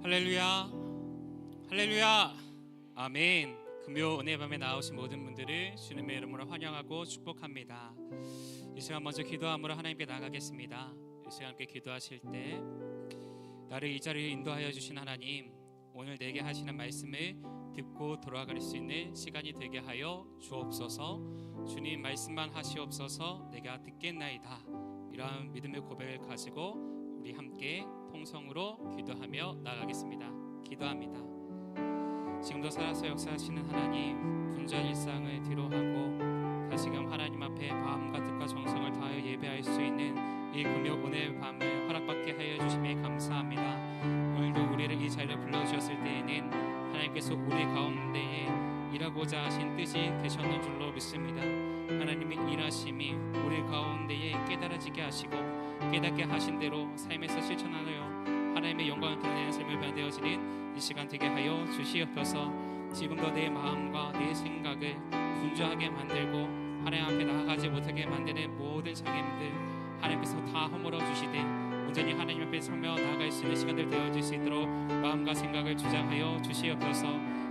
할렐루야, 할렐루야, 아멘. 금요 은혜 밤에 나오신 모든 분들을 주님의 이름으로 환영하고 축복합니다. 이 시간 먼저 기도함으로 하나님께 나가겠습니다. 이 시간 함께 기도하실 때 나를 이 자리에 인도하여 주신 하나님, 오늘 내게 하시는 말씀을 듣고 돌아갈 수 있는 시간이 되게 하여 주옵소서. 주님 말씀만 하시옵소서. 내가 듣겠나이다. 이러한 믿음의 고백을 가지고 우리 함께 통성으로 기도하며 나가겠습니다. 기도합니다. 지금도 살아서 역사하시는 하나님, 분주한 일상을 뒤로하고 다시금 하나님 앞에 마음과 뜻과 정성을 다하여 예배할 수 있는 이 금요 오늘 밤을 허락받게 하여 주심에 감사합니다. 오늘도 우리를 이 자리에 불러주셨을 때에는 하나님께서 우리 가운데에 일하고자 하신 뜻이 되셨는 줄로 믿습니다. 하나님의 일하심이 우리 가운데에 깨달아지게 하시고 깨닫게 하신 대로 삶에서 실천하여 하나님의 영광을 드러내는 삶을 변되어지는 이 시간 되게 하여 주시옵소서. 지금도 내 마음과 내 생각을 분주하게 만들고 하나님 앞에 나아가지 못하게 만드는 모든 장애물들 하나님께서 다 허물어 주시되 온전히 하나님 앞에 서며 나아갈 수 있는 시간들 되어질 수 있도록 마음과 생각을 주장하여 주시옵소서.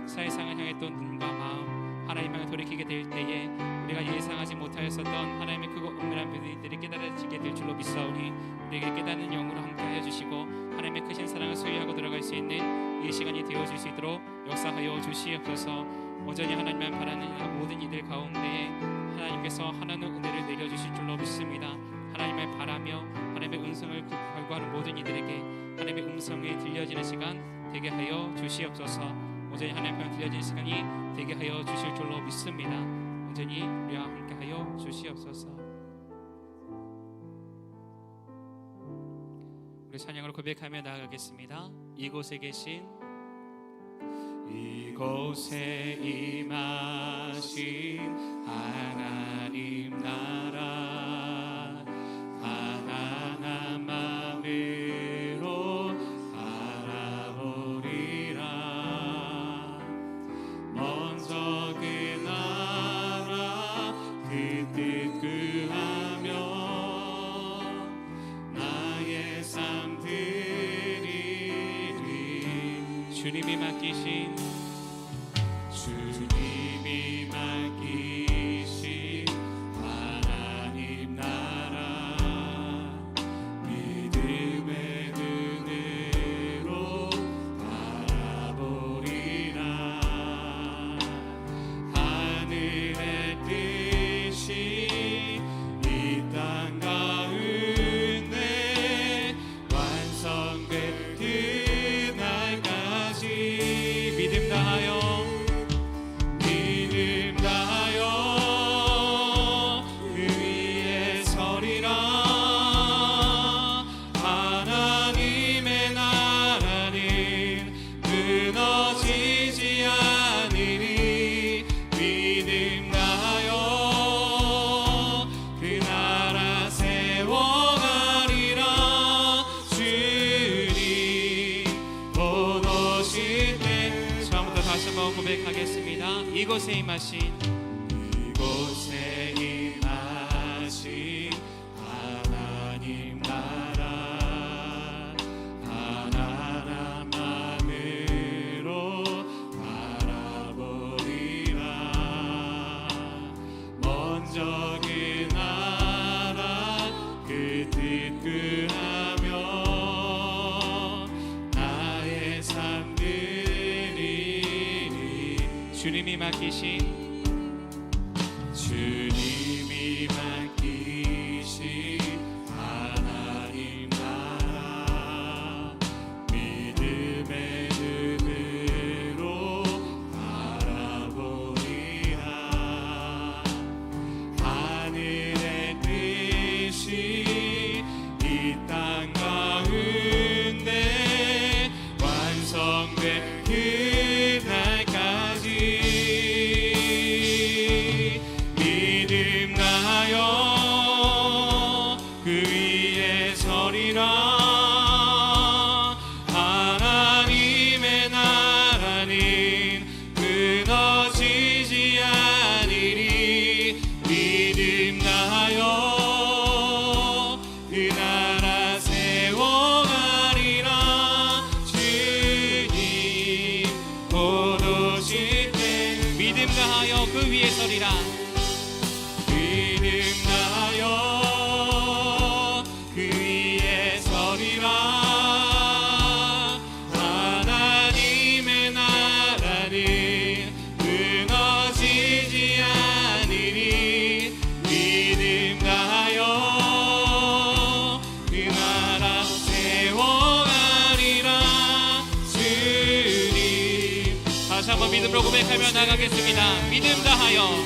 사회상을 향했던 눈과 마음 하나님 향해 돌이키게 될 때에 우리가 예상하지 못하였었던 하나님의 크고 은밀한 비밀들이 깨달아지게 될 줄로 믿사오니 우리에게 깨닫는 영으로 함께하여 주시고 하나님의 크신 사랑을 소유하고 들어갈 수 있는 이 시간이 되어질 수 있도록 역사하여 주시옵소서. 온전히 하나님만 바라는 모든 이들 가운데에 하나님께서 하나는 은혜를 내려주실 줄로 믿습니다. 하나님을 바라며 하나님의 음성을 갈구하는 모든 이들에게 하나님의 음성이 들려지는 시간 되게 하여 주시옵소서. 온전히 하나님과 들려지는 시간이 되게 하여 주실 줄로 믿습니다. 온전히 우리와 함께 하여 주시옵소서. 우리 찬양으로 고백하며 나아가겠습니다. 이곳에 계신 이곳에 임하신 하나님 나라 가난한 마음으로 바라보리라. 먼저 그 나라 그 뜻 구하며 나의 삶 드리리. 주님이 맡기신 하나님 나라 믿음의 눈으로 바라보리라. 하늘의 뜻이 이 땅 가운데 완성된 그날까지 믿음 다하여 그 위에 서리라. 하나님의 나라는 무너지지 않으니 믿음 다하여 그 나라 세워가리라. 주님 곧 오실 때 처음부터 다시 한번 고백하겠습니다. 이곳에 임하신 하나님 나라 가난한 마음으로 바라보리라. 먼저 그 나라 그 뜻 구하며 나의 삶 드리리. 주님이 맡기신 하나님 나라 믿음의 눈으로 바라보리라. 하늘의 뜻이 이 땅 가운데 완성된 그날까지 믿음으로 고백하며 나가겠습니다. 믿음 다하여,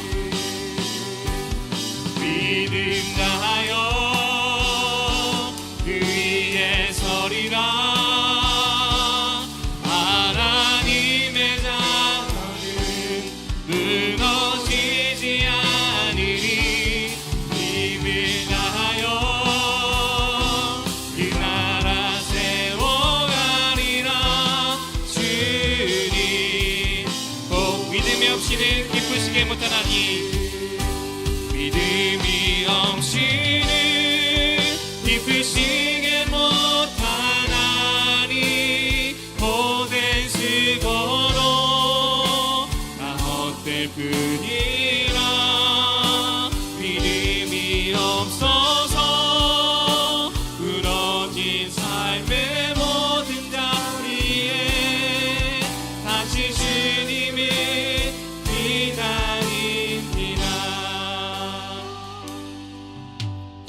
믿음 다하여 그 위에 서리라. 하나님의 자녀는 무너지지 않으리. 믿음 다하여 그 나라 세워가리라. 주님 꼭 믿음이 없이는 기쁘시게 못하나니, 믿음이 없이는 기쁘시게 못하나니, 고된 수고로 나 헛될 뿐이라. 믿음이 없어서 부러진 삶의 모든 자리에 다시 주님을 기다립니다.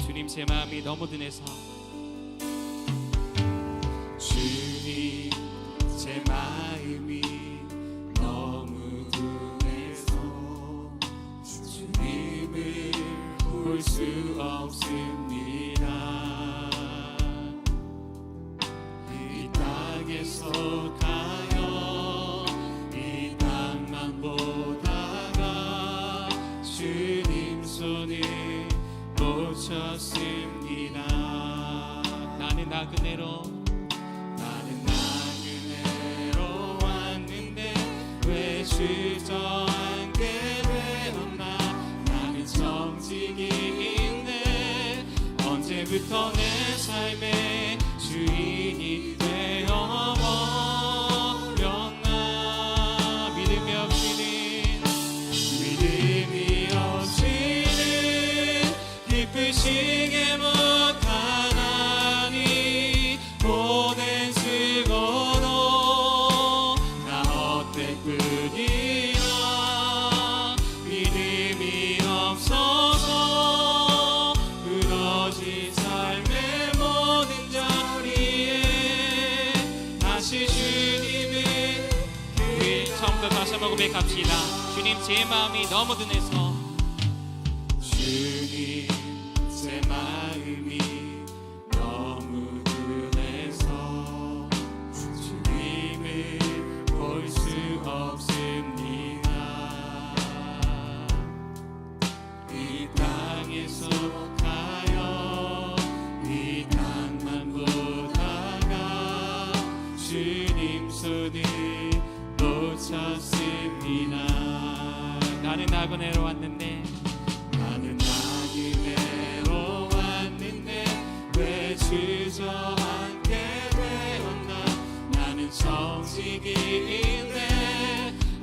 주님 제 마음이 너무 둔해서, 주님 제 마음이 너무 둔해서 주님을 볼 수 없습니다. 이 땅에서 가요 이 땅만 보다가 주님 손을 놓쳤습니다. 나는 나그네로 왔는데 왜 주저앉게 되었나. 나는 정직인데 언제부터 내 삶의 주인이 되어버렸나. 믿음이 없이는 기쁘시게 못하나니, 고된 수고로 나 헛될 뿐이라. 믿음이 없어서 부러진 삶의 모든 자리에 다시 주님을 처음부터 다시 한번 고백합시다. 주님 제 마음이 너무 둔해서, 주님 제 마음이 너무 둔해서 주님을 볼 수 없습니다. 이 땅에서 가요 이 땅만 보다가 주님 손을 놓쳤습니다. 나는 나그네로 왔는데 왜 주저앉게 되었나. 나는 정직인데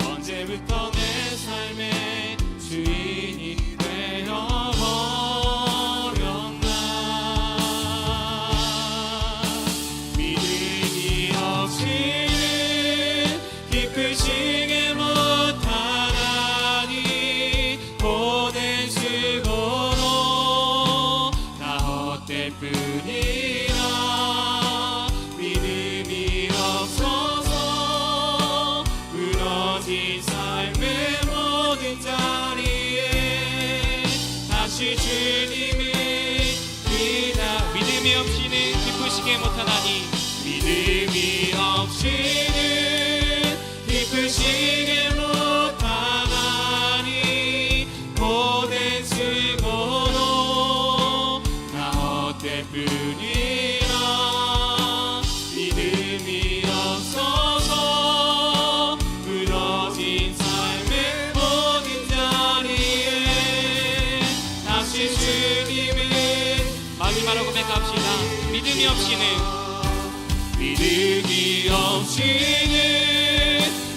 언제부터 내 삶의 주인이 되어버렸나. 믿음이 없이는 기쁘시게 못하나니, 고된 수고로 나 헛될 뿐이라. 믿음이 없어서 부러진 삶의 모든 자리에 다시 주님을 믿음이 없이는 기쁘시게 못하나니, 믿음이 없이는 기쁘시게 못하나니, 고된 수고로 나 헛될 뿐이라. 믿음이 없어서 부러진 삶의 모든 자리에 다시 주님을 마지막으로 고백합시다. 믿음이 없이는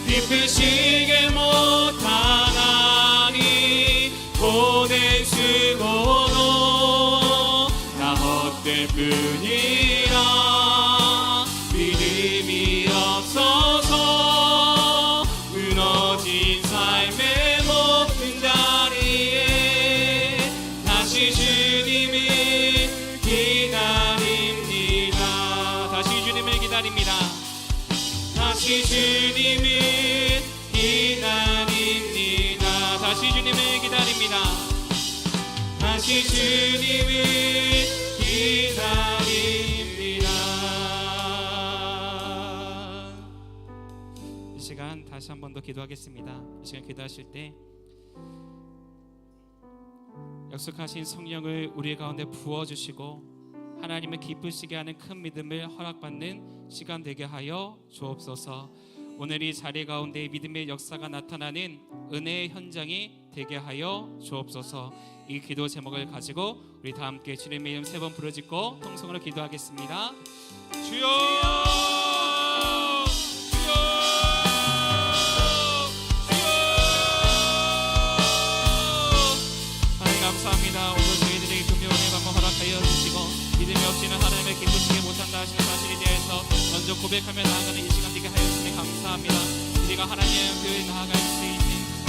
기쁘시게 못하나니, 고된 수고로 나 헛될 뿐이라. 믿음이 없어서 무너진 삶의 모든 자리에 다시 주님을 기다립니다. 다시 주님을 기다립니다. 다시 주님을 기다립니다. 오직 주님을 기다립니다. 이 시간 다시 한 번 더 기도하겠습니다. 이 시간 기도하실 때 약속하신 성령을 우리 가운데 부어주시고 하나님을 기쁘시게 하는 큰 믿음을 허락받는 시간 되게 하여 주옵소서. 오늘 이 자리 가운데 믿음의 역사가 나타나는 은혜의 현장이 되게 하여 주옵소서. 이 기도 제목을 가지고 우리 다 함께 주님의 이름 3번 부르짖고 통성으로 기도하겠습니다. 주여, 주여, 주여. 하나님 감사합니다. 오늘 저희들에게 금요일에 한번 허락하여 주시고 믿음이 없이는 하나님을 기쁘시게 못한다 하시는 사실에 대해서 먼저 고백하며 나아가는 이 시간 되게 하여 주시니 감사합니다. 우리가 하나님의 교회에 나아갈 수 있는,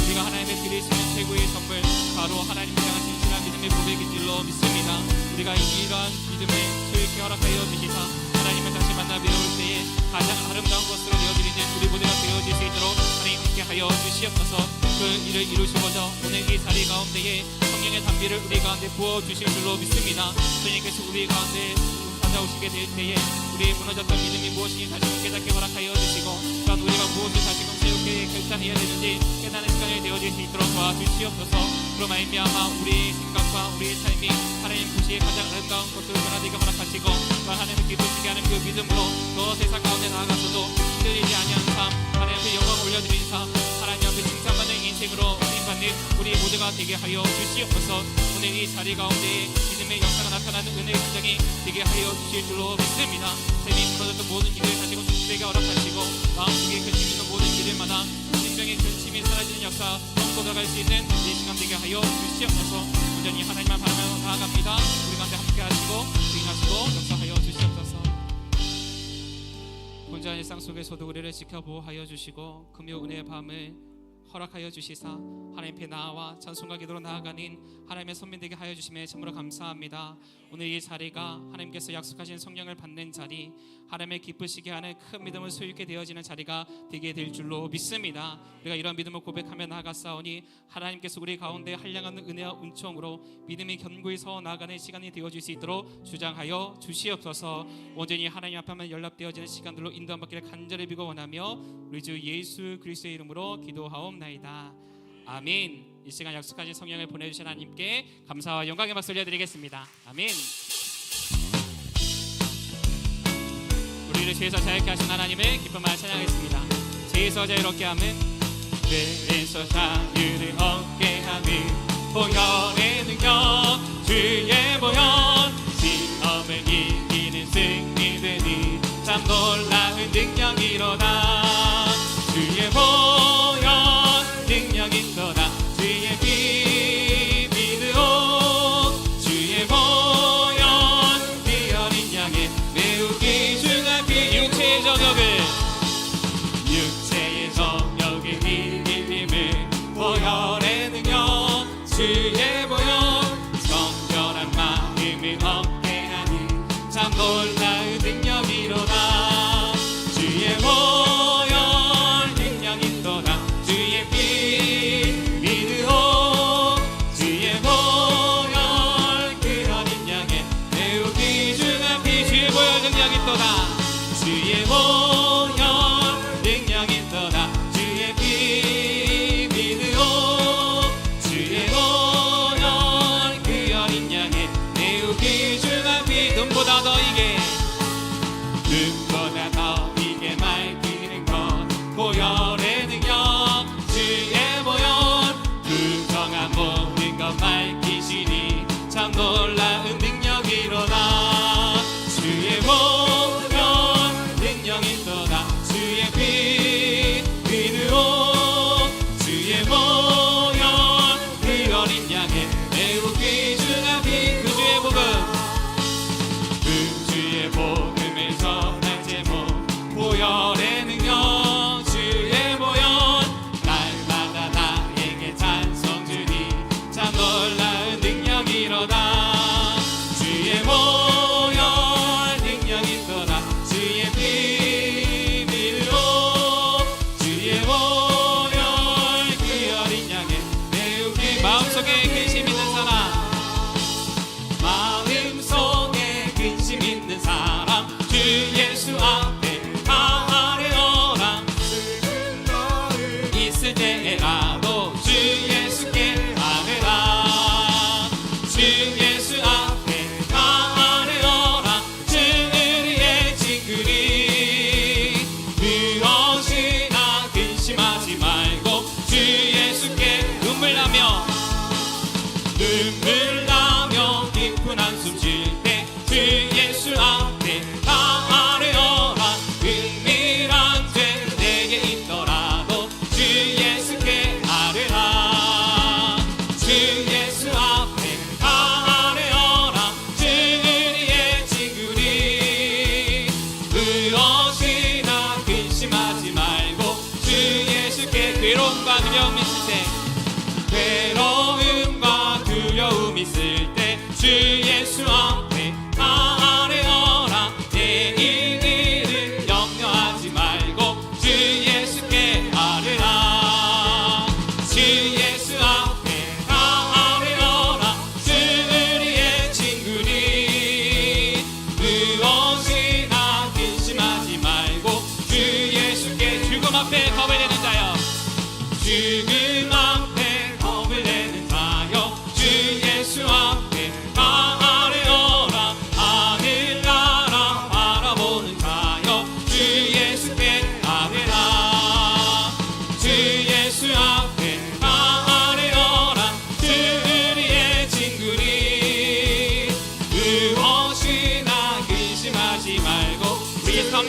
우리가 하나님의 드릴 수 있는 최고의 선물, 바로 하나님을 향한 진실한 믿음의 고백인 줄로 믿습니다. 우리가 이러한 믿음을 소유케 허락하여 주시사 하나님을 다시 만나 뵈올 때에 가장 아름다운 것으로 되어드리는 우리 모두가 되어질 수 있도록 하나님 함께 하여 주시옵소서. 그 일을 이루시고자 오늘 이 자리 가운데에 성령의 담비를 우리 가운데 부어주실 줄로 믿습니다. 주님께서 우리 가운데 찾아오시게 될 때에 우리의 무너졌던 믿음이 무엇인지 다시 깨닫게 허락하여 주시고, 또한 우리가 무엇을 다시금 새롭게 결단해야 되는지 깨닫는 시간이 되어질 수 있도록 도와주시옵소서. 그로 말미암아 우리의 생각과 우리의 삶이 하나님 보시기에 가장 아름다운 것으로 변화되게 허락하시고, 또한 하나님을 기쁘시게 하는 그 믿음으로 더 세상 가운데 나아가서도 흔들리지 아니하는 삶, 하나님 앞에 영광을 올려드리는 삶, 하나님 앞에 칭찬받는 인생으로 쓰임받는 우리 모두가 되게 하여 주시옵소서. 오늘 이 자리 가운데 믿음의 역사가 나타나는 은혜의 현장이 되게 하여 주실 줄로 믿습니다. 삶이 무너졌던 모든 일을 다시금 축복되게 허락하시고, 마음속에 근심 있는 모든 일들마다 심령의 근심이 사라지는 역사 넘고 들어갈 수 있는 이 시간 되게 하여 주시옵소서. 온전히 하나님만 바라며 나아갑니다. 우리 가운데 함께 하시고 주인하시고 역사하여 주시옵소서. 혼자 일상 속에서도 우리를 지켜보호하여 주시고 금요 은혜의 밤을 허락하여 주시사 하나님 앞에 나와 찬송과 기도로 나아가는 하나님의 선민되게 하여 주심에 참으로 감사합니다. 오늘 이 자리가 하나님께서 약속하신 성령을 받는 자리, 하나님의 기쁘시게 하는 큰 믿음을 소유하게 되어지는 자리가 되게 될 줄로 믿습니다. 우리가 이런 믿음을 고백하며 나아갔사오니 하나님께서 우리 가운데 한량없는 은혜와 은총으로 믿음이 견고히 서 나아가는 시간이 되어질 수 있도록 주장하여 주시옵소서. 온전히 하나님 앞에만 연락되어지는 시간들로 인도함받기를 간절히 비고 원하며 우리 주 예수 그리스도의 이름으로 기도하옵나이다. 아멘. 이 시간 약속하신 성령을 보내주신 하나님께 감사와 영광의 박수 올려드리겠습니다. 아멘. 우리를 죄에서 자유케 하신 하나님을 기쁨을 찬양하겠습니다. 죄에서 자유롭게 함은, 죄에서 자유를 얻게 함은 보혈의 능력, 주의 보혈, 시험을 이기는 승리되니 참 놀라운 능력이로다. 주의 보혈 능력이로다. 주의 피 믿으오. 주의 보혈 피 어린 양의 매우 귀중한 피, 육체의 정욕을 이기는 보혈의 능력, 주의 보혈 정결한 마음을 얻게 하니 참 놀라운 능력이로다. 주의 보혈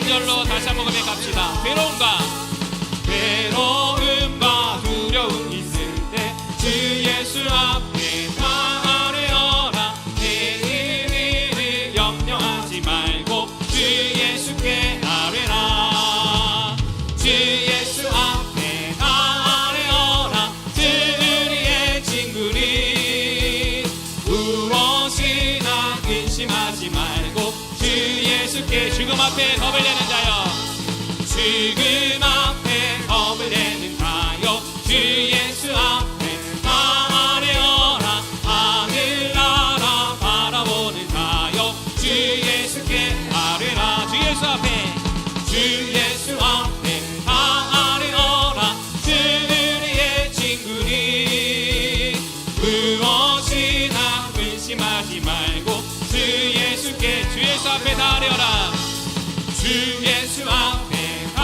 3절로 다시 한번 고백합시다. 외로움과 두려움 있을 때 주 예수 앞에 다 아뢰어라. 내일 일을 염려하지 말고 주 예수께 아뢰라. 주 예수 앞에 다 아뢰어라. 우리의 친구니 무엇이나 근심하지 말고 주 예수께. 죽음 앞에 겁을 내는 자여, 죽음 앞에 겁을 내는 자여, 주 예수 앞에 다 아뢰어라. 하늘나라 바라보는 자여, 주 예수께 아뢰라. 주 예수 앞에, 주 예수 앞에 다 아뢰어라. 우리의 친구니 무엇이나 근심하지 말고 주 예수께. 주 예수 앞에 다 아뢰어라. 주 예수 앞에 다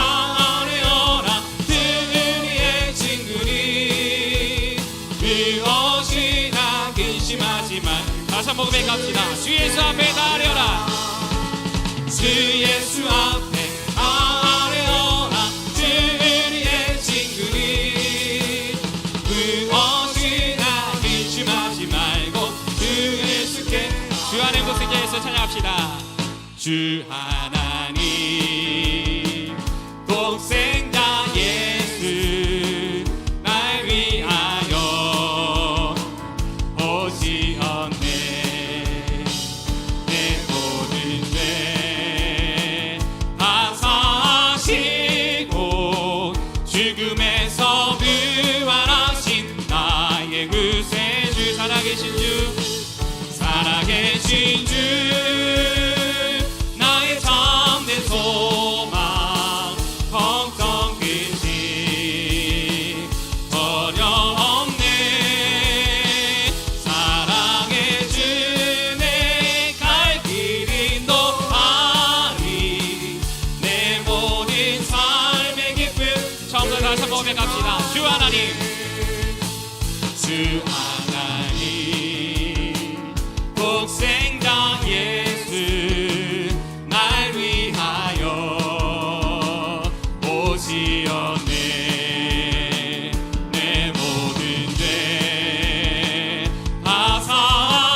아뢰어라. 우리의 친구니 무엇이나 근심하지 말. 다시 한번 고백합시다. 주 예수 앞에 다 아뢰어라. 주 예수 앞에 다 아뢰어라. 우리의 친구니 무엇이나 근심하지 말고 주 예수께. 주 안에 복생자에서 찬양합시다. 주 하나님 독생자 예수 날 위하여 오시었네. 내 모든 죄 다 사시고 죽음에서 부활하신 나의 구세주. 살아계신 주, 살아계신 주, 나의 참된 소망, 걱정 근심 전혀 없네. 사랑해 주네. 갈 길 인도하리. 내 모든 삶의 기쁨. 처음부터 다시 한번 고백합시다. 주 하나님, 주 하나님 독생자 예수 날 위하여 오시었네. 내 모든 죄 다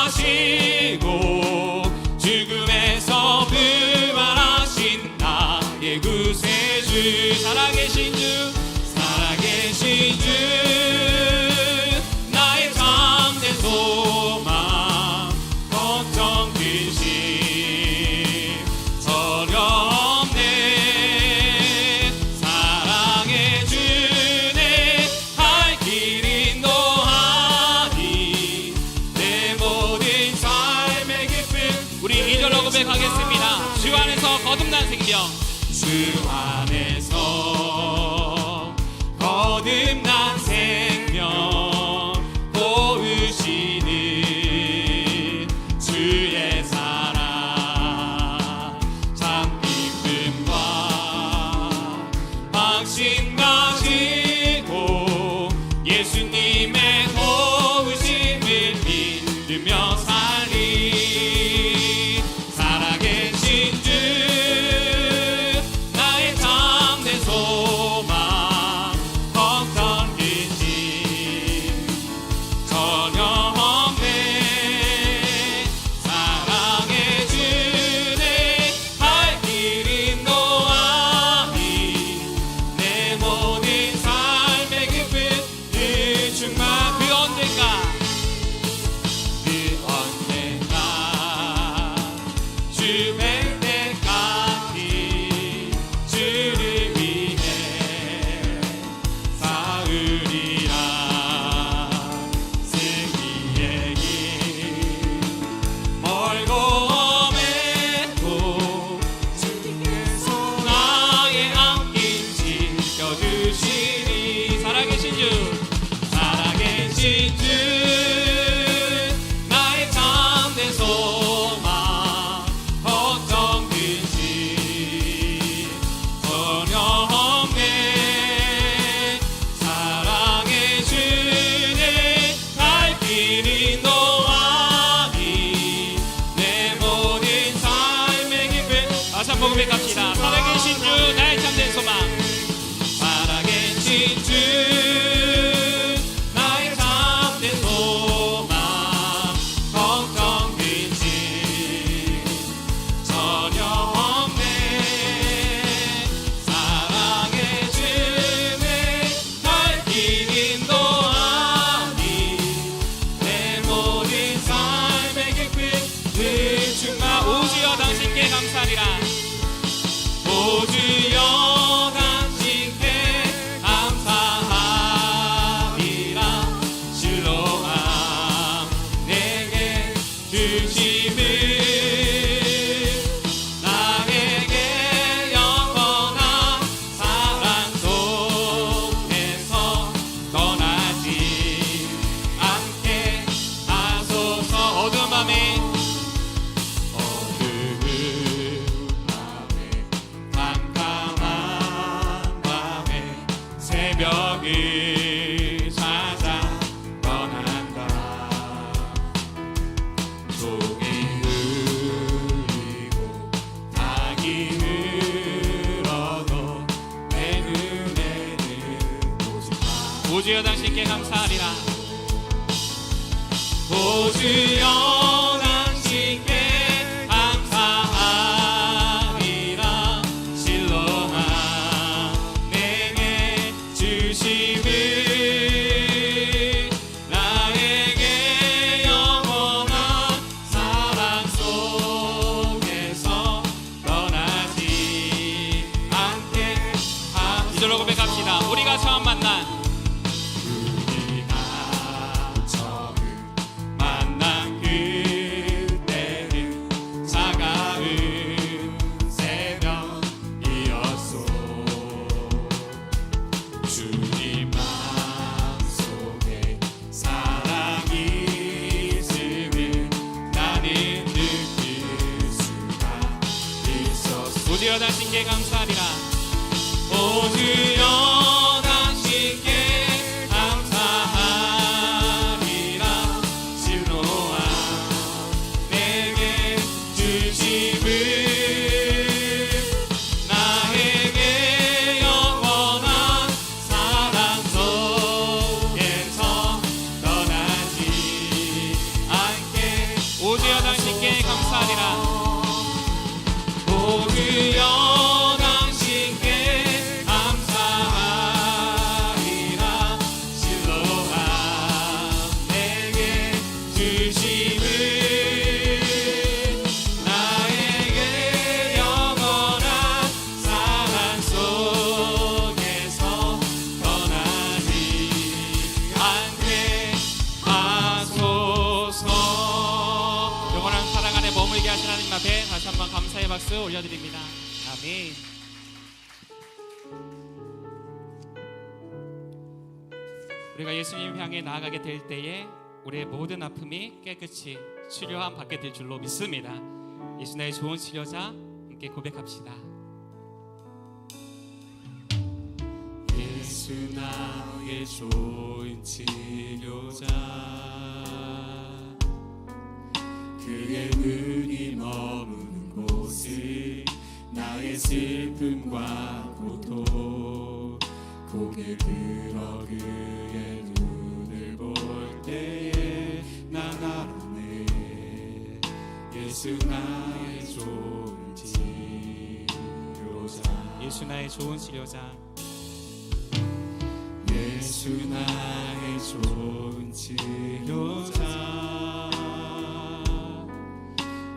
사시고 죽음에서 부활하신 나의 구세주. 살아계신 주, 살아계신 주, 나의 참된 소망, 걱정 근심 전혀 없네. 사랑해 주네. 갈 길 인도하리. 내 모든 삶의 기쁨. 우리 2절로 고백하겠습니다. 주 안에서 거듭난 생명. 주 안에서 거듭난 생명 보으시는 주의 사랑, 참 기쁨과 확신 가지고 예수님의 도우심을 믿으며 살리. 살아계신 주, 나의 참 오주여 당신께 감사하리라. 오주여 당신께 감사하리라. 실로하 내게 주심을 나에게 영원한 사랑 속에서 떠나지 않게. 이절로 고백합시다. 우리가 처음 만난 그때는 차가운 새벽이었소. 주님 마음속에 사랑이 있음을 나는 느낄 수가 있었소. 오주여 당신께 감사하리라. 오주여 당신께 감사하리라. 실로와 내게 주심을 나에게 영원한 사랑 속에서 떠나지 않게. 오주여 당신께 감사하리라. 오주여 당신께 감사하리라. 실로와 내게 주심을 나에게 영원한 사랑 속에서 떠나지 않게 하소서. 영원한 사랑 안에 머물게 하신 하나님 앞에 다시 한번 감사의 박수 올려드립니다. 아멘. 우리가 예수님 향해 나아가게 될 때에 우리의 모든 아픔이 깨끗이 치료함 받게 될 줄로 믿습니다. 예수 나의 좋은 치료자 함께 고백합시다. 예수 나의 좋은 치료자, 그의 눈이 머무는 곳은 나의 슬픔과 고통. 고개 들어 그의 눈을 볼 때에 난 알았네. 예수 나의 좋은 치료자. 예수 나의 좋은 치료자. 예수 나의 좋은 치료자.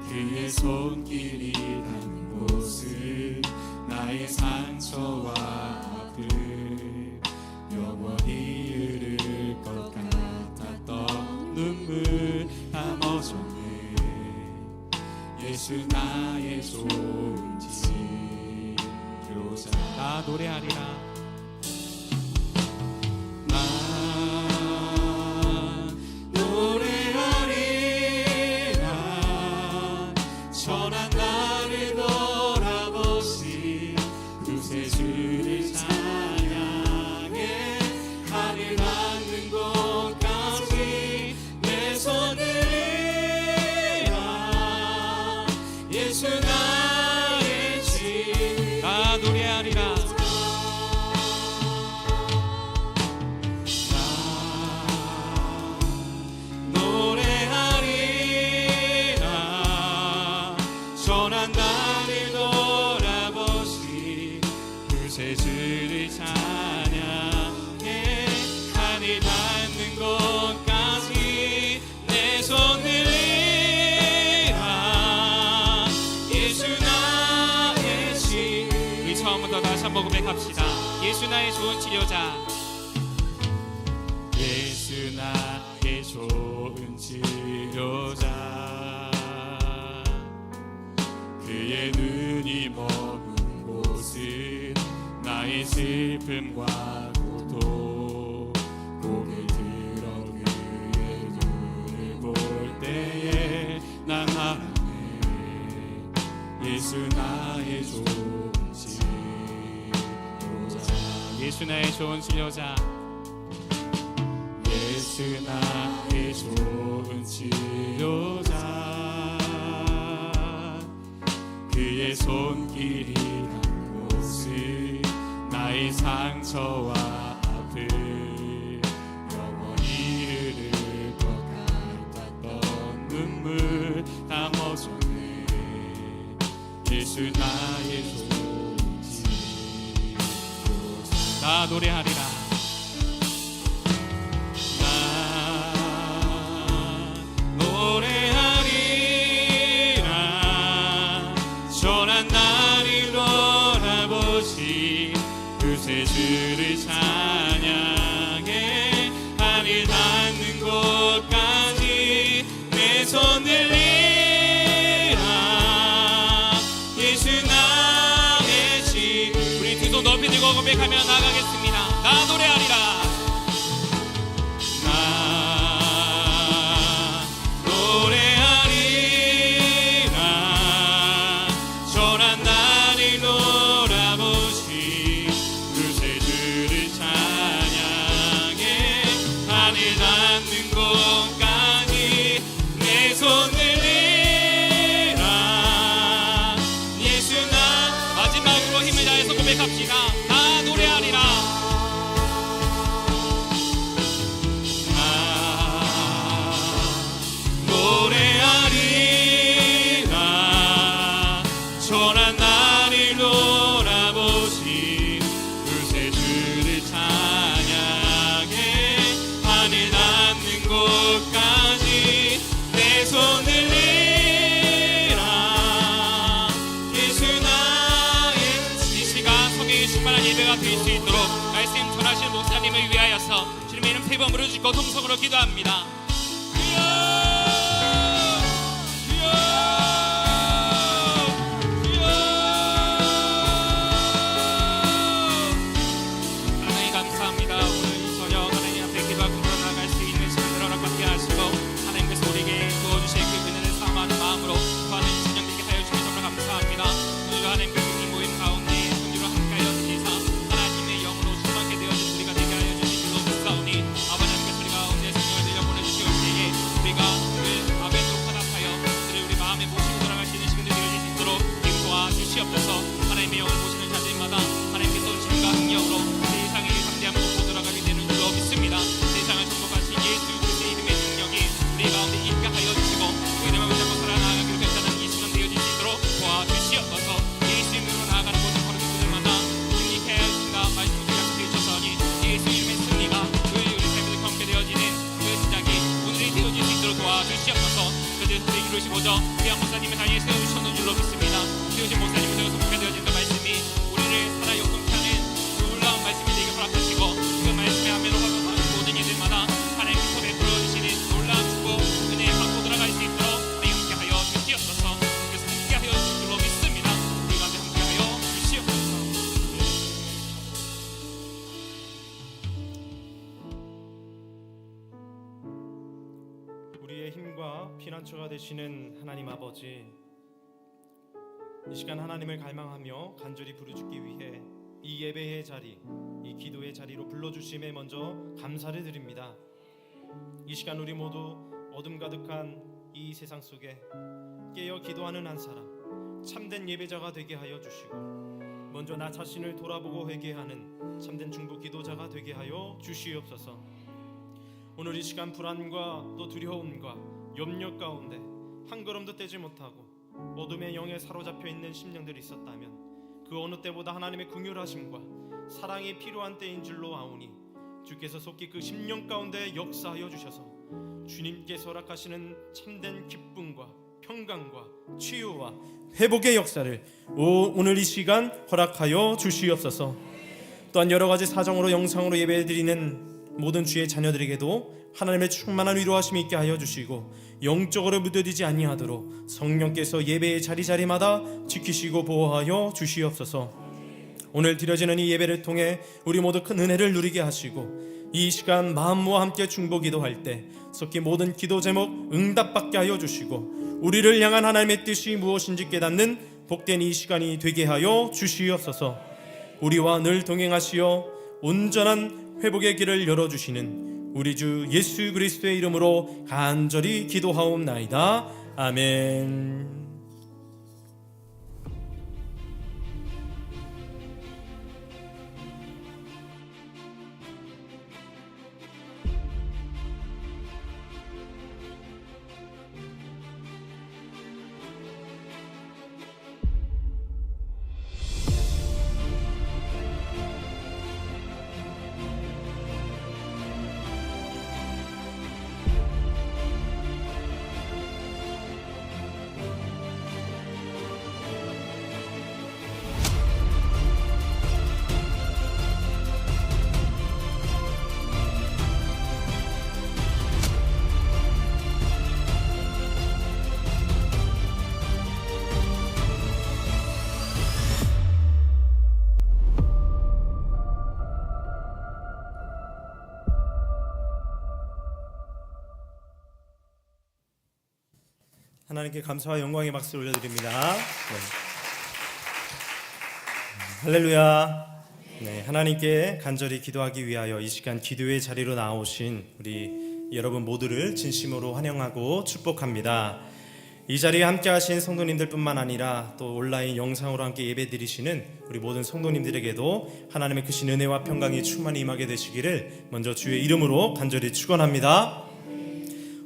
그의 손길이 닿는 곳은 나의 상처와 아픔 영원히 흐를 것 같았던 눈물 다 멎었네. 예수 나의 좋은 치료자. 나 노래하리라. 나 노래하리라. 천한 나를 돌아보시 구세주를 찬양해. 하늘 닿는 곳까지 내 손을 이라. 예수 나의 진. 나 노래하리라. 나 노래하리라. 전한 나를 돌아보시 구세주를 찬양해. 하늘 닿는 곳까지 내 손을 이라. 예수 나의 신. 우리 처음부터 다시 한번 고백합시다. 예수 나의 좋은 치료자. 예수 나의 좋은 치료자. 그의 눈이 머문 곳은 나의 슬픔과 고통. 고개 들어 그의 눈을 볼 때에 난 알았네. 예수 나의 좋은 치료자. 예수 나의 좋은 치료자. 예수 나의 좋은 치료자. 그의 손길이 닿는 곳은 나의 상처와 아픔 예수 나의 소지. 나 노래하리라. 나 노래하리라. 전한 나를 돌아보시 그새 주를 찬양해. 하늘 닿는 곳까지 내 손 들리라. 예수 나의 신. 우리 두 손 높이 들고 고백하며 나가겠습니다. 나 노래하리라. 나 노래하리라. 전한 나를 돌아보시 그새 주를 찬양해. 하늘 닿는 곳까지 내 손 들리라. 예수 나. 마지막으로 힘을 다해서 고백합시다. 나 노래하리라. 나 노래하리라. 전한 나를 돌아보시 그새 주를 찬양해. 하늘 닿는 곳까지 내 손 들리라. 예수 나의. 이 시간 성령의 충만한 예배가 될 수 있도록 말씀 전하실 목사님을 위하여서 주님의 이름 세 번 부르짖고 통성으로 기도합니다. 주여, 주여, 주여. 하나님 감사합니다. 오늘 이 저녁 하나님 앞에 기도하고 나아갈 수 있는 시간을 허락받게 하시고 하나님께서 우리에게 부어주실 그 은혜를 사모하는 마음으로 구하는 진영 되게 하여 주셔서 정말 감사합니다. 오늘도 하나님께 이 모임 가운데 은주로 함께하여 주시사 하나님의 영으로 충만하게 되어진 우리가 되게 하여 주시기로 믿사오니 아버지 하나님께서 우리 가운데 성령을 들려 보내주시올 때에 우리가 오늘 아멘으로 화답하여 우리 마음에 모시고 돌아갈 수 있는 시간이 되어질 수 있도록 인도와 주시옵소서. 하나님의 영을 모시는 자들마다 하나님께서 지금과 능력으로 세상의 상대함 먹고 돌아가게 되는 줄로 믿습니다. 세상을 정복하신 예수 그리스도의 이름의 능력이 우리 가운데 있게 하여 주시고 그 이름을 붙잡고 살아나가기로 결단하는 이 시간 되어질 수 있도록 도와주시옵소서. 예수 이름으로 나아가는 모든 걸음의 분들마다 승리케 하여 주신다 말씀을 약속해 주셨으니 예수 이름의 승리가 우리 삶에서 경험하게 되어지는 그 시작이 오늘이 되어질 수 있도록 도와주시옵소서. 그들 우리 이루시고자 귀한 목사님을 다니에 세우셨는 줄로 믿습니다. 세우신 목사님을 통해서 복게 되어진 그 말씀이 우리를 살아 영통케 하는 놀라운 말씀이 되게 허락하시고 그 말씀에 아멘으로 화답하는 모든 이들마다 하나님께서 베풀어 주시는 놀라운 축복 은혜 받고 돌아갈 수 있도록 하나님 함께 하여 주시옵소서. 그래서 함께 하여 주실 줄로 믿습니다. 우리 가운데 함께 하여 주시옵소서. 우리의 힘과 피난처가 되시는 하나님 아버지, 이 시간 하나님을 갈망하며 간절히 부르짖기 위해 이 예배의 자리, 이 기도의 자리로 불러주심에 먼저 감사를 드립니다. 이 시간 우리 모두 어둠 가득한 이 세상 속에 깨어 기도하는 한 사람, 참된 예배자가 되게 하여 주시고 먼저 나 자신을 돌아보고 회개하는 참된 중보 기도자가 되게 하여 주시옵소서. 오늘 이 시간 불안과 또 두려움과 염려 가운데 한 걸음도 떼지 못하고 어둠의 영에 사로잡혀 있는 심령들이 있었다면 그 어느 때보다 하나님의 긍휼하심과 사랑이 필요한 때인 줄로 아오니 주께서 속히 그 심령 가운데 역사하여 주셔서 주님께서 허락하시는 참된 기쁨과 평강과 치유와 회복의 역사를 오늘 이 시간 허락하여 주시옵소서. 또한 여러 가지 사정으로 영상으로 예배드리는 모든 주의 자녀들에게도 하나님의 충만한 위로하심이 있게 하여 주시고 영적으로 무뎌지지 아니하도록 성령께서 예배의 자리자리마다 지키시고 보호하여 주시옵소서. 오늘 드려지는 이 예배를 통해 우리 모두 큰 은혜를 누리게 하시고 이 시간 마음과 함께 중보 기도할 때 속히 모든 기도 제목 응답받게 하여 주시고 우리를 향한 하나님의 뜻이 무엇인지 깨닫는 복된 이 시간이 되게 하여 주시옵소서. 우리와 늘 동행하시어 온전한 회복의 길을 열어주시는 우리 주 예수 그리스도의 이름으로 간절히 기도하옵나이다. 아멘. 하나님께 감사와 영광의 박수를 올려드립니다. 네. 할렐루야. 네, 하나님께 간절히 기도하기 위하여 이 시간 기도의 자리로 나오신 우리 여러분 모두를 진심으로 환영하고 축복합니다. 이 자리에 함께 하신 성도님들뿐만 아니라 또 온라인 영상으로 함께 예배드리시는 우리 모든 성도님들에게도 하나님의 크신 은혜와 평강이 충만히 임하게 되시기를 먼저 주의 이름으로 간절히 축원합니다.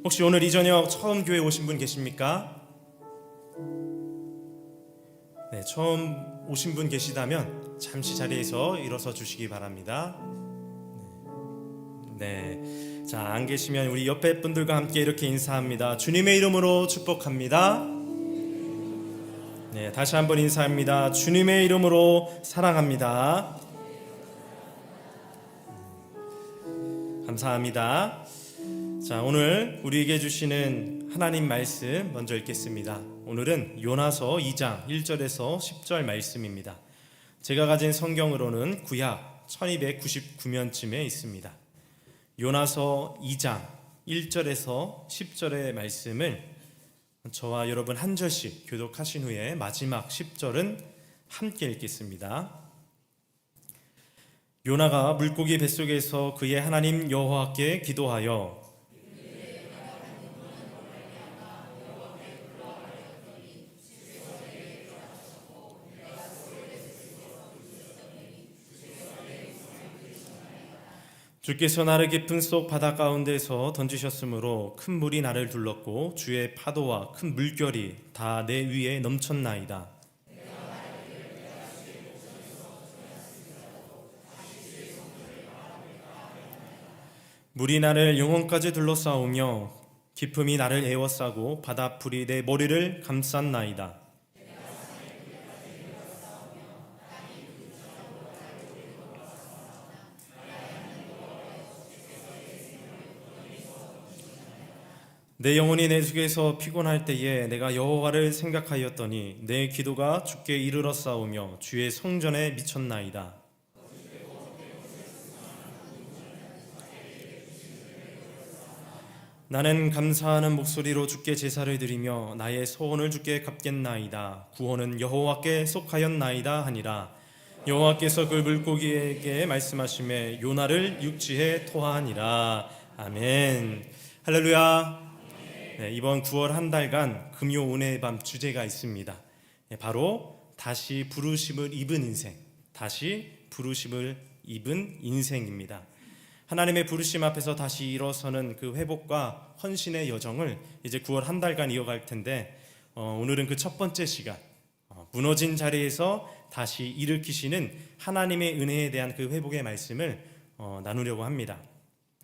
혹시 오늘 이 저녁 처음 교회 오신 분 계십니까? 네, 처음 오신 분 계시다면 잠시 자리에서 일어서 주시기 바랍니다. 네, 자, 안 계시면 우리 옆에 분들과 함께 이렇게 인사합니다. 주님의 이름으로 축복합니다. 네, 다시 한번 인사합니다. 주님의 이름으로 사랑합니다. 감사합니다. 자, 오늘 우리에게 주시는 하나님 말씀 먼저 읽겠습니다. 오늘은 요나서 2장 1절에서 10절 말씀입니다. 제가 가진 성경으로는 구약 1299면쯤에 있습니다. 요나서 2장 1절에서 10절의 말씀을 저와 여러분 한 절씩 교독하신 후에 마지막 10절은 함께 읽겠습니다. 요나가 물고기 뱃속에서 그의 하나님 여호와께 기도하여 주께서 나를 깊은 속 바다 가운데서 던지셨으므로 큰 물이 나를 둘렀고 주의 파도와 큰 물결이 다 내 위에 넘쳤나이다. 물이 나를 영혼까지 둘러싸우며 깊음이 나를 에워싸고 바다풀이 내 머리를 감쌌나이다. 내 영혼이 내 속에서 피곤할 때에 내가 여호와를 생각하였더니 내 기도가 주께 이르러 싸우며 주의 성전에 미쳤나이다. 나는 감사하는 목소리로 주께 제사를 드리며 나의 소원을 주께 갚겠나이다. 구원은 여호와께 속하였나이다 하니라. 여호와께서 그 물고기에게 말씀하시매 요나를 육지에 토하니라. 아멘. 할렐루야. 네, 이번 9월 한 달간 금요 은혜의 밤 주제가 있습니다. 네, 바로 다시 부르심을 입은 인생, 다시 부르심을 입은 인생입니다. 하나님의 부르심 앞에서 다시 일어서는 그 회복과 헌신의 여정을 이제 9월 한 달간 이어갈 텐데 오늘은 그 첫 번째 시간, 무너진 자리에서 다시 일으키시는 하나님의 은혜에 대한 그 회복의 말씀을 나누려고 합니다.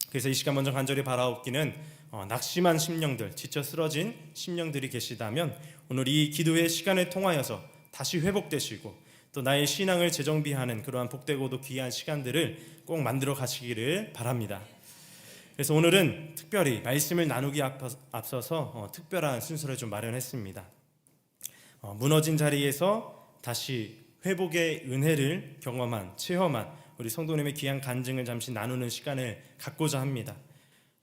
그래서 이 시간 먼저 간절히 바라옵기는 낙심한 심령들, 지쳐 쓰러진 심령들이 계시다면 오늘 이 기도의 시간을 통하여서 다시 회복되시고 또 나의 신앙을 재정비하는 그러한 복되고도 귀한 시간들을 꼭 만들어 가시기를 바랍니다. 그래서 오늘은 특별히 말씀을 나누기 앞서서 특별한 순서를 좀 마련했습니다. 무너진 자리에서 다시 회복의 은혜를 경험한, 체험한 우리 성도님의 귀한 간증을 잠시 나누는 시간을 갖고자 합니다.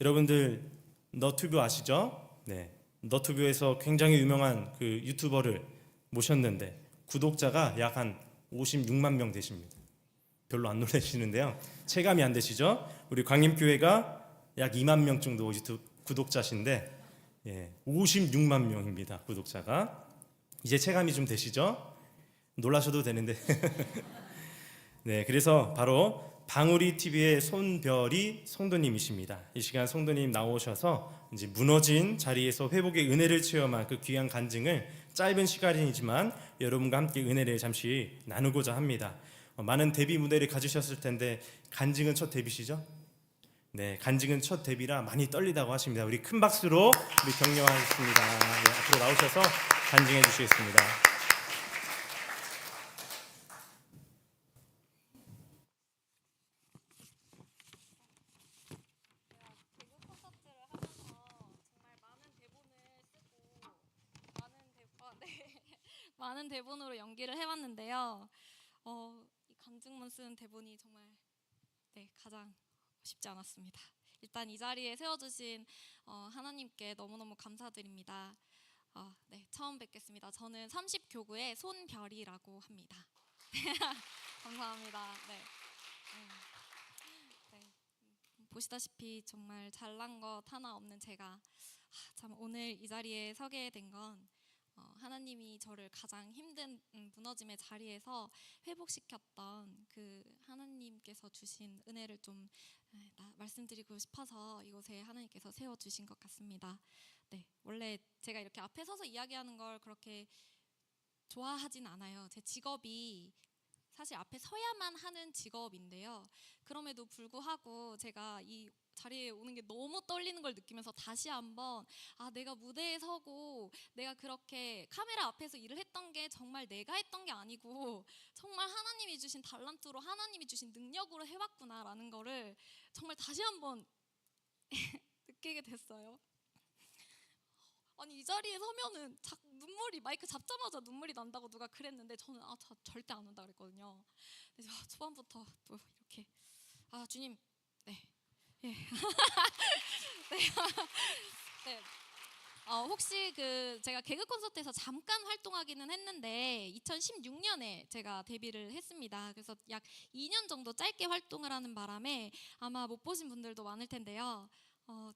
여러분들 너튜브 아시죠? 네, 너튜브에서 굉장히 유명한 그 유튜버를 모셨는데 구독자가 약 한 56만 명 되십니다. 별로 안 놀라시는데요, 체감이 안 되시죠? 우리 광림교회가 약 2만 명 정도 유튜브 구독자신데 56만 명입니다. 구독자가. 이제 체감이 좀 되시죠? 놀라셔도 되는데 네, 그래서 바로 방울이 TV의 손별이 성도님이십니다. 이 시간 성도님 나오셔서 이제 무너진 자리에서 회복의 은혜를 체험한 그 귀한 간증을 짧은 시간이지만 여러분과 함께 은혜를 잠시 나누고자 합니다. 많은 데뷔 무대를 가지셨을 텐데 간증은 첫 데뷔시죠? 네, 간증은 첫 데뷔라 많이 떨리다고 하십니다. 우리 큰 박수로 우리 격려하겠습니다. 네, 앞으로 나오셔서 간증해 주시겠습니다. 많은 대본으로 연기를 해봤는데요. 이 간증문 쓴 대본이 정말 가장 쉽지 않았습니다. 일단 이 자리에 세워주신 하나님께 너무너무 감사드립니다. 네, 처음 뵙겠습니다. 저는 30교구의 손별이라고 합니다. 감사합니다. 네. 네. 보시다시피 정말 잘난 것 하나 없는 제가 참 오늘 이 자리에 서게 된 건 하나님이 저를 가장 힘든 무너짐의 자리에서 회복시켰던 그 하나님께서 주신 은혜를 좀 말씀드리고 싶어서 이곳에 하나님께서 세워주신 것 같습니다. 네, 원래 제가 이렇게 앞에 서서 이야기하는 걸 그렇게 좋아하진 않아요. 제 직업이 사실 앞에 서야만 하는 직업인데요. 그럼에도 불구하고 제가 이 자리에 오는 게 너무 떨리는 걸 느끼면서 다시 한번 내가 무대에 서고 내가 그렇게 카메라 앞에서 일을 했던 게 정말 내가 했던 게 아니고 정말 하나님이 주신 달란트로 하나님이 주신 능력으로 해왔구나라는 거를 정말 다시 한번 느끼게 됐어요. 아니 이 자리에 서면은 눈물이 마이크 잡자마자 눈물이 난다고 누가 그랬는데 저는 절대 안 온다 그랬거든요. 그래서 초반부터 또 이렇게 주님 네. 예. 네. 네. 혹시 제가 개그 콘서트에서 잠깐 활동하기는 했는데 2016년에 제가 데뷔를 했습니다. 그래서 약 2년 정도 짧게 활동을 하는 바람에 아마 못 보신 분들도 많을 텐데요.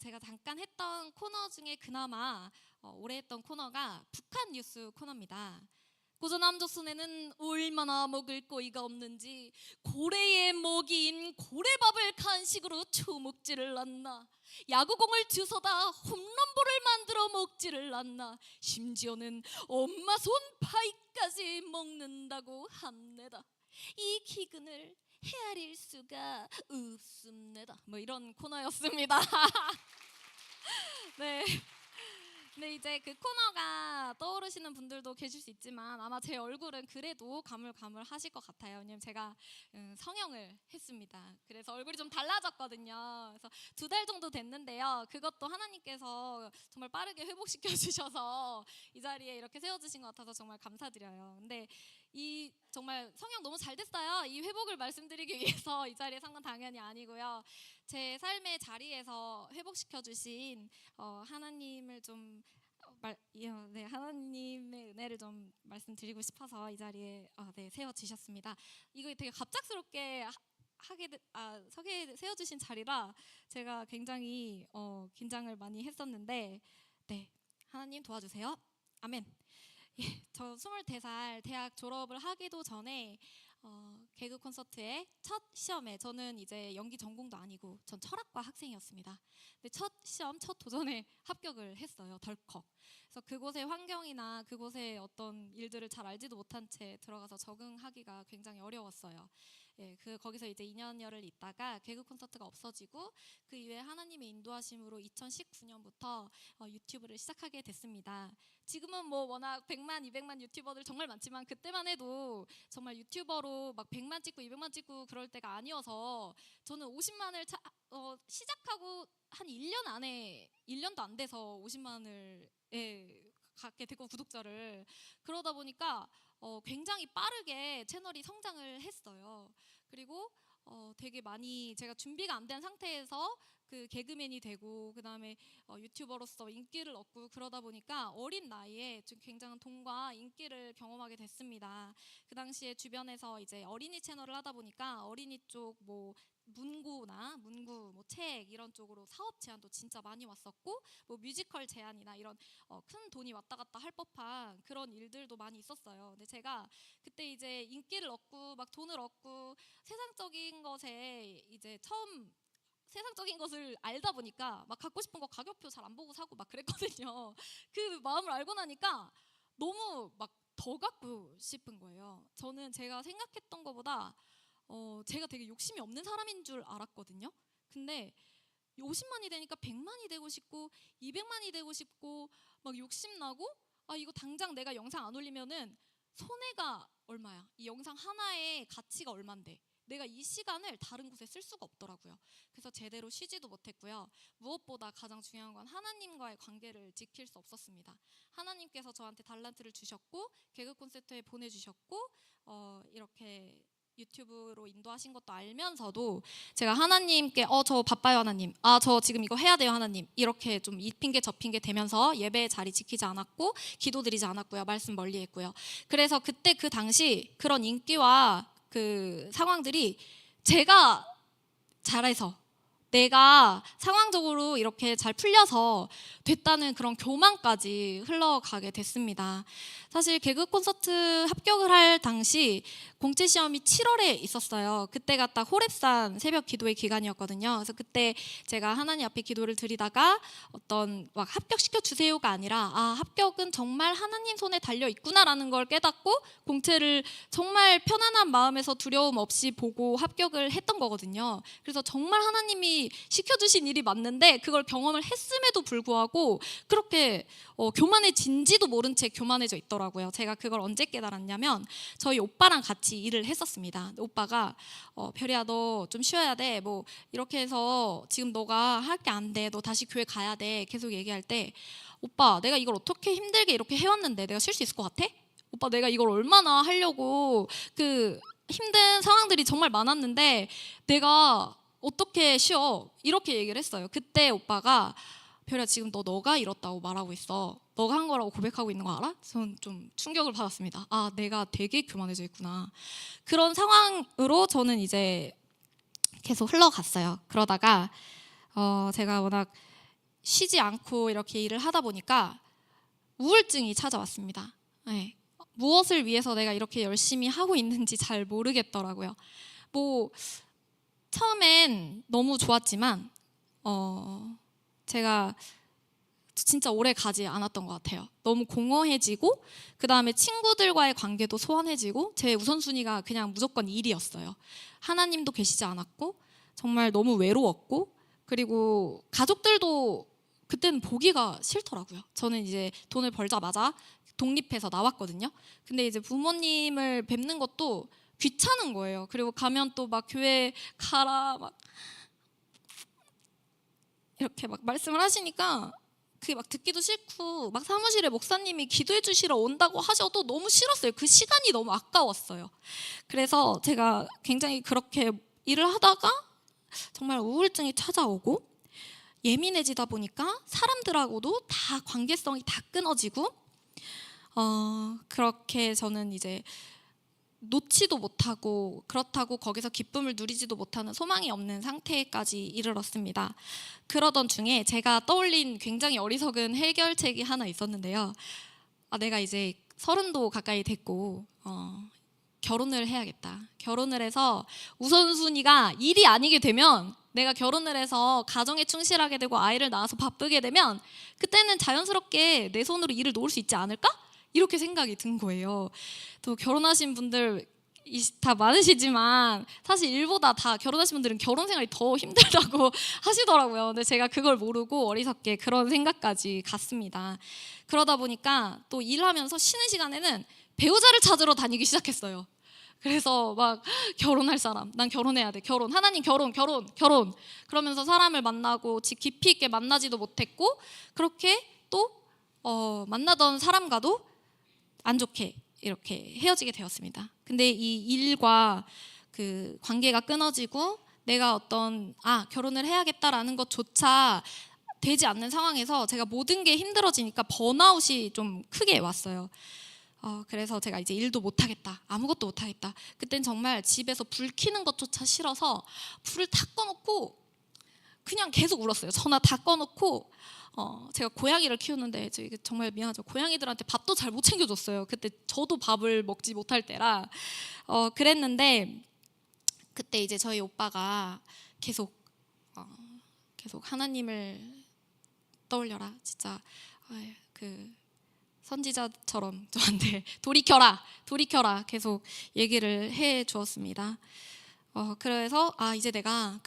제가 잠깐 했던 코너 중에 그나마 오래 했던 코너가 북한 뉴스 코너입니다. 고조남조선에는 얼마나 먹을 거이가 없는지 고래의 먹이인 고래밥을 간식으로 처먹지를 않나. 야구공을 주워다 홈런볼을 만들어 먹지를 않나. 심지어는 엄마 손 파이까지 먹는다고 합니다. 이 기근을 헤아릴 수가 없습니다. 뭐 이런 코너였습니다. 네. 근데 이제 그 코너가 떠오르시는 분들도 계실 수 있지만 아마 제 얼굴은 그래도 가물가물하실 것 같아요. 왜냐면 제가 성형을 했습니다. 그래서 얼굴이 좀 달라졌거든요. 그래서 2달 정도 됐는데요. 그것도 하나님께서 정말 빠르게 회복시켜 주셔서 이 자리에 이렇게 세워주신 것 같아서 정말 감사드려요. 근데 이 정말 성형 너무 잘 됐어요. 이 회복을 말씀드리기 위해서 이 자리에 산 건 당연히 아니고요. 제 삶의 자리에서 회복시켜 주신 하나님을 좀 하나님의 은혜를 좀 말씀드리고 싶어서 이 자리에 세워 주셨습니다. 이거 되게 갑작스럽게 세워주신 자리라 제가 굉장히 긴장을 많이 했었는데 네, 하나님 도와주세요. 아멘. 예, 저 23살 대학 졸업을 하기도 전에 개그 콘서트의 첫 시험에 저는 이제 연기 전공도 아니고 전 철학과 학생이었습니다. 근데 첫 시험, 첫 도전에 합격을 했어요. 덜컥. 그래서 그곳의 환경이나 그곳의 어떤 일들을 잘 알지도 못한 채 들어가서 적응하기가 굉장히 어려웠어요. 예, 거기서 이제 2년여를 있다가 개그 콘서트가 없어지고 그 이후에 하나님의 인도하심으로 2019년부터 유튜브를 시작하게 됐습니다. 지금은 뭐 워낙 100만, 200만 유튜버들 정말 많지만 그때만 해도 정말 유튜버로 막 100만 찍고 200만 찍고 그럴 때가 아니어서 저는 50만을 시작하고 한 1년 안에 1년도 안 돼서 50만을 갖게 되고 구독자를 그러다 보니까 굉장히 빠르게 채널이 성장을 했어요. 그리고 되게 많이 제가 준비가 안 된 상태에서 그 개그맨이 되고 그 다음에 유튜버로서 인기를 얻고 그러다 보니까 어린 나이에 좀 굉장한 돈과 인기를 경험하게 됐습니다. 그 당시에 주변에서 이제 어린이 채널을 하다 보니까 어린이 쪽 뭐 문구 뭐 책 이런 쪽으로 사업 제안도 진짜 많이 왔었고 뭐 뮤지컬 제안이나 이런 큰 돈이 왔다 갔다 할 법한 그런 일들도 많이 있었어요. 근데 제가 그때 이제 인기를 얻고 막 돈을 얻고 세상적인 것에 이제 처음 세상적인 것을 알다 보니까 막 갖고 싶은 거 가격표 잘 안 보고 사고 막 그랬거든요. 그 마음을 알고 나니까 너무 막 더 갖고 싶은 거예요. 저는 제가 생각했던 것보다 제가 되게 욕심이 없는 사람인 줄 알았거든요. 근데 50만이 되니까 100만이 되고 싶고 200만이 되고 싶고 막 욕심나고 이거 당장 내가 영상 안 올리면은 손해가 얼마야? 이 영상 하나의 가치가 얼만데 내가 이 시간을 다른 곳에 쓸 수가 없더라고요. 그래서 제대로 쉬지도 못했고요. 무엇보다 가장 중요한 건 하나님과의 관계를 지킬 수 없었습니다. 하나님께서 저한테 달란트를 주셨고 개그 콘서트에 보내주셨고 이렇게 유튜브로 인도하신 것도 알면서도 제가 하나님께 저 바빠요 하나님, 저 지금 이거 해야 돼요 하나님, 이렇게 좀 이 핑계 저 핑계 대면서 예배의 자리 지키지 않았고 기도드리지 않았고요. 말씀 멀리했고요. 그래서 그때 그 당시 그런 인기와 그 상황들이 제가 잘해서, 내가 상황적으로 이렇게 잘 풀려서 됐다는 그런 교만까지 흘러가게 됐습니다. 사실 개그 콘서트 합격을 할 당시 공채 시험이 7월에 있었어요. 그때가 딱 호랩산 새벽 기도의 기간이었거든요. 그래서 그때 제가 하나님 앞에 기도를 드리다가 어떤 막 합격시켜 주세요가 아니라 합격은 정말 하나님 손에 달려 있구나라는 걸 깨닫고 공채를 정말 편안한 마음에서 두려움 없이 보고 합격을 했던 거거든요. 그래서 정말 하나님이 시켜주신 일이 맞는데 그걸 경험을 했음에도 불구하고 그렇게 교만해진지도 모른 채 교만해져 있더라고요. 제가 그걸 언제 깨달았냐면 저희 오빠랑 같이 일을 했었습니다. 오빠가 별이야 너 좀 쉬어야 돼, 뭐 이렇게 해서 지금 너가 할 게 안 돼, 너 다시 교회 가야 돼 계속 얘기할 때, 오빠 내가 이걸 어떻게 힘들게 이렇게 해왔는데 내가 쉴 수 있을 것 같아? 오빠 내가 이걸 얼마나 하려고 그 힘든 상황들이 정말 많았는데 내가 어떻게 쉬어? 이렇게 얘기를 했어요. 그때 오빠가 별이야 지금 너가 이렇다고 말하고 있어, 너가 한 거라고 고백하고 있는 거 알아? 저는 좀 충격을 받았습니다. 내가 되게 교만해져 있구나. 그런 상황으로 저는 이제 계속 흘러갔어요. 그러다가 제가 워낙 쉬지 않고 이렇게 일을 하다 보니까 우울증이 찾아왔습니다. 네. 무엇을 위해서 내가 이렇게 열심히 하고 있는지 잘 모르겠더라고요. 뭐 처음엔 너무 좋았지만 제가 진짜 오래 가지 않았던 것 같아요. 너무 공허해지고 그 다음에 친구들과의 관계도 소원해지고 제 우선순위가 그냥 무조건 일이었어요. 하나님도 계시지 않았고 정말 너무 외로웠고, 그리고 가족들도 그때는 보기가 싫더라고요. 저는 이제 돈을 벌자마자 독립해서 나왔거든요. 근데 이제 부모님을 뵙는 것도 귀찮은 거예요. 그리고 가면 또 막 교회 가라 막 이렇게 막 말씀을 하시니까 그게 막 듣기도 싫고, 막 사무실에 목사님이 기도해 주시러 온다고 하셔도 너무 싫었어요. 그 시간이 너무 아까웠어요. 그래서 제가 굉장히 그렇게 일을 하다가 정말 우울증이 찾아오고 예민해지다 보니까 사람들하고도 다 관계성이 다 끊어지고 그렇게 저는 이제 놓지도 못하고 그렇다고 거기서 기쁨을 누리지도 못하는 소망이 없는 상태까지 이르렀습니다. 그러던 중에 제가 떠올린 굉장히 어리석은 해결책이 하나 있었는데요. 내가 이제 30도 가까이 됐고 결혼을 해야겠다. 결혼을 해서 우선순위가 일이 아니게 되면, 내가 결혼을 해서 가정에 충실하게 되고 아이를 낳아서 바쁘게 되면 그때는 자연스럽게 내 손으로 일을 놓을 수 있지 않을까? 이렇게 생각이 든 거예요. 또 결혼하신 분들 다 많으시지만 사실 일보다 다 결혼하신 분들은 결혼 생활이 더 힘들다고 하시더라고요. 근데 제가 그걸 모르고 어리석게 그런 생각까지 갔습니다. 그러다 보니까 또 일하면서 쉬는 시간에는 배우자를 찾으러 다니기 시작했어요. 그래서 막 결혼할 사람, 난 결혼해야 돼, 결혼, 하나님 결혼 그러면서 사람을 만나고 깊이 있게 만나지도 못했고, 그렇게 또 만나던 사람과도 안 좋게 이렇게 헤어지게 되었습니다. 근데 이 일과 그 관계가 끊어지고 내가 어떤 결혼을 해야겠다라는 것조차 되지 않는 상황에서 제가 모든 게 힘들어지니까 번아웃이 좀 크게 왔어요. 그래서 제가 이제 일도 못하겠다, 아무것도 못하겠다. 그땐 정말 집에서 불 켜는 것조차 싫어서 불을 다 꺼놓고 그냥 계속 울었어요. 전화 다 꺼놓고 제가 고양이를 키우는데 정말 미안하죠. 고양이들한테 밥도 잘 못 챙겨줬어요. 그때 저도 밥을 먹지 못할 때라 그랬는데, 그때 이제 저희 오빠가 계속 하나님을 떠올려라, 진짜 그 선지자처럼 저한테 돌이켜라 계속 얘기를 해 주었습니다. 그래서 이제 내가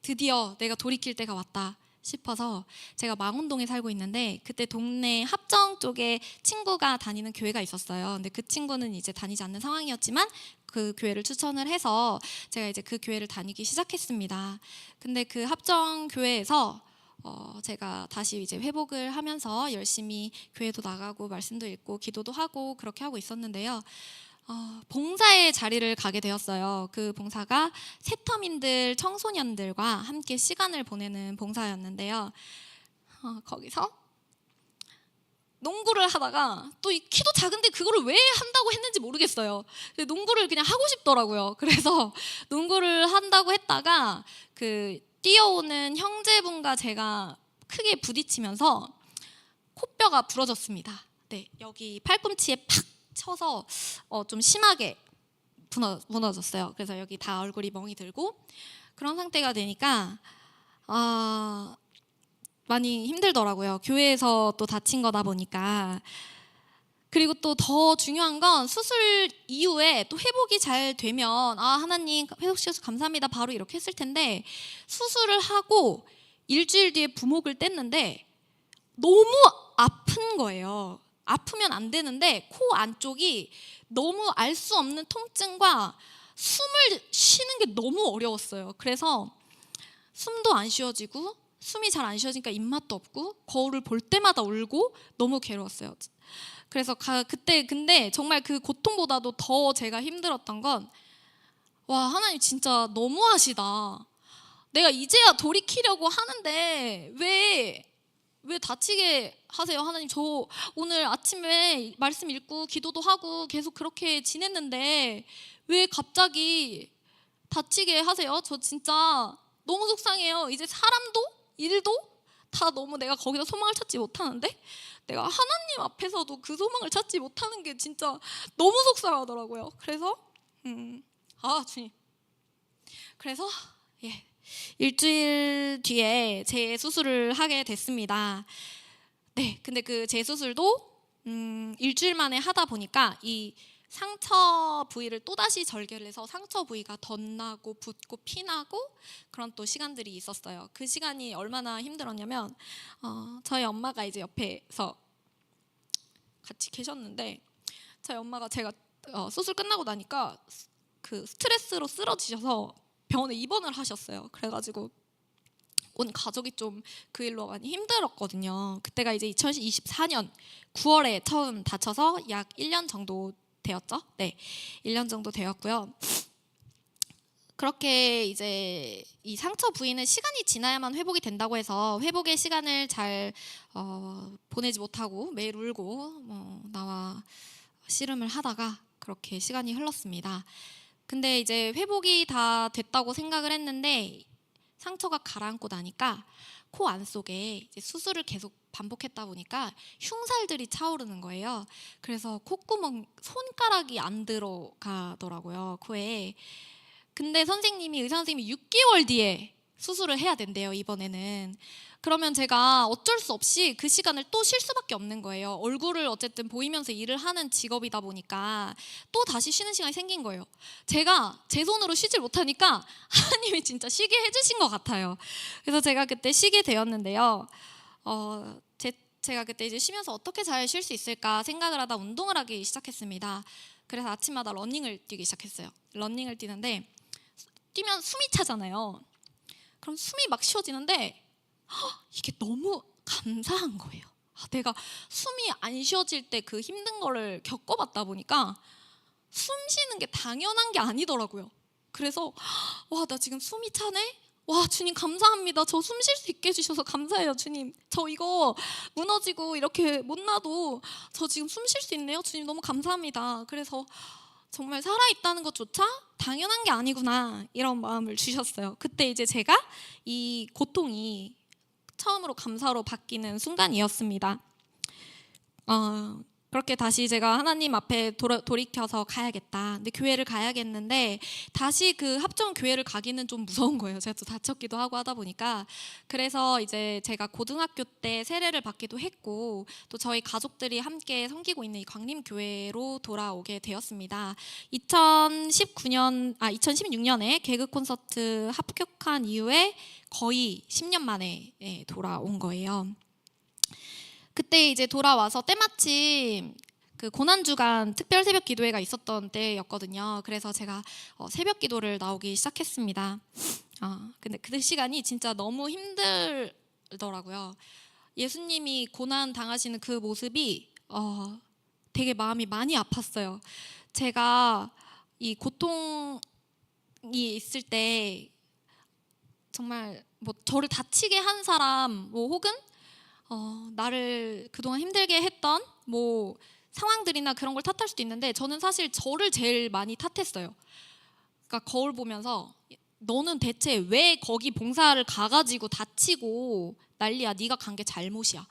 드디어 내가 돌이킬 때가 왔다 싶어서, 제가 망원동에 살고 있는데 그때 동네 합정 쪽에 친구가 다니는 교회가 있었어요. 근데 그 친구는 이제 다니지 않는 상황이었지만 그 교회를 추천을 해서 제가 이제 그 교회를 다니기 시작했습니다. 근데 그 합정 교회에서 제가 다시 이제 회복을 하면서 열심히 교회도 나가고 말씀도 읽고 기도도 하고 그렇게 하고 있었는데요. 봉사의 자리를 가게 되었어요. 그 봉사가 새터민들 청소년들과 함께 시간을 보내는 봉사였는데요. 거기서 농구를 하다가 또 이 키도 작은데 그거를 왜 한다고 했는지 모르겠어요. 근데 농구를 그냥 하고 싶더라고요. 그래서 농구를 한다고 했다가 그 뛰어오는 형제분과 제가 크게 부딪히면서 코뼈가 부러졌습니다. 네, 여기 팔꿈치에 팍 쳐서 좀 심하게 무너졌어요. 그래서 여기 다 얼굴이 멍이 들고 그런 상태가 되니까 많이 힘들더라고요. 교회에서 또 다친 거다 보니까. 그리고 또 더 중요한 건 수술 이후에 또 회복이 잘 되면 하나님 회복시켜서 감사합니다 바로 이렇게 했을 텐데, 수술을 하고 일주일 뒤에 부목을 뗐는데 너무 아픈 거예요. 아프면 안 되는데 코 안쪽이 너무 알 수 없는 통증과 숨을 쉬는 게 너무 어려웠어요. 그래서 숨도 안 쉬어지고 숨이 잘 안 쉬어지니까 입맛도 없고 거울을 볼 때마다 울고 너무 괴로웠어요. 그래서 그때 근데 정말 그 고통보다도 더 제가 힘들었던 건, 와, 하나님 진짜 너무하시다. 내가 이제야 돌이키려고 하는데 왜 다치게 하세요? 하나님, 저 오늘 아침에 말씀 읽고 기도도 하고 계속 그렇게 지냈는데 왜 갑자기 다치게 하세요? 저 진짜 너무 속상해요. 이제 사람도 일도 다 너무 내가 거기서 소망을 찾지 못하는데 내가 하나님 앞에서도 그 소망을 찾지 못하는 게 진짜 너무 속상하더라고요. 그래서 주님. 그래서 일주일 뒤에 재수술을 하게 됐습니다. 네, 근데 그 재수술도 일주일 만에 하다 보니까 이 상처 부위를 또다시 절개를 해서 상처 부위가 덧나고 붓고 피나고 그런 또 시간들이 있었어요. 그 시간이 얼마나 힘들었냐면 저희 엄마가 이제 옆에서 같이 계셨는데, 저희 엄마가 제가 수술 끝나고 나니까 그 스트레스로 쓰러지셔서 병원에 입원을 하셨어요. 그래가지고 온 가족이 좀 그 일로 많이 힘들었거든요. 그때가 이제 2024년 9월에 처음 다쳐서 약 1년 정도 되었죠. 네, 1년 정도 되었고요. 그렇게 이제 이 상처 부위는 시간이 지나야만 회복이 된다고 해서 회복의 시간을 잘 보내지 못하고 매일 울고 나와 씨름을 하다가 그렇게 시간이 흘렀습니다. 근데 이제 회복이 다 됐다고 생각을 했는데 상처가 가라앉고 나니까 코 안속에 이제 수술을 계속 반복했다 보니까 흉살들이 차오르는 거예요. 그래서 콧구멍 손가락이 안 들어가더라고요, 코에. 근데 의사 선생님이 6개월 뒤에 수술을 해야 된대요, 이번에는. 그러면 제가 어쩔 수 없이 그 시간을 또 쉴 수밖에 없는 거예요. 얼굴을 어쨌든 보이면서 일을 하는 직업이다 보니까 또 다시 쉬는 시간이 생긴 거예요. 제가 제 손으로 쉬질 못하니까 하나님이 진짜 쉬게 해주신 것 같아요. 그래서 제가 그때 쉬게 되었는데요. 제가 그때 이제 쉬면서 어떻게 잘 쉴 수 있을까 생각을 하다 운동을 하기 시작했습니다. 그래서 아침마다 러닝을 뛰기 시작했어요. 러닝을 뛰는데 뛰면 숨이 차잖아요. 그럼 숨이 막 쉬어지는데 이게 너무 감사한 거예요. 내가 숨이 안 쉬어질 때 그 힘든 거를 겪어봤다 보니까 숨 쉬는 게 당연한 게 아니더라고요. 그래서 나 지금 숨이 차네? 와, 주님 감사합니다. 저 숨 쉴 수 있게 해주셔서 감사해요, 주님. 저 이거 무너지고 이렇게 못 놔도 저 지금 숨 쉴 수 있네요. 주님 너무 감사합니다. 그래서 정말 살아있다는 것조차 당연한 게 아니구나, 이런 마음을 주셨어요. 그때 이제 제가 이 고통이 처음으로 감사로 바뀌는 순간이었습니다. 그렇게 다시 제가 하나님 앞에 돌이켜서 가야겠다. 근데 교회를 가야겠는데 다시 그 합정 교회를 가기는 좀 무서운 거예요. 제가 또 다쳤기도 하고 하다 보니까. 그래서 이제 제가 고등학교 때 세례를 받기도 했고 또 저희 가족들이 함께 섬기고 있는 이 광림교회로 돌아오게 되었습니다. 2016년에 개그 콘서트 합격한 이후에 거의 10년 만에 돌아온 거예요. 그때 이제 돌아와서 때마침 그 고난주간 특별 새벽 기도회가 있었던 때였거든요. 그래서 제가 새벽 기도를 나오기 시작했습니다. 근데 그 시간이 진짜 너무 힘들더라고요. 예수님이 고난 당하시는 그 모습이 되게 마음이 많이 아팠어요. 제가 이 고통이 있을 때 정말 뭐 저를 다치게 한 사람 뭐 혹은 나를 그동안 힘들게 했던 뭐 상황들이나 그런 걸 탓할 수도 있는데 저는 사실 저를 제일 많이 탓했어요. 그러니까 거울 보면서 너는 대체 왜 거기 봉사를 가가지고 다치고 난리야. 네가 간 게 잘못이야.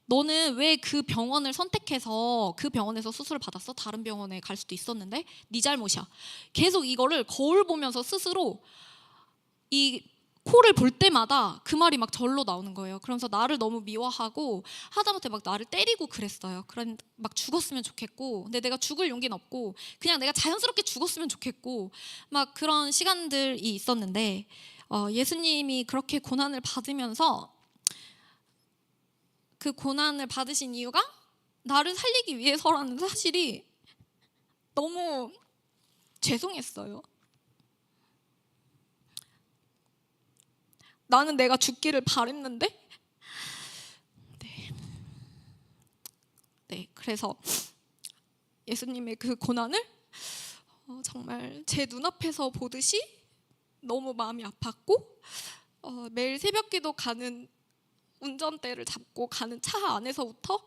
너는 왜 그 병원을 선택해서 그 병원에서 수술을 받았어? 다른 병원에 갈 수도 있었는데 네 잘못이야. 계속 이거를 거울 보면서 스스로 이 코를 볼 때마다 그 말이 막 절로 나오는 거예요. 그러면서 나를 너무 미워하고 하다못해 막 나를 때리고 그랬어요. 그런 막 죽었으면 좋겠고, 근데 내가 죽을 용기는 없고 그냥 내가 자연스럽게 죽었으면 좋겠고 막 그런 시간들이 있었는데 예수님이 그렇게 고난을 받으면서 그 고난을 받으신 이유가 나를 살리기 위해서라는 사실이 너무 죄송했어요. 나는 내가 죽기를 바랬는데 네, 그래서 예수님의 그 고난을 정말 제 눈앞에서 보듯이 너무 마음이 아팠고 매일 새벽기도 가는 운전대를 잡고 가는 차 안에서부터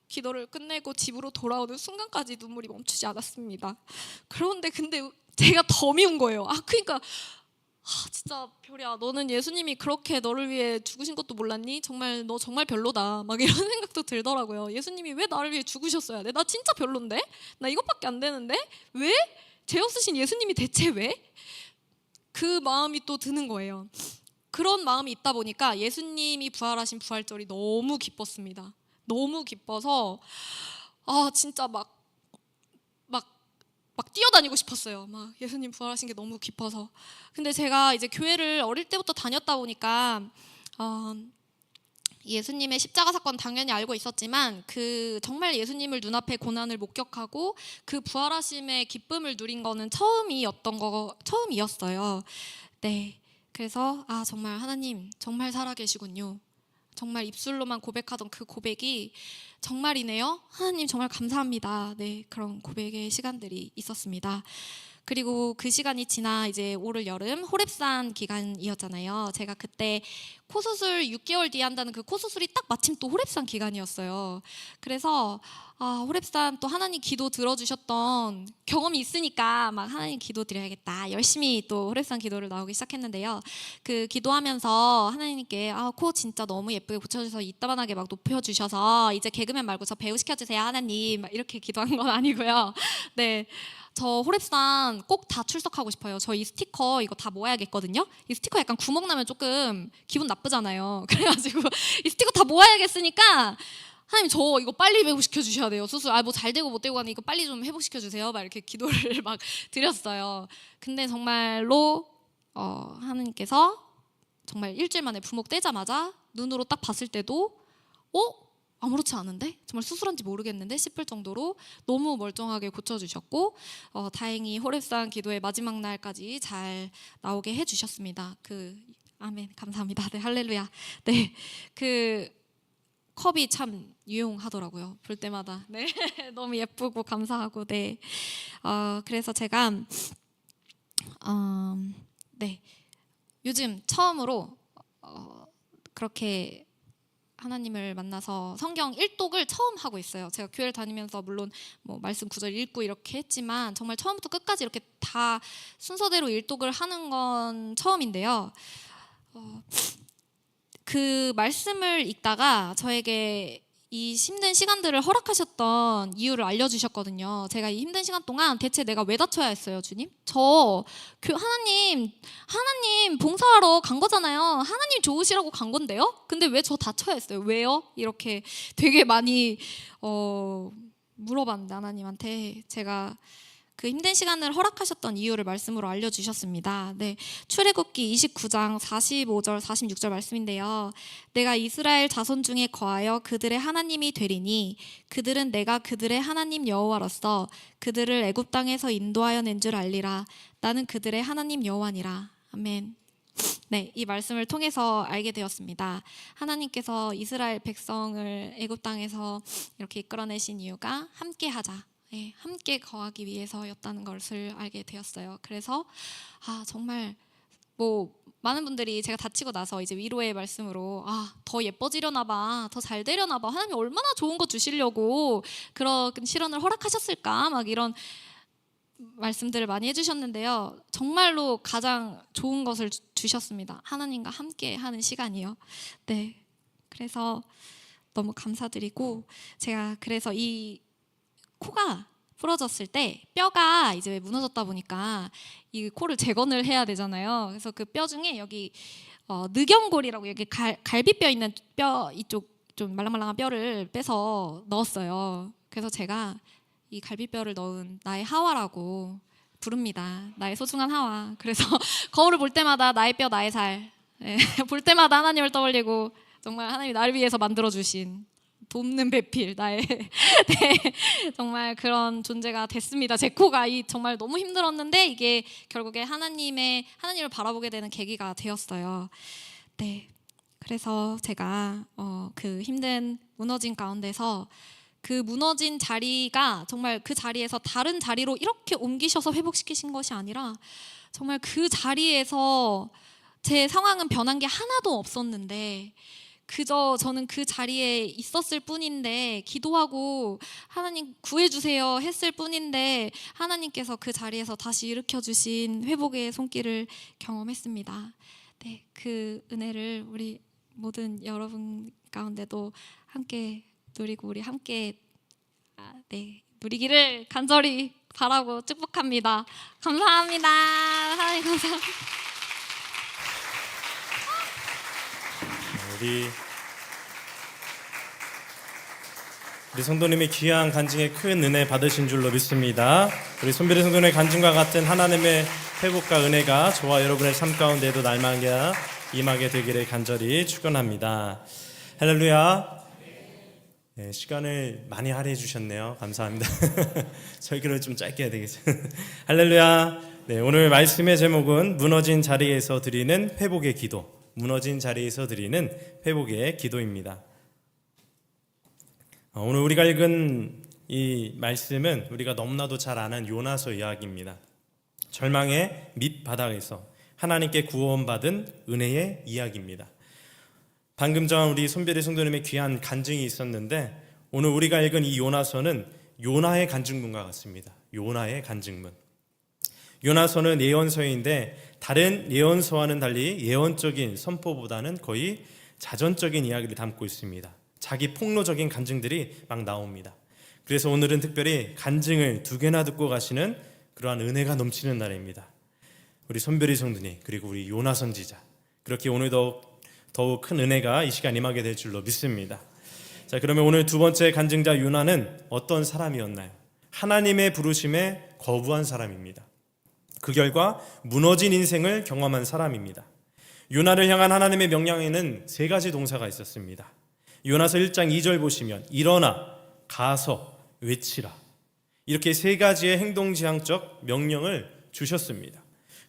기도를 끝내고 집으로 돌아오는 순간까지 눈물이 멈추지 않았습니다. 그런데 근데 제가 더 미운 거예요. 그러니까 진짜 별이야, 너는 예수님이 그렇게 너를 위해 죽으신 것도 몰랐니? 정말 너 정말 별로다. 막 이런 생각도 들더라고요. 예수님이 왜 나를 위해 죽으셨어야 돼? 나 진짜 별론데? 나 이것밖에 안 되는데? 왜? 죄 없으신 예수님이 대체 왜? 그 마음이 또 드는 거예요. 그런 마음이 있다 보니까 예수님이 부활하신 부활절이 너무 기뻤습니다. 너무 기뻐서 진짜 막 뛰어다니고 싶었어요. 막 예수님 부활하신 게 너무 기뻐서. 근데 제가 이제 교회를 어릴 때부터 다녔다 보니까 예수님의 십자가 사건 당연히 알고 있었지만 그 정말 예수님을 눈앞에 고난을 목격하고 그 부활하심의 기쁨을 누린 거는 처음이었어요. 네. 그래서 정말 하나님 정말 살아계시군요. 정말 입술로만 고백하던 그 고백이 정말이네요. 하나님 정말 감사합니다. 네, 그런 고백의 시간들이 있었습니다. 그리고 그 시간이 지나 이제 올 여름 호렙산 기간이었잖아요. 제가 그때 코수술 6개월 뒤에 한다는 그 코수술이 딱 마침 또 호렙산 기간이었어요. 그래서 호렙산 또 하나님 기도 들어주셨던 경험이 있으니까 막 하나님 기도 드려야겠다. 열심히 또 호렙산 기도를 나오기 시작했는데요. 그 기도하면서 하나님께 코 진짜 너무 예쁘게 붙여주셔서 이따만하게 막 높여주셔서 이제 개그맨 말고 저 배우 시켜주세요 하나님, 막 이렇게 기도한 건 아니고요. 네. 저 호렙산 꼭 다 출석하고 싶어요. 저 이 스티커 이거 다 모아야겠거든요. 이 스티커 약간 구멍 나면 조금 기분 나쁘잖아요. 그래가지고 이 스티커 다 모아야겠으니까 하나님 저 이거 빨리 회복시켜 주셔야 돼요. 수술 뭐 잘 되고 못 되고 하는 이거 빨리 좀 회복시켜 주세요. 막 이렇게 기도를 막 드렸어요. 근데 정말로 하나님께서 정말 일주일 만에 부목 떼자마자 눈으로 딱 봤을 때도 아무렇지 않은데? 정말 수술한지 모르겠는데 싶을 정도로 너무 멀쩡하게 고쳐주셨고 다행히 호렙산 기도의 마지막 날까지 잘 나오게 해주셨습니다. 아멘, 감사합니다. 네, 할렐루야. 네, 그 컵이 참 유용하더라고요. 볼 때마다. 네, 너무 예쁘고 감사하고. 네, 그래서 제가 네, 요즘 처음으로 그렇게 하나님을 만나서 성경 일독을 처음 하고 있어요. 제가 교회를 다니면서 물론 뭐 말씀 구절 읽고 이렇게 했지만 정말 처음부터 끝까지 이렇게 다 순서대로 일독을 하는 건 처음인데요. 그 말씀을 읽다가 저에게 이 힘든 시간들을 허락하셨던 이유를 알려주셨거든요. 제가 이 힘든 시간 동안 대체 내가 왜 다쳐야 했어요, 주님? 하나님 봉사하러 간 거잖아요. 하나님 좋으시라고 간 건데요? 근데 왜 저 다쳐야 했어요? 왜요? 이렇게 되게 많이 물어봤는데 하나님한테 제가 그 힘든 시간을 허락하셨던 이유를 말씀으로 알려주셨습니다. 네, 출애굽기 29장 45절 46절 말씀인데요. 내가 이스라엘 자손 중에 거하여 그들의 하나님이 되리니 그들은 내가 그들의 하나님 여호와로서 그들을 애굽 땅에서 인도하여 낸 줄 알리라. 나는 그들의 하나님 여호와니라. 아멘. 네, 이 말씀을 통해서 알게 되었습니다. 하나님께서 이스라엘 백성을 애굽 땅에서 이렇게 이끌어내신 이유가 함께하자. 예, 함께 거하기 위해서였다는 것을 알게 되었어요. 그래서 정말 뭐 많은 분들이 제가 다치고 나서 이제 위로의 말씀으로 더 예뻐지려나 봐, 더 잘 되려나 봐, 하나님이 얼마나 좋은 거 주시려고 그런 실현을 허락하셨을까, 막 이런 말씀들을 많이 해주셨는데요. 정말로 가장 좋은 것을 주셨습니다. 하나님과 함께 하는 시간이요. 네, 그래서 너무 감사드리고, 제가 그래서 이 코가 부러졌을 때 뼈가 이제 무너졌다 보니까 이 코를 재건을 해야 되잖아요. 그래서 그 뼈 중에 여기 늑연골이라고, 여기 갈비뼈 있는 뼈, 이쪽 좀 말랑말랑한 뼈를 빼서 넣었어요. 그래서 제가 이 갈비뼈를 넣은 나의 하와라고 부릅니다. 나의 소중한 하와. 그래서 거울을 볼 때마다 나의 뼈, 나의 살, 볼 때마다 하나님을 떠올리고, 정말 하나님이 나를 위해서 만들어주신 돕는 배필, 나의 정말 그런 존재가 됐습니다. 제 코가 정말 너무 힘들었는데 이게 결국에 하나님을 바라보게 되는 계기가 되었어요. 네, 그래서 제가 그 힘든 무너진 가운데서, 그 무너진 자리가 정말 그 자리에서 다른 자리로 이렇게 옮기셔서 회복시키신 것이 아니라, 정말 그 자리에서 제 상황은 변한 게 하나도 없었는데, 그저 저는 그 자리에 있었을 뿐인데, 기도하고 하나님 구해주세요 했을 뿐인데, 하나님께서 그 자리에서 다시 일으켜주신 회복의 손길을 경험했습니다. 네, 그 은혜를 우리 모든 여러분 가운데도 함께 누리고, 우리 함께 누리기를 간절히 바라고 축복합니다. 감사합니다. 하나님 감사합니다. 우리 성도님이 귀한 간증에 큰 은혜 받으신 줄로 믿습니다. 우리 손별이 성도님의 간증과 같은 하나님의 회복과 은혜가 저와 여러분의 삶 가운데도 날마다 임하게 되기를 간절히 축원합니다. 할렐루야. 네, 시간을 많이 할애해 주셨네요. 감사합니다. 설교를 좀 짧게 해야 되겠어요. 할렐루야. 네, 오늘 말씀의 제목은 무너진 자리에서 드리는 회복의 기도. 무너진 자리에서 드리는 회복의 기도입니다. 오늘 우리가 읽은 이 말씀은 우리가 너무나도 잘 아는 요나서 이야기입니다. 절망의 밑바닥에서 하나님께 구원받은 은혜의 이야기입니다. 방금 전 우리 손별이 성도님의 귀한 간증이 있었는데, 오늘 우리가 읽은 이 요나서는 요나의 간증문과 같습니다. 요나의 간증문. 요나서는 예언서인데 다른 예언서와는 달리 예언적인 선포보다는 거의 자전적인 이야기를 담고 있습니다. 자기 폭로적인 간증들이 막 나옵니다. 그래서 오늘은 특별히 간증을 2개나 듣고 가시는 그러한 은혜가 넘치는 날입니다. 우리 손별이 성도님, 그리고 우리 요나 선지자, 그렇게 오늘도 더욱 큰 은혜가 이 시간 임하게 될 줄로 믿습니다. 자, 그러면 오늘 2번째 간증자 요나는 어떤 사람이었나요? 하나님의 부르심에 거부한 사람입니다. 그 결과 무너진 인생을 경험한 사람입니다. 요나를 향한 하나님의 명령에는 3가지 동사가 있었습니다. 요나서 1장 2절 보시면 일어나, 가서, 외치라, 이렇게 3가지의 행동지향적 명령을 주셨습니다.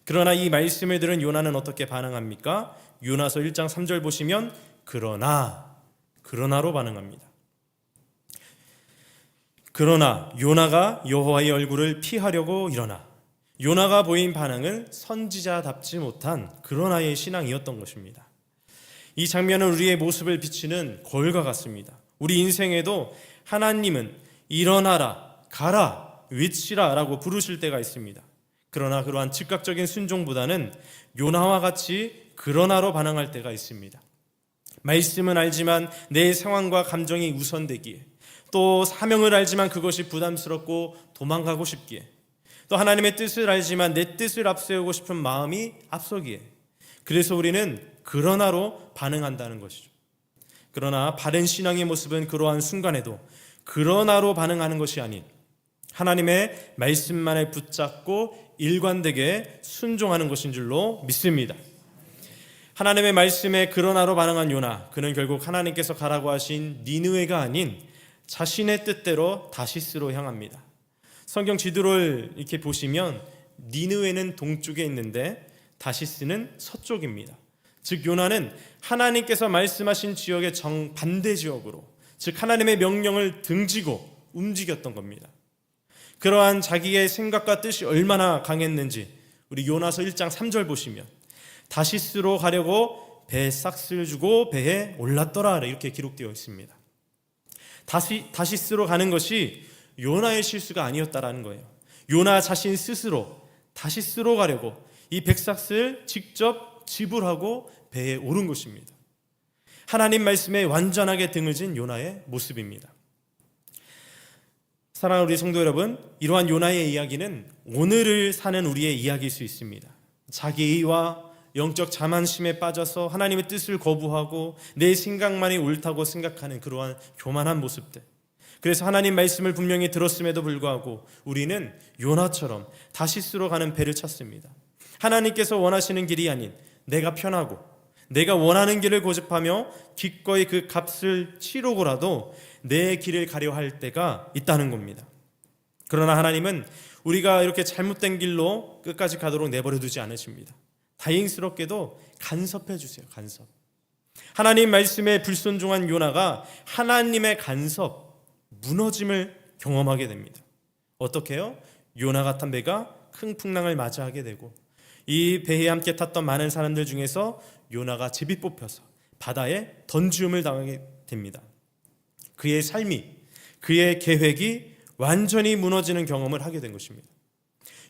그러나 이 말씀을 들은 요나는 어떻게 반응합니까? 요나서 1장 3절 보시면 그러나로 반응합니다. 그러나 요나가 여호와의 얼굴을 피하려고 일어나. 요나가 보인 반응은 선지자답지 못한 그러나의 신앙이었던 것입니다. 이 장면은 우리의 모습을 비추는 거울과 같습니다. 우리 인생에도 하나님은 일어나라, 가라, 외치라 라고 부르실 때가 있습니다. 그러나 그러한 즉각적인 순종보다는 요나와 같이 그러나로 반응할 때가 있습니다. 말씀은 알지만 내 상황과 감정이 우선되기에, 또 사명을 알지만 그것이 부담스럽고 도망가고 싶기에, 또 하나님의 뜻을 알지만 내 뜻을 앞세우고 싶은 마음이 앞서기에, 그래서 우리는 그러나로 반응한다는 것이죠. 그러나 바른 신앙의 모습은 그러한 순간에도 그러나로 반응하는 것이 아닌 하나님의 말씀만을 붙잡고 일관되게 순종하는 것인 줄로 믿습니다. 하나님의 말씀에 그러나로 반응한 요나, 그는 결국 하나님께서 가라고 하신 니느웨가 아닌 자신의 뜻대로 다시스로 향합니다. 성경 지도를 이렇게 보시면 니느웨는 동쪽에 있는데 다시스는 서쪽입니다. 즉 요나는 하나님께서 말씀하신 지역의 정반대 지역으로, 즉 하나님의 명령을 등지고 움직였던 겁니다. 그러한 자기의 생각과 뜻이 얼마나 강했는지 우리 요나서 1장 3절 보시면 다시스로 가려고 배에 싹스를 주고 배에 올랐더라 이렇게 기록되어 있습니다. 다시스로 가는 것이 요나의 실수가 아니었다라는 거예요. 요나 자신 스스로 다시스로 가려고 이 백삭스를 직접 지불하고 배에 오른 것입니다. 하나님 말씀에 완전하게 등을 진 요나의 모습입니다. 사랑하는 우리 성도 여러분, 이러한 요나의 이야기는 오늘을 사는 우리의 이야기일 수 있습니다. 자기의와 영적 자만심에 빠져서 하나님의 뜻을 거부하고 내 생각만이 옳다고 생각하는 그러한 교만한 모습들. 그래서 하나님 말씀을 분명히 들었음에도 불구하고 우리는 요나처럼 다시스로 가는 배를 찾습니다. 하나님께서 원하시는 길이 아닌 내가 편하고 내가 원하는 길을 고집하며 기꺼이 그 값을 치르고라도 내 길을 가려 할 때가 있다는 겁니다. 그러나 하나님은 우리가 이렇게 잘못된 길로 끝까지 가도록 내버려 두지 않으십니다. 다행스럽게도 간섭해 주세요. 간섭. 하나님 말씀에 불순종한 요나가 하나님의 간섭, 무너짐을 경험하게 됩니다. 어떻게 해요? 요나 같은 배가 큰 풍랑을 맞이하게 되고 이 배에 함께 탔던 많은 사람들 중에서 요나가 제비 뽑혀서 바다에 던지움을 당하게 됩니다. 그의 삶이, 그의 계획이 완전히 무너지는 경험을 하게 된 것입니다.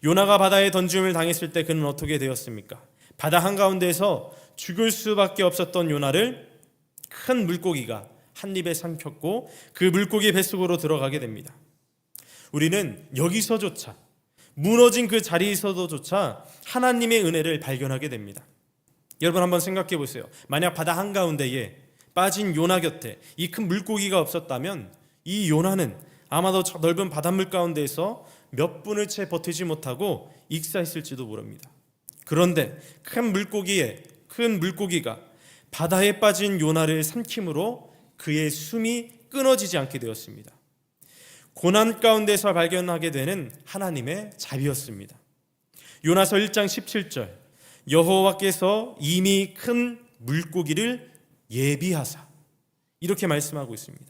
요나가 바다에 던지움을 당했을 때 그는 어떻게 되었습니까? 바다 한가운데에서 죽을 수밖에 없었던 요나를 큰 물고기가 한 입에 삼켰고 그 물고기 뱃속으로 들어가게 됩니다. 우리는 여기서조차 무너진 그 자리에서도조차 하나님의 은혜를 발견하게 됩니다. 여러분 한번 생각해 보세요. 만약 바다 한가운데에 빠진 요나 곁에 이 큰 물고기가 없었다면 이 요나는 아마도 저 넓은 바닷물 가운데에서 몇 분을 채 버티지 못하고 익사했을지도 모릅니다. 그런데 큰 물고기가 바다에 빠진 요나를 삼킴으로 그의 숨이 끊어지지 않게 되었습니다. 고난 가운데서 발견하게 되는 하나님의 자비였습니다. 요나서 1장 17절 여호와께서 이미 큰 물고기를 예비하사 이렇게 말씀하고 있습니다.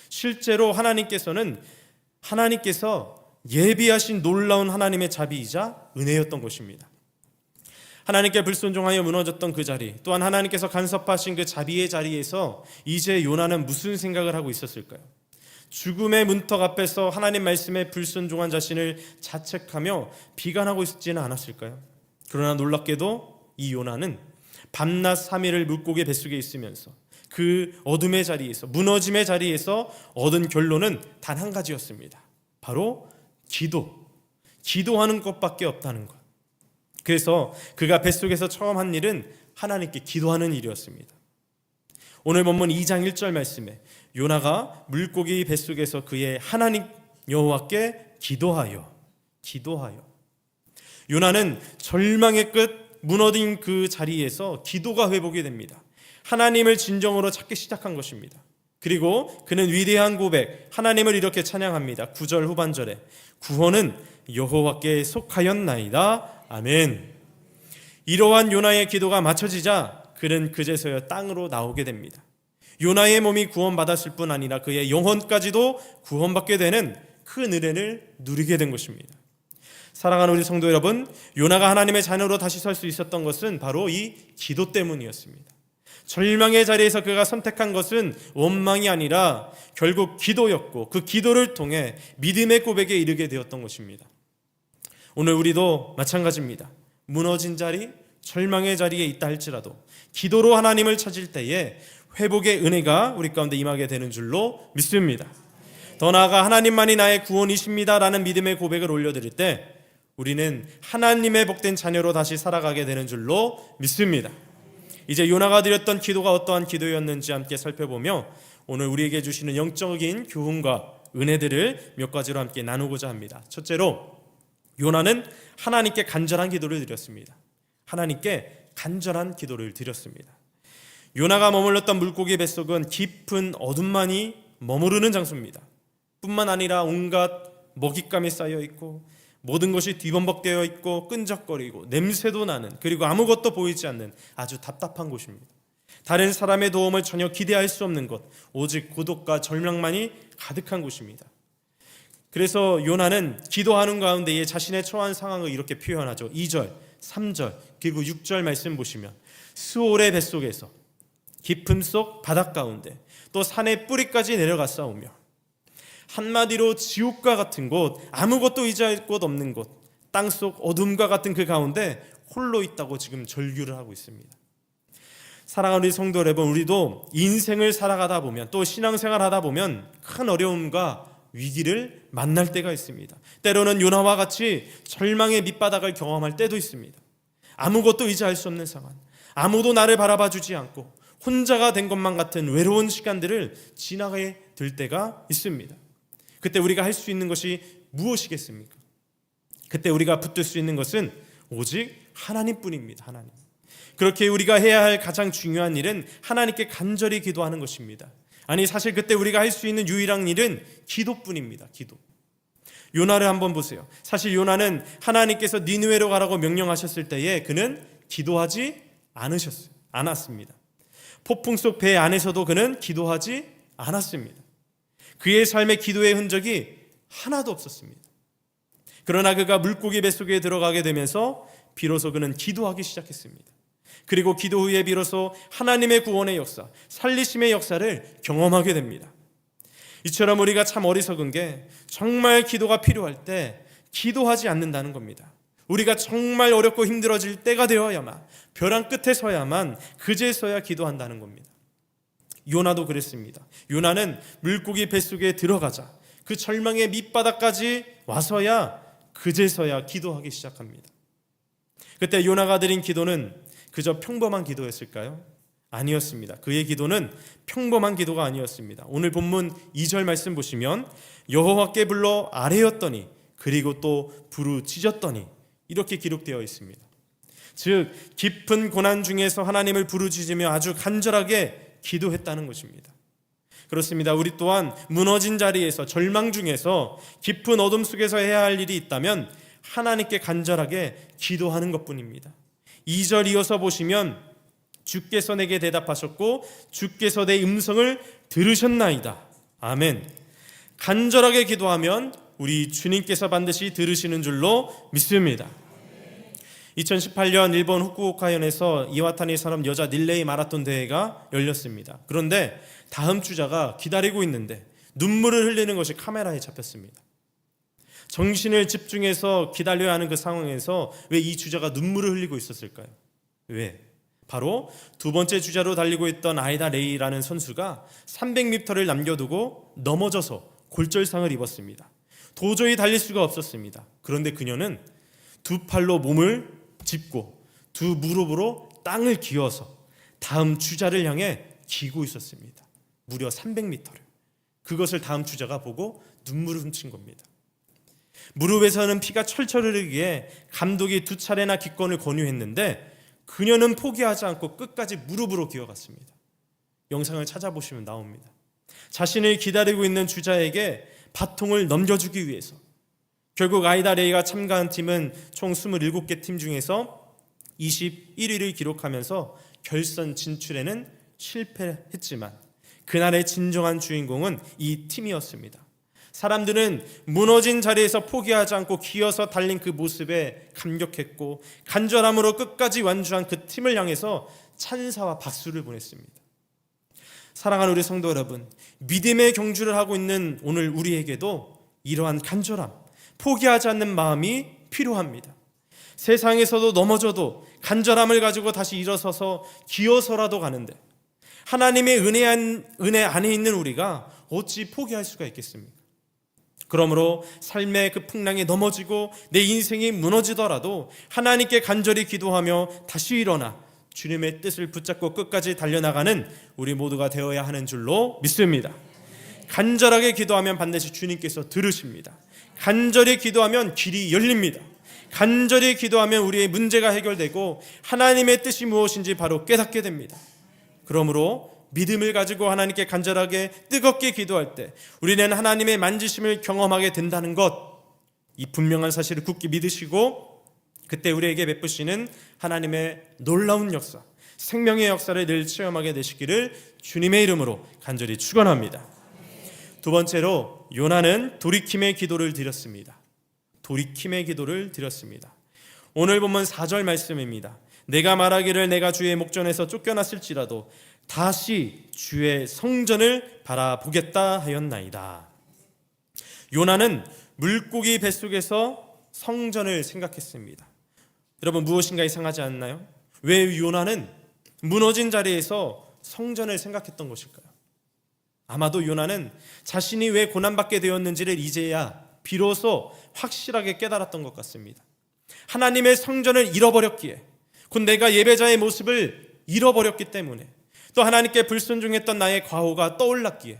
실제로 하나님께서 예비하신 놀라운 하나님의 자비이자 은혜였던 것입니다. 하나님께 불순종하여 무너졌던 그 자리, 또한 하나님께서 간섭하신 그 자비의 자리에서 이제 요나는 무슨 생각을 하고 있었을까요? 죽음의 문턱 앞에서 하나님 말씀에 불순종한 자신을 자책하며 비관하고 있지는 않았을까요? 그러나 놀랍게도 이 요나는 밤낮 3일을 물고기 뱃속에 있으면서 그 어둠의 자리에서, 무너짐의 자리에서 얻은 결론은 단 한 가지였습니다. 바로 기도하는 것밖에 없다는 것. 그래서 그가 뱃속에서 처음 한 일은 하나님께 기도하는 일이었습니다. 오늘 본문 2장 1절 말씀에 요나가 물고기 뱃속에서 그의 하나님 여호와께 기도하여 요나는 절망의 끝 무너진 그 자리에서 기도가 회복이 됩니다. 하나님을 진정으로 찾기 시작한 것입니다. 그리고 그는 위대한 고백, 하나님을 이렇게 찬양합니다. 9절 후반절에 구원은 여호와께 속하였나이다. 아멘. 이러한 요나의 기도가 맞춰지자 그는 그제서야 땅으로 나오게 됩니다. 요나의 몸이 구원받았을 뿐 아니라 그의 영혼까지도 구원받게 되는 큰 은혜를 누리게 된 것입니다. 사랑하는 우리 성도 여러분, 요나가 하나님의 자녀로 다시 설 수 있었던 것은 바로 이 기도 때문이었습니다. 절망의 자리에서 그가 선택한 것은 원망이 아니라 결국 기도였고 그 기도를 통해 믿음의 고백에 이르게 되었던 것입니다. 오늘 우리도 마찬가지입니다. 무너진 자리, 절망의 자리에 있다 할지라도 기도로 하나님을 찾을 때에 회복의 은혜가 우리 가운데 임하게 되는 줄로 믿습니다. 더 나아가 하나님만이 나의 구원이십니다 라는 믿음의 고백을 올려드릴 때 우리는 하나님의 복된 자녀로 다시 살아가게 되는 줄로 믿습니다. 이제 요나가 드렸던 기도가 어떠한 기도였는지 함께 살펴보며 오늘 우리에게 주시는 영적인 교훈과 은혜들을 몇 가지로 함께 나누고자 합니다. 첫째로 요나는 하나님께 간절한 기도를 드렸습니다. 하나님께 간절한 기도를 드렸습니다. 요나가 머물렀던 물고기 뱃속은 깊은 어둠만이 머무르는 장소입니다. 뿐만 아니라 온갖 먹잇감이 쌓여 있고 모든 것이 뒤범벅되어 있고 끈적거리고 냄새도 나는, 그리고 아무것도 보이지 않는 아주 답답한 곳입니다. 다른 사람의 도움을 전혀 기대할 수 없는 것, 오직 고독과 절망만이 가득한 곳입니다. 그래서 요나는 기도하는 가운데에 자신의 처한 상황을 이렇게 표현하죠. 2절, 3절 그리고 6절 말씀 보시면 스올의 뱃속에서 깊음 속 바닷 가운데 또 산의 뿌리까지 내려가 싸우며 한마디로 지옥과 같은 곳, 아무것도 의지할 곳 없는 곳, 땅속 어둠과 같은 그 가운데 홀로 있다고 지금 절규를 하고 있습니다. 사랑하는 우리 성도 여러분, 우리도 인생을 살아가다 보면 또 신앙생활 하다 보면 큰 어려움과 위기를 만날 때가 있습니다. 때로는 요나와 같이 절망의 밑바닥을 경험할 때도 있습니다. 아무것도 의지할 수 없는 상황, 아무도 나를 바라봐 주지 않고 혼자가 된 것만 같은 외로운 시간들을 지나게 될 때가 있습니다. 그때 우리가 할 수 있는 것이 무엇이겠습니까? 그때 우리가 붙들 수 있는 것은 오직 하나님뿐입니다. 하나님. 그렇게 우리가 해야 할 가장 중요한 일은 하나님께 간절히 기도하는 것입니다. 아니, 사실 그때 우리가 할 수 있는 유일한 일은 기도뿐입니다. 기도. 요나를 한번 보세요. 사실 요나는 하나님께서 니느웨로 가라고 명령하셨을 때에 그는 기도하지 않았습니다. 폭풍 속 배 안에서도 그는 기도하지 않았습니다. 그의 삶의 기도의 흔적이 하나도 없었습니다. 그러나 그가 물고기 뱃속에 들어가게 되면서 비로소 그는 기도하기 시작했습니다. 그리고 기도 후에 비로소 하나님의 구원의 역사, 살리심의 역사를 경험하게 됩니다. 이처럼 우리가 참 어리석은 게 정말 기도가 필요할 때 기도하지 않는다는 겁니다. 우리가 정말 어렵고 힘들어질 때가 되어야만, 벼랑 끝에 서야만, 그제서야 기도한다는 겁니다. 요나도 그랬습니다. 요나는 물고기 뱃속에 들어가자 그 절망의 밑바닥까지 와서야 그제서야 기도하기 시작합니다. 그때 요나가 드린 기도는 그저 평범한 기도였을까요? 아니었습니다. 그의 기도는 평범한 기도가 아니었습니다. 오늘 본문 2절 말씀 보시면 여호와께 불러 아뢰었더니 그리고 또 부르짖었더니 이렇게 기록되어 있습니다. 즉 깊은 고난 중에서 하나님을 부르짖으며 아주 간절하게 기도했다는 것입니다. 그렇습니다. 우리 또한 무너진 자리에서, 절망 중에서, 깊은 어둠 속에서 해야 할 일이 있다면 하나님께 간절하게 기도하는 것뿐입니다. 2절 이어서 보시면 주께서 내게 대답하셨고 주께서 내 음성을 들으셨나이다. 아멘. 간절하게 기도하면 우리 주님께서 반드시 들으시는 줄로 믿습니다. 2018년 일본 후쿠오카현에서 이와타니 산업 여자 릴레이 마라톤 대회가 열렸습니다. 그런데 다음 주자가 기다리고 있는데 눈물을 흘리는 것이 카메라에 잡혔습니다. 정신을 집중해서 기다려야 하는 그 상황에서 왜 이 주자가 눈물을 흘리고 있었을까요? 왜? 바로 두 번째 주자로 달리고 있던 아이다 레이라는 선수가 300m를 남겨두고 넘어져서 골절상을 입었습니다. 도저히 달릴 수가 없었습니다. 그런데 그녀는 두 팔로 몸을 짚고 두 무릎으로 땅을 기어서 다음 주자를 향해 기고 있었습니다. 무려 300m를. 그것을 다음 주자가 보고 눈물을 훔친 겁니다. 무릎에서는 피가 철철 흐르기에 감독이 2차례나 기권을 권유했는데 그녀는 포기하지 않고 끝까지 무릎으로 기어갔습니다. 영상을 찾아보시면 나옵니다. 자신을 기다리고 있는 주자에게 바통을 넘겨주기 위해서 결국 아이다 레이가 참가한 팀은 총 27개 팀 중에서 21위를 기록하면서 결선 진출에는 실패했지만 그날의 진정한 주인공은 이 팀이었습니다. 사람들은 무너진 자리에서 포기하지 않고 기어서 달린 그 모습에 감격했고 간절함으로 끝까지 완주한 그 팀을 향해서 찬사와 박수를 보냈습니다. 사랑하는 우리 성도 여러분, 믿음의 경주를 하고 있는 오늘 우리에게도 이러한 간절함, 포기하지 않는 마음이 필요합니다. 세상에서도 넘어져도 간절함을 가지고 다시 일어서서 기어서라도 가는데 하나님의 은혜 안에 있는 우리가 어찌 포기할 수가 있겠습니까? 그러므로 삶의 그 풍랑에 넘어지고 내 인생이 무너지더라도 하나님께 간절히 기도하며 다시 일어나 주님의 뜻을 붙잡고 끝까지 달려나가는 우리 모두가 되어야 하는 줄로 믿습니다. 간절하게 기도하면 반드시 주님께서 들으십니다. 간절히 기도하면 길이 열립니다. 간절히 기도하면 우리의 문제가 해결되고 하나님의 뜻이 무엇인지 바로 깨닫게 됩니다. 그러므로 믿음을 가지고 하나님께 간절하게 뜨겁게 기도할 때 우리는 하나님의 만지심을 경험하게 된다는 것, 이 분명한 사실을 굳게 믿으시고 그때 우리에게 베푸시는 하나님의 놀라운 역사, 생명의 역사를 늘 체험하게 되시기를 주님의 이름으로 간절히 축원합니다. 두 번째로 요나는 돌이킴의 기도를 드렸습니다. 돌이킴의 기도를 드렸습니다. 오늘 본문 4절 말씀입니다. 내가 말하기를 내가 주의 목전에서 쫓겨났을지라도 다시 주의 성전을 바라보겠다 하였나이다. 요나는 물고기 뱃속에서 성전을 생각했습니다. 여러분, 무엇인가 이상하지 않나요? 왜 요나는 무너진 자리에서 성전을 생각했던 것일까요? 아마도 요나는 자신이 왜 고난받게 되었는지를 이제야 비로소 확실하게 깨달았던 것 같습니다. 하나님의 성전을 잃어버렸기에, 곧 내가 예배자의 모습을 잃어버렸기 때문에, 또 하나님께 불순종했던 나의 과오가 떠올랐기에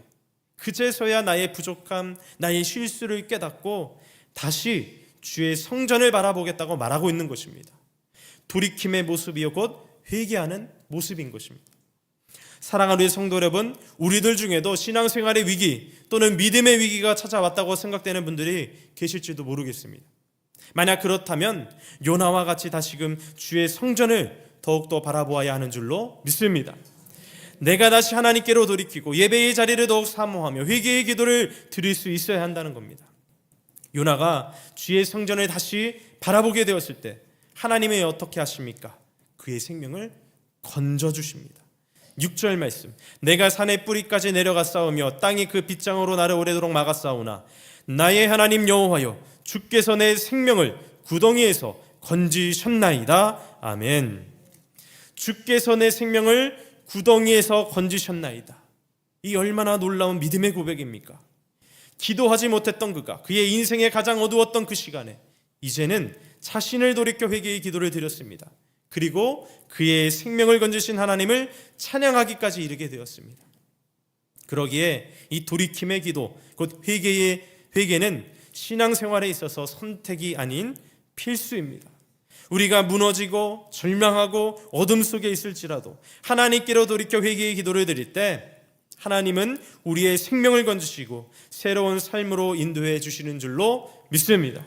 그제서야 나의 부족함, 나의 실수를 깨닫고 다시 주의 성전을 바라보겠다고 말하고 있는 것입니다. 돌이킴의 모습이요 곧 회개하는 모습인 것입니다. 사랑하는 우리 성도 여러분, 우리들 중에도 신앙생활의 위기 또는 믿음의 위기가 찾아왔다고 생각되는 분들이 계실지도 모르겠습니다. 만약 그렇다면 요나와 같이 다시금 주의 성전을 더욱더 바라보아야 하는 줄로 믿습니다. 내가 다시 하나님께로 돌이키고 예배의 자리를 더욱 사모하며 회개의 기도를 드릴 수 있어야 한다는 겁니다. 요나가 주의 성전을 다시 바라보게 되었을 때 하나님이 어떻게 하십니까? 그의 생명을 건져주십니다. 6절 말씀, 내가 산의 뿌리까지 내려가 싸우며 땅이 그 빗장으로 나를 오래도록 막아 싸우나 나의 하나님 여호와여, 주께서 내 생명을 구덩이에서 건지셨나이다. 아멘. 주께서 내 생명을 구덩이에서 건지셨나이다. 이 얼마나 놀라운 믿음의 고백입니까? 기도하지 못했던 그가, 그의 인생의 가장 어두웠던 그 시간에 이제는 자신을 돌이켜 회개의 기도를 드렸습니다. 그리고 그의 생명을 건지신 하나님을 찬양하기까지 이르게 되었습니다. 그러기에 이 돌이킴의 기도, 곧 회개는 신앙생활에 있어서 선택이 아닌 필수입니다. 우리가 무너지고 절망하고 어둠 속에 있을지라도 하나님께로 돌이켜 회개의 기도를 드릴 때 하나님은 우리의 생명을 건지시고 새로운 삶으로 인도해 주시는 줄로 믿습니다.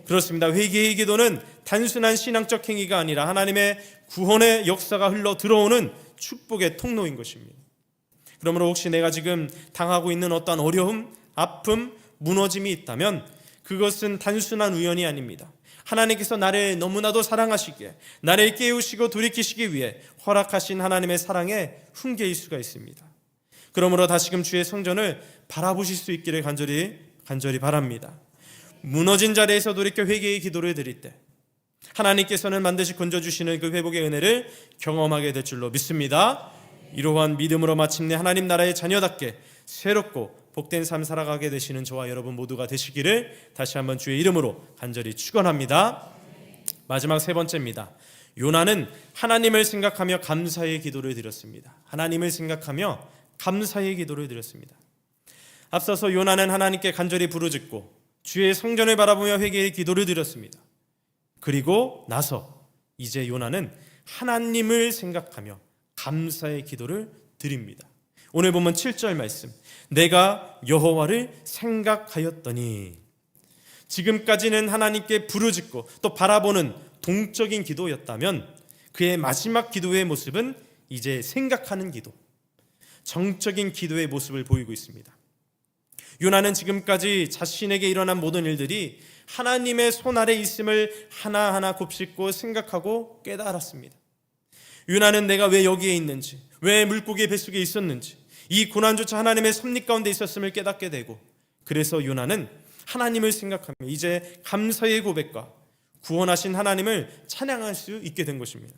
그렇습니다. 회개의 기도는 단순한 신앙적 행위가 아니라 하나님의 구원의 역사가 흘러 들어오는 축복의 통로인 것입니다. 그러므로 혹시 내가 지금 당하고 있는 어떠한 어려움, 아픔, 무너짐이 있다면 그것은 단순한 우연이 아닙니다. 하나님께서 나를 너무나도 사랑하시기에, 나를 깨우시고 돌이키시기 위해 허락하신 하나님의 사랑의 훈계일 수가 있습니다. 그러므로 다시금 주의 성전을 바라보실 수 있기를 간절히 바랍니다. 무너진 자리에서 돌이켜 회개의 기도를 드릴 때 하나님께서는 반드시 건져주시는 그 회복의 은혜를 경험하게 될 줄로 믿습니다. 이러한 믿음으로 마침내 하나님 나라의 자녀답게 새롭고 복된 삶 살아가게 되시는 저와 여러분 모두가 되시기를 다시 한번 주의 이름으로 간절히 축원합니다. 마지막 세 번째입니다. 요나는 하나님을 생각하며 감사의 기도를 드렸습니다. 하나님을 생각하며 감사의 기도를 드렸습니다. 앞서서 요나는 하나님께 간절히 부르짖고 주의 성전을 바라보며 회개의 기도를 드렸습니다. 그리고 나서 이제 요나는 하나님을 생각하며 감사의 기도를 드립니다. 오늘 보면 7절 말씀, 내가 여호와를 생각하였더니. 지금까지는 하나님께 부르짖고 또 바라보는 동적인 기도였다면 그의 마지막 기도의 모습은 이제 생각하는 기도, 정적인 기도의 모습을 보이고 있습니다. 요나는 지금까지 자신에게 일어난 모든 일들이 하나님의 손 아래 있음을 하나하나 곱씹고 생각하고 깨달았습니다. 요나는 내가 왜 여기에 있는지, 왜 물고기의 뱃속에 있었는지, 이 고난조차 하나님의 섭리 가운데 있었음을 깨닫게 되고, 그래서 요나는 하나님을 생각하며 이제 감사의 고백과 구원하신 하나님을 찬양할 수 있게 된 것입니다.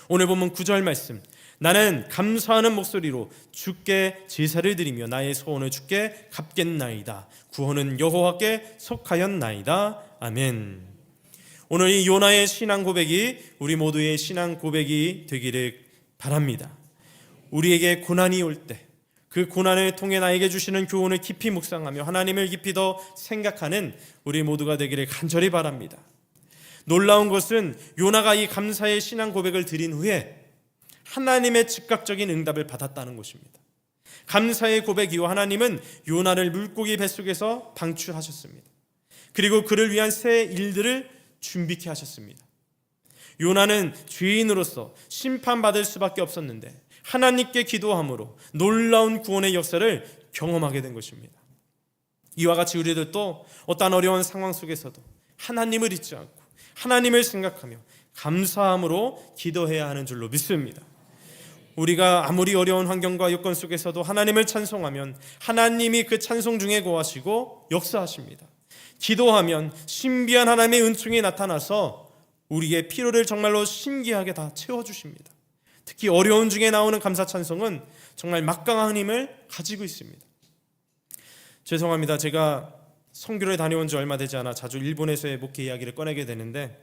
오늘 보면 9절 말씀, 나는 감사하는 목소리로 주께 제사를 드리며 나의 소원을 주께 갚겠나이다. 구원은 여호와께 속하였나이다. 아멘. 오늘 이 요나의 신앙 고백이 우리 모두의 신앙 고백이 되기를 바랍니다. 우리에게 고난이 올 때 그 고난을 통해 나에게 주시는 교훈을 깊이 묵상하며 하나님을 깊이 더 생각하는 우리 모두가 되기를 간절히 바랍니다. 놀라운 것은 요나가 이 감사의 신앙 고백을 드린 후에 하나님의 즉각적인 응답을 받았다는 것입니다. 감사의 고백 이후 하나님은 요나를 물고기 뱃속에서 방출하셨습니다. 그리고 그를 위한 새 일들을 준비케 하셨습니다. 요나는 죄인으로서 심판받을 수밖에 없었는데 하나님께 기도함으로 놀라운 구원의 역사를 경험하게 된 것입니다. 이와 같이 우리들도 어떠한 어려운 상황 속에서도 하나님을 잊지 않고 하나님을 생각하며 감사함으로 기도해야 하는 줄로 믿습니다. 우리가 아무리 어려운 환경과 여건 속에서도 하나님을 찬송하면 하나님이 그 찬송 중에 거하시고 역사하십니다. 기도하면 신비한 하나님의 은총이 나타나서 우리의 필요를 정말로 신기하게 다 채워주십니다. 특히 어려운 중에 나오는 감사 찬송은 정말 막강한 힘을 가지고 있습니다. 죄송합니다. 제가 선교를 다녀온 지 얼마 되지 않아 자주 일본에서의 목회 이야기를 꺼내게 되는데,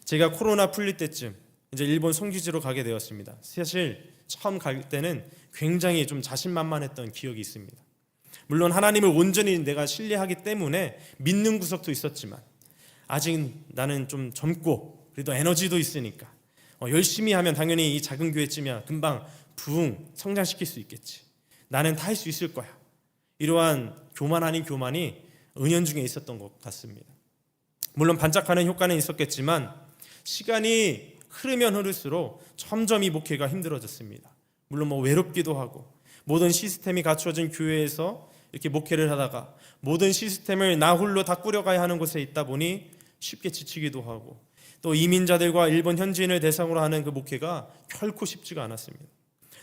제가 코로나 풀릴 때쯤 이제 일본 선교지로 가게 되었습니다. 사실 처음 갈 때는 굉장히 좀 자신만만했던 기억이 있습니다. 물론 하나님을 온전히 내가 신뢰하기 때문에 믿는 구석도 있었지만, 아직 나는 좀 젊고 그래도 에너지도 있으니까 열심히 하면 당연히 이 작은 교회쯤이야 금방 부흥 성장시킬 수 있겠지, 나는 다 할 수 있을 거야, 이러한 교만 아닌 교만이 은연중에 있었던 것 같습니다. 물론 반짝하는 효과는 있었겠지만 시간이 흐르면 흐를수록 점점 이 목회가 힘들어졌습니다. 물론 외롭기도 하고, 모든 시스템이 갖추어진 교회에서 이렇게 목회를 하다가 모든 시스템을 나 홀로 다 꾸려가야 하는 곳에 있다 보니 쉽게 지치기도 하고, 또 이민자들과 일본 현지인을 대상으로 하는 그 목회가 결코 쉽지가 않았습니다.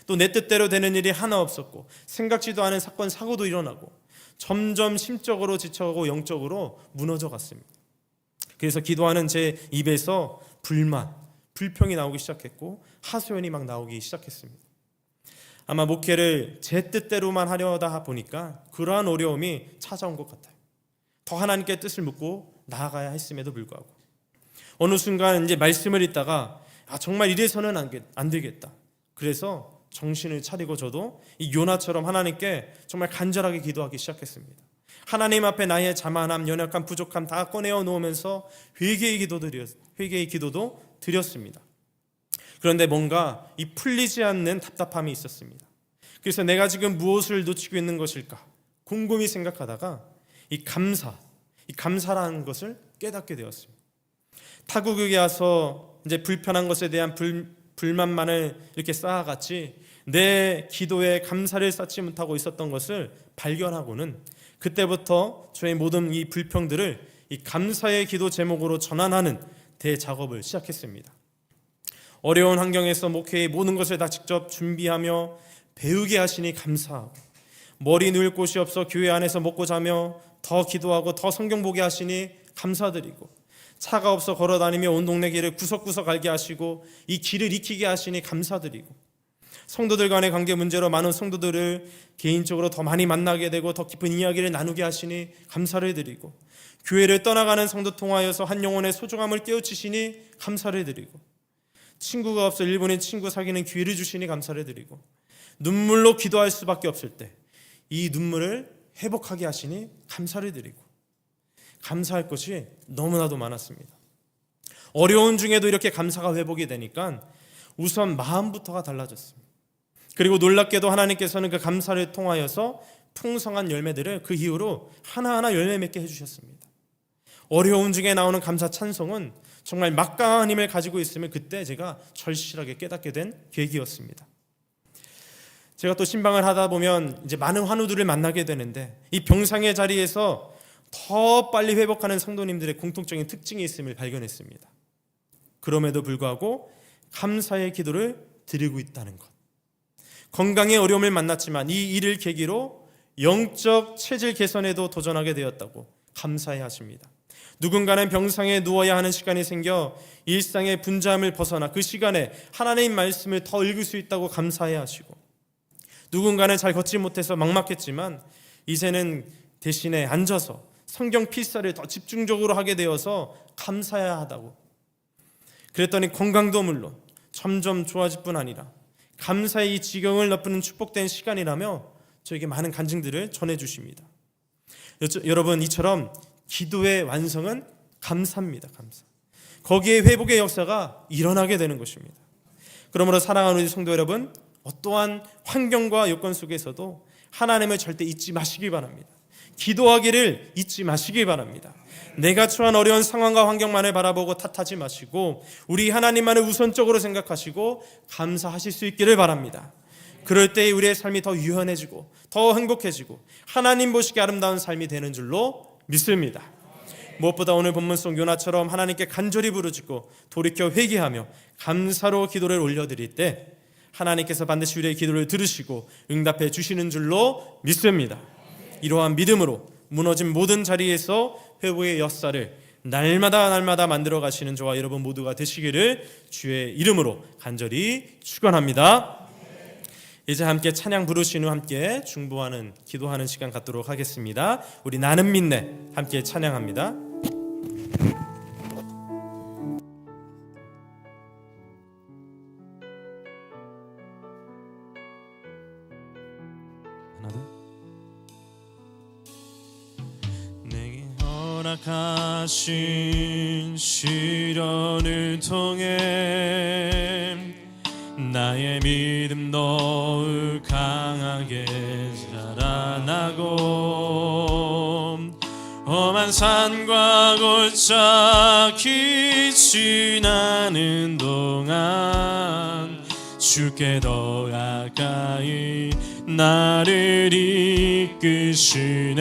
또 내 뜻대로 되는 일이 하나 없었고, 생각지도 않은 사건 사고도 일어나고, 점점 심적으로 지쳐가고 영적으로 무너져 갔습니다. 그래서 기도하는 제 입에서 불만, 불평이 나오기 시작했고 하소연이 막 나오기 시작했습니다. 아마 목회를 제 뜻대로만 하려다 보니까 그러한 어려움이 찾아온 것 같아요. 더 하나님께 뜻을 묻고 나아가야 했음에도 불구하고 어느 순간 이제 말씀을 읽다가 정말 이래서는 안 되겠다. 그래서 정신을 차리고 저도 이 요나처럼 하나님께 정말 간절하게 기도하기 시작했습니다. 하나님 앞에 나의 자만함, 연약함, 부족함 다 꺼내어 놓으면서 회개의 기도도 드렸습니다. 그런데 뭔가 이 풀리지 않는 답답함이 있었습니다. 그래서 내가 지금 무엇을 놓치고 있는 것일까 곰곰이 생각하다가 이 감사라는 것을 깨닫게 되었습니다. 타국에 와서 이제 불편한 것에 대한 불만만을 이렇게 쌓아갔지 내 기도에 감사를 쌓지 못하고 있었던 것을 발견하고는 그때부터 저의 모든 이 불평들을 이 감사의 기도 제목으로 전환하는 대작업을 시작했습니다. 어려운 환경에서 목회의 모든 것을 다 직접 준비하며 배우게 하시니 감사하고, 머리 누울 곳이 없어 교회 안에서 먹고 자며 더 기도하고 더 성경 보게 하시니 감사드리고, 차가 없어 걸어다니며 온 동네 길을 구석구석 알게 하시고 이 길을 익히게 하시니 감사드리고, 성도들 간의 관계 문제로 많은 성도들을 개인적으로 더 많이 만나게 되고 더 깊은 이야기를 나누게 하시니 감사를 드리고, 교회를 떠나가는 성도 통하여서 한 영혼의 소중함을 깨우치시니 감사를 드리고, 친구가 없어 일본인 친구 사귀는 기회를 주시니 감사를 드리고, 눈물로 기도할 수밖에 없을 때 이 눈물을 회복하게 하시니 감사를 드리고, 감사할 것이 너무나도 많았습니다. 어려운 중에도 이렇게 감사가 회복이 되니까 우선 마음부터가 달라졌습니다. 그리고 놀랍게도 하나님께서는 그 감사를 통하여서 풍성한 열매들을 그 이후로 하나하나 열매 맺게 해주셨습니다. 어려운 중에 나오는 감사 찬송은 정말 막강한 힘을 가지고 있음을 그때 제가 절실하게 깨닫게 된 계기였습니다. 제가 또 신방을 하다 보면 이제 많은 환우들을 만나게 되는데, 이 병상의 자리에서 더 빨리 회복하는 성도님들의 공통적인 특징이 있음을 발견했습니다. 그럼에도 불구하고 감사의 기도를 드리고 있다는 것. 건강의 어려움을 만났지만 이 일을 계기로 영적 체질 개선에도 도전하게 되었다고 감사해 하십니다. 누군가는 병상에 누워야 하는 시간이 생겨 일상의 분주함을 벗어나 그 시간에 하나님의 말씀을 더 읽을 수 있다고 감사해 하시고, 누군가는 잘 걷지 못해서 막막했지만 이제는 대신에 앉아서 성경 필사를 더 집중적으로 하게 되어서 감사해야 하다고. 그랬더니 건강도 물론 점점 좋아질 뿐 아니라 감사의 이 지경을 높이는 축복된 시간이라며 저에게 많은 간증들을 전해주십니다. 여러분, 이처럼 기도의 완성은 감사입니다. 감사. 거기에 회복의 역사가 일어나게 되는 것입니다. 그러므로 사랑하는 우리 성도 여러분, 어떠한 환경과 여건 속에서도 하나님을 절대 잊지 마시기 바랍니다. 기도하기를 잊지 마시기 바랍니다. 내가 처한 어려운 상황과 환경만을 바라보고 탓하지 마시고 우리 하나님만을 우선적으로 생각하시고 감사하실 수 있기를 바랍니다. 그럴 때 우리의 삶이 더 유연해지고 더 행복해지고 하나님 보시기에 아름다운 삶이 되는 줄로 믿습니다. 무엇보다 오늘 본문 속 요나처럼 하나님께 간절히 부르짖고 돌이켜 회개하며 감사로 기도를 올려드릴 때 하나님께서 반드시 우리의 기도를 들으시고 응답해 주시는 줄로 믿습니다. 이러한 믿음으로 무너진 모든 자리에서 회복의 역사를 날마다 만들어 가시는 저와 여러분 모두가 되시기를 주의 이름으로 간절히 축원합니다. 이제 함께 찬양 부르신 후 함께 중보하는 기도하는 시간 갖도록 하겠습니다. 우리 나는 믿네 함께 찬양합니다. 하나 더. 내게 허락하신 시련을 통해 나의 믿음 더욱 강하게 자라나고 험한 산과 골짜기 지나는 동안 주께 더 가까이 나를 이끄시네.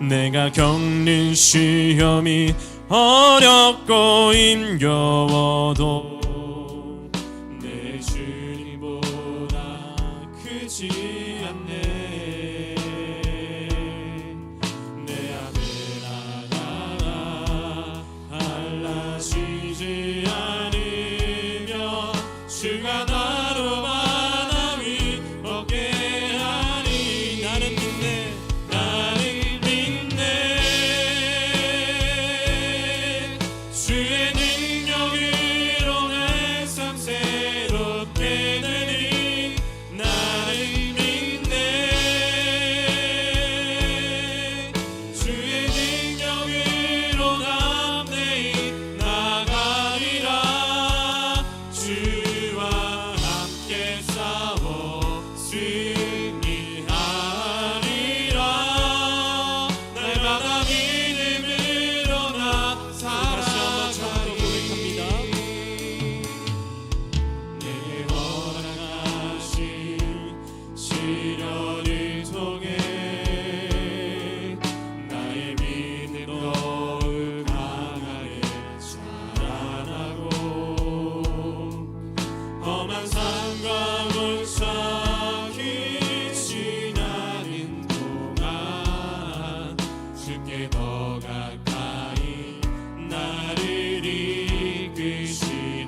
내가 겪는 시험이 어렵고 힘겨워도 크지 않네. 내 앞에 나가라 달라지지 않으며 주가 나로 바다 위 얻게 하니 나는 믿네. 나는 믿네. 주의 능력으로 내 삶 새롭게 되니 나는 믿네. 주의 능력으로 담대히 나가리라. 주와 함께 싸워 승리하리라. 날마다 믿음으로 나 살아가리. 내게 허락하신 시련을 통해 나의 믿음 더욱 강하게 자라나고 험한 산과 골짜기 지나는 동안 주께 더 가까이 나를 이끄시네.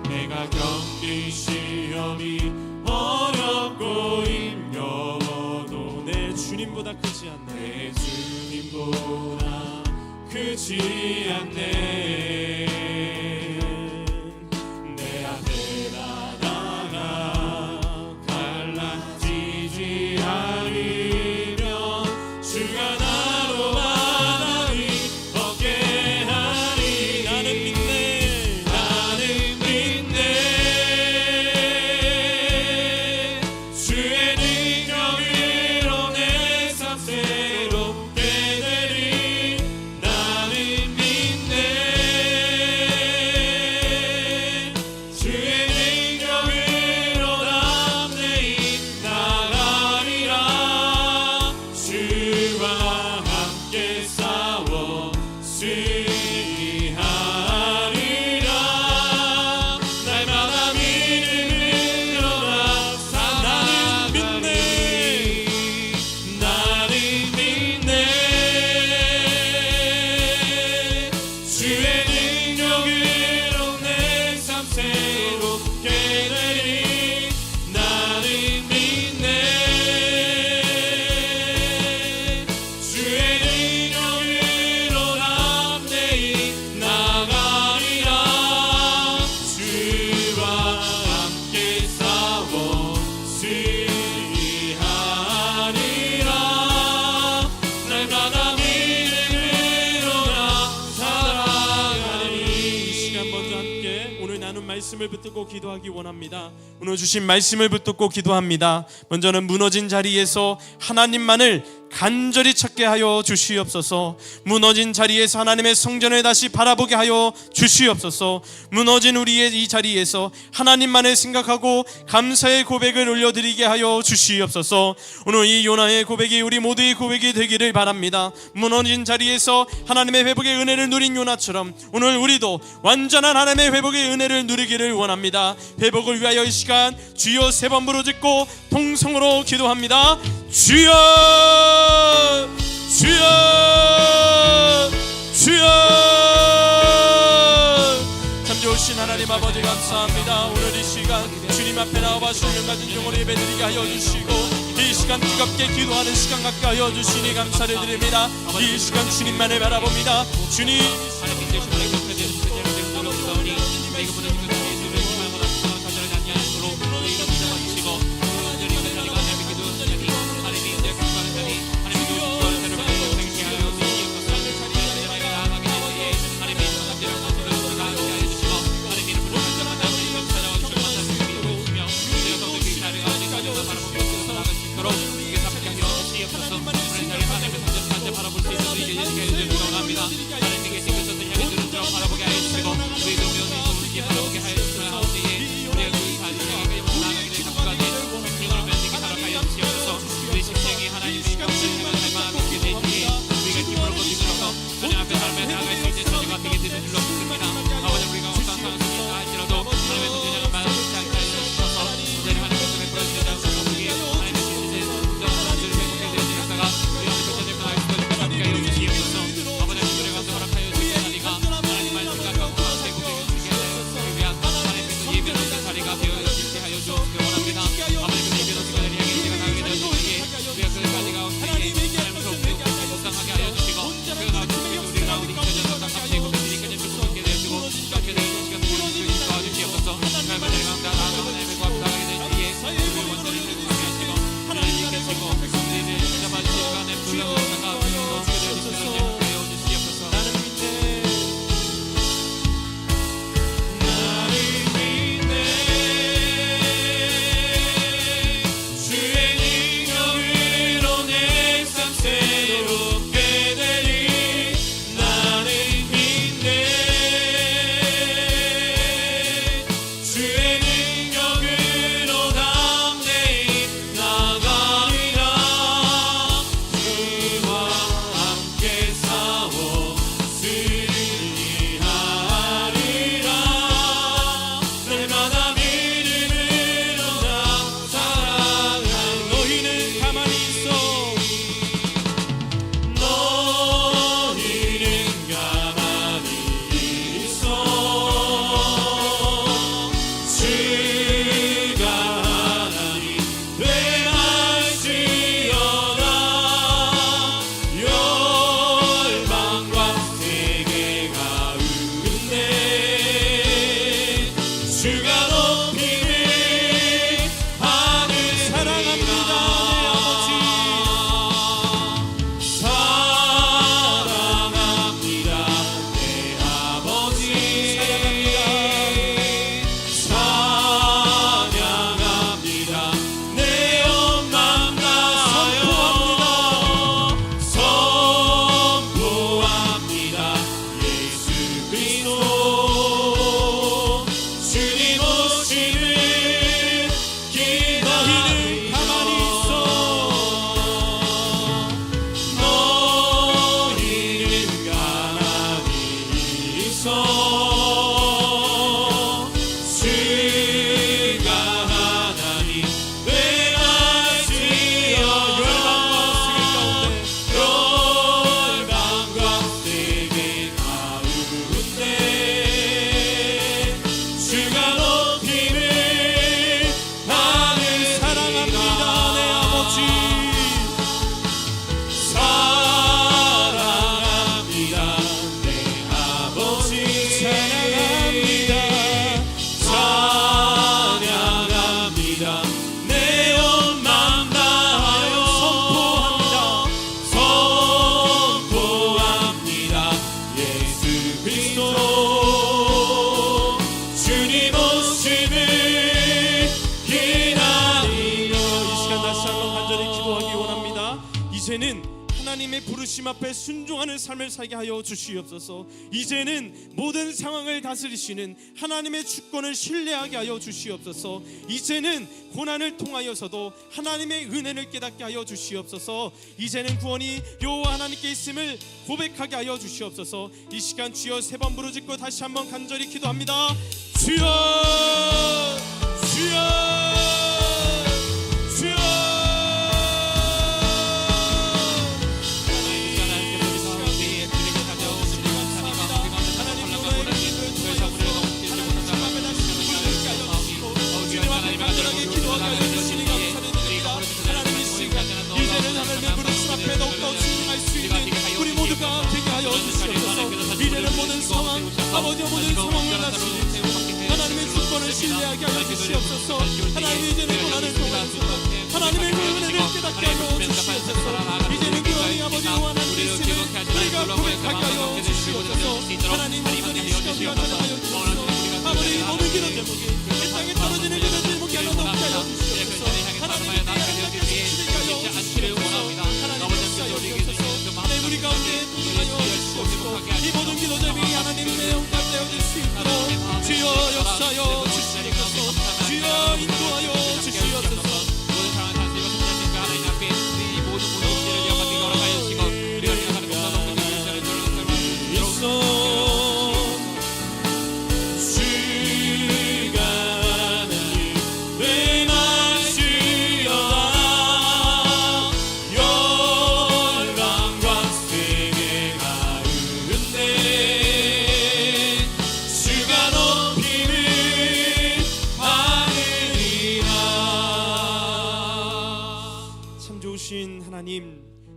내가 겪는 시험이 어렵고 힘겨워도 내 주님보다 크지 않네. 내 주님보다 크지 않네. 내 앞에 나다가 갈라지지 않으며 주가 나로 바다 위 얻게 하리. 나는 믿네. 나는 믿네. 주의 능력으로 내 삶 새롭게 되리. 나는 믿네. 주의 능력으로 담대히 나가리라. 주와 함께 싸워 승리하리라. 날마다 믿음으로 나 살아가리. 나는 믿네. 주의 능력으로 내 삶 새롭게 되리. 나는 믿네. 주의 능력으로 담대히 나가리라. 주와 함께 싸워 승리하리라. 날마다 믿음으로 나 살아가리. 이 시간 먼저 함께 오늘 나눈 말씀을 붙들고 기도하기 원합니다. 오늘 주신 말씀을 붙들고 기도합니다. 먼저는 무너진 자리에서 하나님만을 간절히 찾게 하여 주시옵소서. 무너진 자리에서 하나님의 성전을 다시 바라보게 하여 주시옵소서. 무너진 우리의 이 자리에서 하나님만을 생각하고 감사의 고백을 올려드리게 하여 주시옵소서. 오늘 이 요나의 고백이 우리 모두의 고백이 되기를 바랍니다. 무너진 자리에서 하나님의 회복의 은혜를 누린 요나처럼 오늘 우리도 완전한 하나님의 회복의 은혜를 누리기를 원합니다. 회복을 위하여 이 시간 주여 3번 부르짖고 통성으로 기도합니다. 주여, 주여, 주여. 참 좋으신 하나님 아버지 감사합니다. 오늘 이 시간 주님 앞에 나와 신령 가진 종으로 예배드리게 하여 주시고 이 시간 뜨겁게 기도하는 시간 갖게 하여 주시니 감사를 드립니다. 이 시간 주님만을 바라봅니다. 주님 바라볼 수 있는 우리 예수님께 주시기 원합니다. 하나님께 생겼었던 향해 들은 바라보고 하나님의 부르심 앞에 순종하는 삶을 살게 하여 주시옵소서. 이제는 모든 상황을 다스리시는 하나님의 주권을 신뢰하게 하여 주시옵소서. 이제는 고난을 통하여서도 하나님의 은혜를 깨닫게 하여 주시옵소서. 이제는 구원이 여호와 하나님께 있음을 고백하게 하여 주시옵소서. 이 시간 주여 3번 부르짖고 다시 한번 간절히 기도합니다. 주여, 주여, 주여. 이제는 하나님의 부르심 앞에 더욱더 순종할 수 있는 우리 모두가 되게 하여 주시옵소서. 이제는 모든 상황, 아버지 모든 상황을 다스리는 하나님의 주권을 신뢰하게 하여 주시옵소서. 하나님 이제는 고난을 통하여서 하나님의 은혜를 깨닫게 하여 주시옵소서. 이제는 구원이 아버지 하나님의 있음을 우리가 고백하게 하여 주시옵소서. 하나님 온전히 이 시간 우리가 찾아가여 주시옵소서. 아버지 모든 기도 제목이 이 땅에 떨어지는 기도 제목이 하나 더 없게 하여 주시옵소서. 하나님의 하나님께 주시게 하여 주시옵소서. 하나님 역사여 주옵소서. 내 우리 가운데 동행하여 주시옵소서. 이 모든 기도 제목이 하나님의 응답되어질 수 있도록 주여 역사여 주시옵소서. 주여 인도하여 주시옵소서.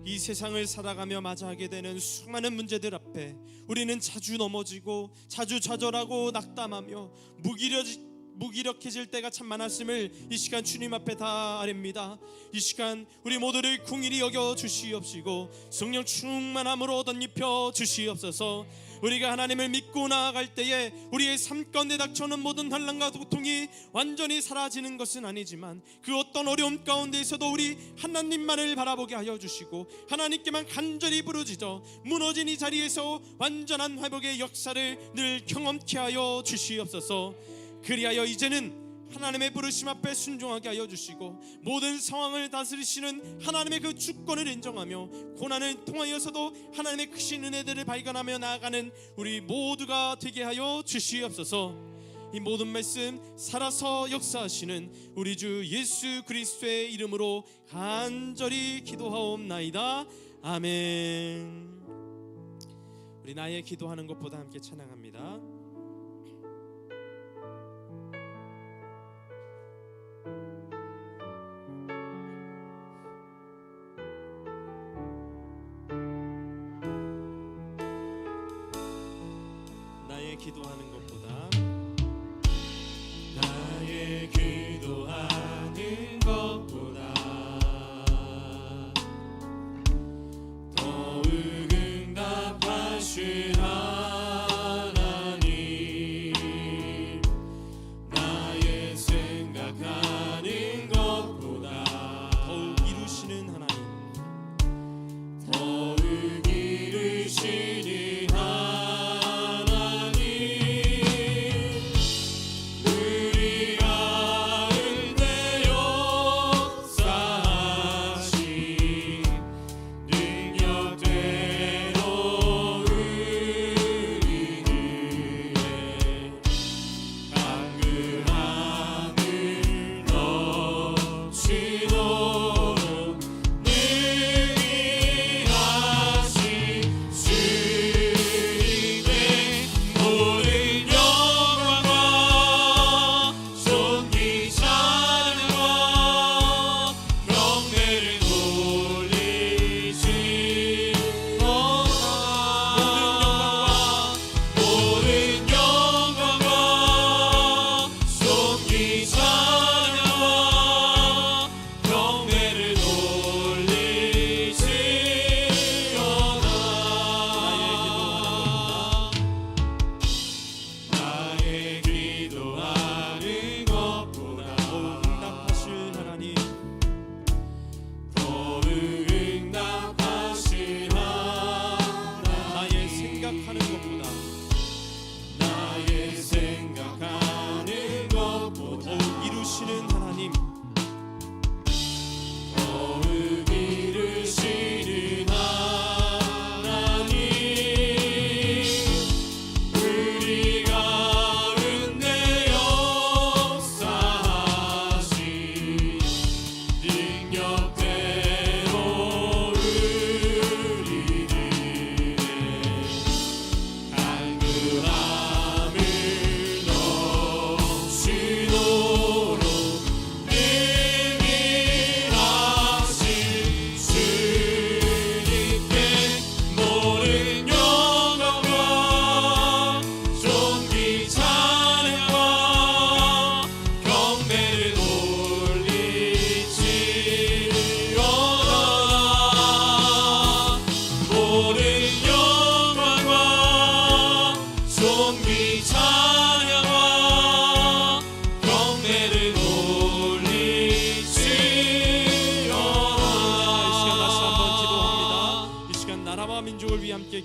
이 세상을 살아가며 맞이하게 되는 수많은 문제들 앞에 우리는 자주 넘어지고 자주 좌절하고 낙담하며 무기력해질 때가 참 많았음을 이 시간 주님 앞에 다 아립니다. 이 시간 우리 모두를 긍휼히 여겨 주시옵시고 성령 충만함으로 덧입혀 주시옵소서. 우리가 하나님을 믿고 나아갈 때에 우리의 삶 가운데 닥쳐오는 모든 환난과 고통이 완전히 사라지는 것은 아니지만 그 어떤 어려움 가운데에서도 우리 하나님만을 바라보게 하여 주시고 하나님께만 간절히 부르짖어 무너진 이 자리에서 완전한 회복의 역사를 늘 경험케 하여 주시옵소서. 그리하여 이제는 하나님의 부르심 앞에 순종하게 하여 주시고 모든 상황을 다스리시는 하나님의 그 주권을 인정하며 고난을 통하여서도 하나님의 크신 은혜들을 발견하며 나아가는 우리 모두가 되게 하여 주시옵소서. 이 모든 말씀 살아서 역사하시는 우리 주 예수 그리스도의 이름으로 간절히 기도하옵나이다. 아멘. 우리 나의 기도하는 것보다 함께 찬양합니다. 기도하는 것보다 나의 기도하는 것보다 더욱 응답하신 하나님 나의 생각하는 것보다 더욱 이루시는 하나님 더욱 이루시는 하나님 우리가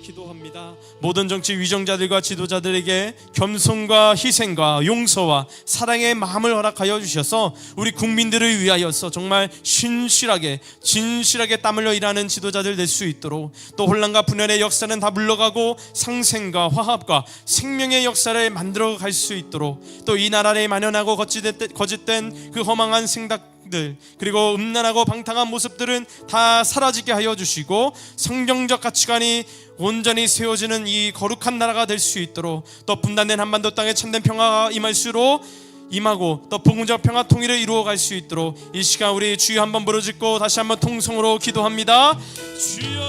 기도합니다. 모든 정치 위정자들과 지도자들에게 겸손과 희생과 용서와 사랑의 마음을 허락하여 주셔서 우리 국민들을 위하여서 정말 신실하게 진실하게 땀 흘려 일하는 지도자들 될 수 있도록, 또 혼란과 분열의 역사는 다 물러가고 상생과 화합과 생명의 역사를 만들어 갈 수 있도록, 또 이 나라에 만연하고 거짓된 그 허망한 생각들, 그리고 음란하고 방탕한 모습들은 다 사라지게 하여 주시고 성경적 가치관이 온전히 세워지는 이 거룩한 나라가 될 수 있도록, 또 분단된 한반도 땅에 참된 평화가 임할수록 임하고 또 복음적 평화 통일을 이루어 갈 수 있도록 이 시간 우리 주여 한번 부르짖고 다시 한번 통성으로 기도합니다. 주여,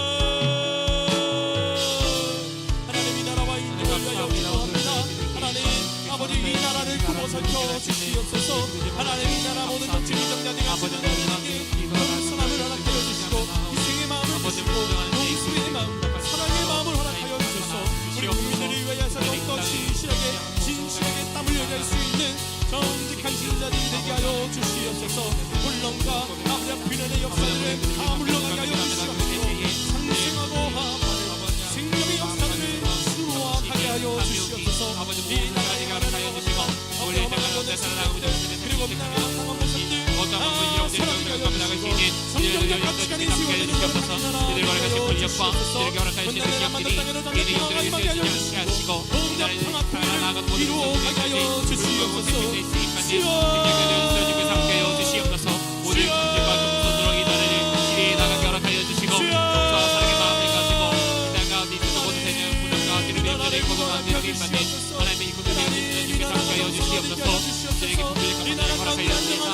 하나님 이 나라와 이 민족을 위하여 기도합니다. 하나님 아버지 이 나라를 구워 살펴 주시옵소서. 하나님 이 나라 모든 정치 위정자들과 지도자들에게 선함을 허락하여 주시고 희생의 마음을 주시고 용서의 마음, 사랑의 마음을 허락하여 주셔서 우리 국민들을 위하여서 더욱더 진실하게 땀 흘려 갈 수 있는 정직한 지도자들이 되게 하여 주시옵소서. 혼란과 아버지 비난의 역사들을 다 물러가게 하여 주시옵소서. 상생하고 화합하는 생명의 역사들을 수호하게 하여 주시옵소서. 이 나라에 가르하여 주시고 우리 대한민국의 살아나고 그리고 나라 상황을 선들 살아나게 하여 주시고 성경적 가치관이 세워지는 이들과 같이 권력과 이들에게 허락하여 주시는 기업들이 이들의 영들을 임하게 하여 주시고 복음적 평화 통일을 이루어가게 하여 주시옵소서. 주여, 모든 문제와 경선으로 이 나라를 이리 나가게 허락하여 주시고 용서와 사랑의 마음을 가지고 이 땅 가운데 있어도 모든 되는 부정과 기름의 영들을 거듭한 되기 받는 하나님의 이 국민을 위해 주께 함께하여 주시옵소서. 저에게 복음을 감사하여 허락하여 주시사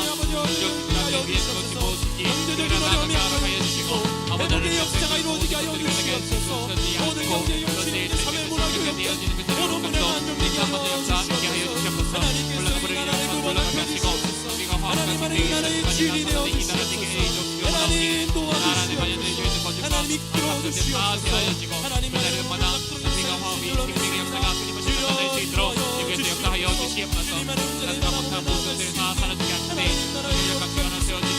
회복의 역사가 이루어지게 하여 주시옵소서. 모든 경제 용신의 사회 문화교육 모든 문화가 안정되게 하여 주시옵소서. 하나님께서 이 나라를 구원하여 주시옵소서. 하나님 이 나라의 주인이 되어 주시옵소서. 하나님 도와주시옵소서. 하나님 이끌어 주시옵소서. 하나님 나라를 만나 우리가 화음이 생명의 역사가 끊임없이 나타날 수 있도록 주께서 역사하여 주시옵소서. 나타나 못한 모습들 다 사라지게 하시되 인류 각지가 하나 세워지는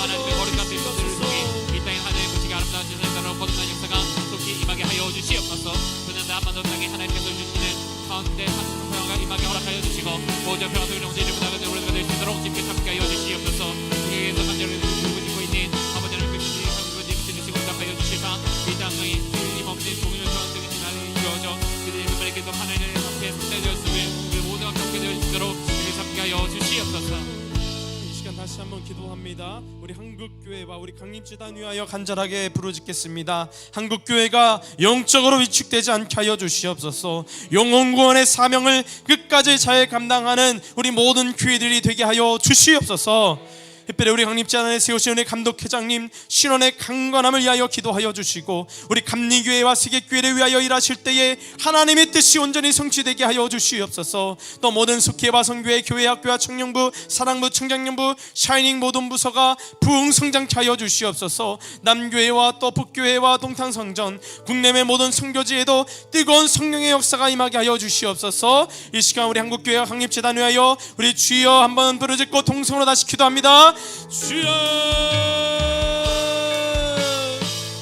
하나님의 거룩한 백성들을 통해 이 땅의 하늘의 무지개 아름다운 세상으로 거듭난 역사가 속히 임하게 하여 주시옵소서. 그는 한반도 땅에 하나님께서 주시는 가운데 하늘의 평화가 임하게 허락하여 주시고 모든 평화 속에 영재를 문화가 우리가 될 수 있도록 집회 함께 하여 주시옵소서. 우리에게서 간절히 누르고 있는 아버지 하나님의 뜻이 하늘의 뜻을 주시고 응답하여 주시사 이 땅의 힘없는 종일 평화적인 나라를 이루어져 그들의 그들에게도 하나님의 함께 상대되었으며 그 모든 함께 될 수 있도록 집회 함께 하여 주시옵소서. 다시 한번 기도합니다. 우리 한국교회와 우리 강림지단 위하여 간절하게 부르짖겠습니다. 한국교회가 영적으로 위축되지 않게 하여 주시옵소서. 영혼구원의 사명을 끝까지 잘 감당하는 우리 모든 교회들이 되게 하여 주시옵소서. 특별히 우리 강림지단에 세우신 우리 감독회장님 신원의 강건함을 위하여 기도하여 주시고 우리 감리교회와 세계교회를 위하여 일하실 때에 하나님의 뜻이 온전히 성취되게 하여 주시옵소서. 또 모든 속회와 선교회, 교회, 학교와 청년부, 사랑부, 청장년부, 샤이닝 모든 부서가 부흥성장케 하여 주시옵소서. 남교회와 또 북교회와 동탄성전, 국내의 모든 선교지에도 뜨거운 성령의 역사가 임하게 하여 주시옵소서. 이 시간 우리 한국교회와 강림재단 위하여 우리 주여 한번 부르짖고 동성으로 다시 기도합니다. 주여,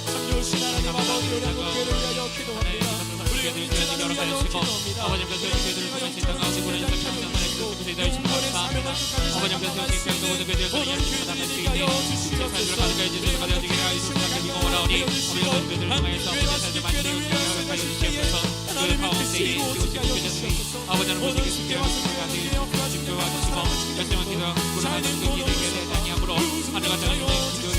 참좋으신 하나님 아버지 우리 한국교회를 위하여 기도합니다. 우리 강림재단을 위하여 기도합니다. 아버지께서 교회들을 통해 이 땅 가운데 보내는 참된 하나님의 뜻을 다해 주시옵소서. 아버지께서 이 모든 교회들을 통해 담을 수 있는 삶을 가득하게 해주셔서 가져지게 하여 주시옵소서. 원하오니 우리 모든 교회들을 통해서 우리의 삶을 만들어 가게 주시옵소서. 그 가운데 이루어지게 주시옵소서. 아버지는 모든 교회들을 통해 집중하여 주시고 열심히 기도하고 구원하는 그 기도에 대하니함으로 하늘과 땅의 기도에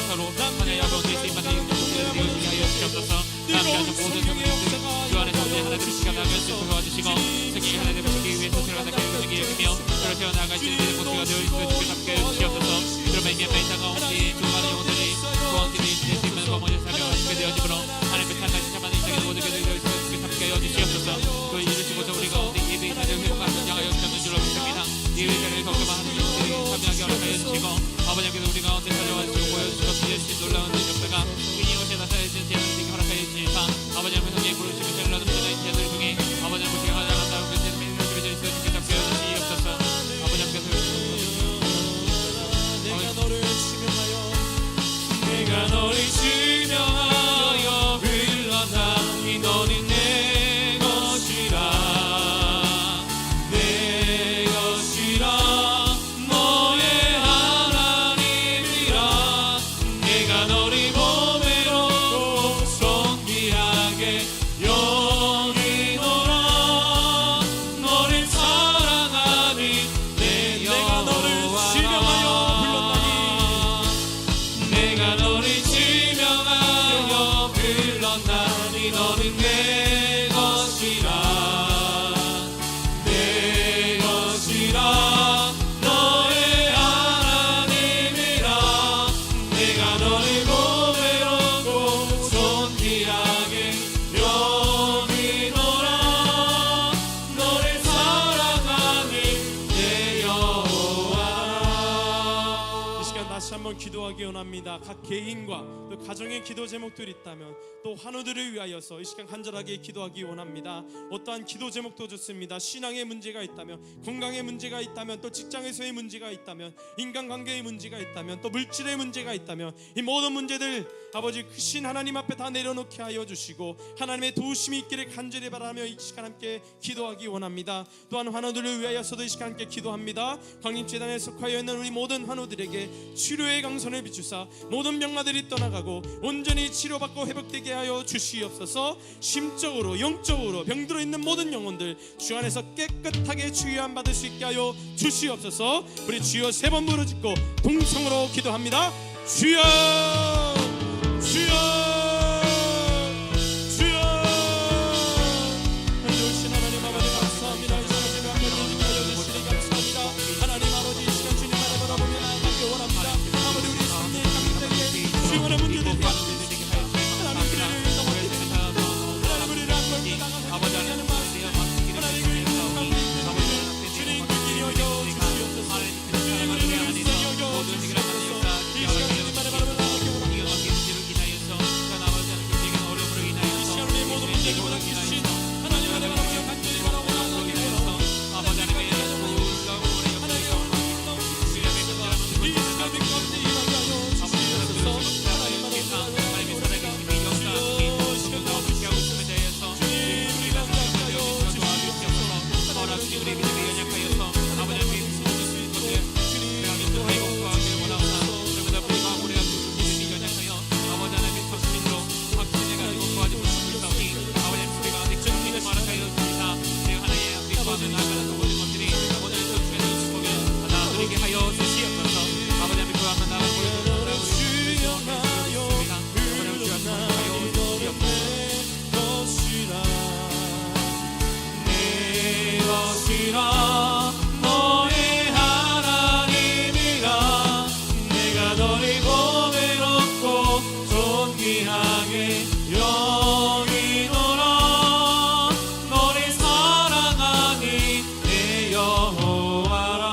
서로 하나의 아버지 쓰임받는 영혼들을 이루어지게 하여 주시옵소서. 남자는 모든 성도들 주 안에서 우리 하나님의 시간 나며 도와주시고 세계 하나님의 보시기 위해서 들어가다 깨우치게 여기며 그렇게 나아가시는 데는 모두가 되어 있어 주께 함께 주시옵소서. 그러면 이제 이 땅 가운데 수많은 영혼들이 구원기를 이루어질 수 있는 범원의 사명을 주게 되어지므로 하나님의 찬양이 참하는 이 땅의 모든 교회들을 위해서 주께 함께 하여 주시옵소서. 또 이루시고서 우리 가운데 예배의 자리를 회복하는 양하여 주시는 줄로 믿습니다. 예배의 자리를 걱정하는 영혼들이 참여하게 허락하여 주시고 아버지께서 우리 가운데 찾아와 주시고 보여주시고 주신 놀라운 역사가 끊임없이 나타내신 제자들에게 허락하여 주시사 아버지 하나님의 성령의 부르심을 잘 나누는 제자들을 통해 아버지 하나님의 시간 가져간다고 그 제자들이 주어져 있어 주께 잡게 하여 주시옵소서. 아버지 하나님께서 내가 너를 지명하여 내가 너를 지명하여 한번 기도하기 원합니다. 각 개인과 또 가정의 기도 제목들이 있다면 또 환우들을 위하여서 이 시간 간절하게 기도하기 원합니다. 어떠한 기도 제목도 좋습니다. 신앙의 문제가 있다면, 건강의 문제가 있다면, 또 직장에서의 문제가 있다면, 인간관계의 문제가 있다면, 또 물질의 문제가 있다면, 이 모든 문제들 아버지 크신 하나님 앞에 다 내려놓게 하여 주시고 하나님의 도우심이 있기를 간절히 바라며 이 시간 함께 기도하기 원합니다. 또한 환우들을 위하여서도 이 시간 함께 기도합니다. 광림재단에 속하여 있는 우리 모든 환우들에게 치료의 강선을 비추사 모든 병마들이 떠나가고 온전히 치료받고 회복되게 하여 주시옵소서. 심적으로 영적으로 병들어 있는 모든 영혼들 주 안에서 깨끗하게 치유함 받을 수 있게 하여 주시옵소서. 우리 주여 세 번 부르짖고 동성으로 기도합니다. 주여 주여 주여. 좋으신 하나님 아버지 감사합니다. 이 시간 주님 앞에 드리니 감사합니다. 하나님 아버지 이 시간 주님 안에 바라보며 나아가기 원합니다. 아버지 우리 삶의 가족들에게 주님의 문제들 하나님 그를 넘어뜨리는 하나님 우리를 한 걸음도 나가서 아버지 하는 마음 하나님 그를 생각하고 있는 주님 그 길이 여겨 주시옵소서. 주님 우리를 여겨 주시옵소서. 이 시간 주님 안에 바라보며 나아가기 원합니다. 이 시간 우리의 모든 문제를 보답주신 하나님 안에 바라보며 간절히 바라보며 나아가기 원합니다. 이 시간 내 가운데 일하게 하여 주시옵소서. 하나님 너의 하나님이라 내가 너를 보배롭고 존귀하게 여기노라. 너를 사랑하니 내 여호와라.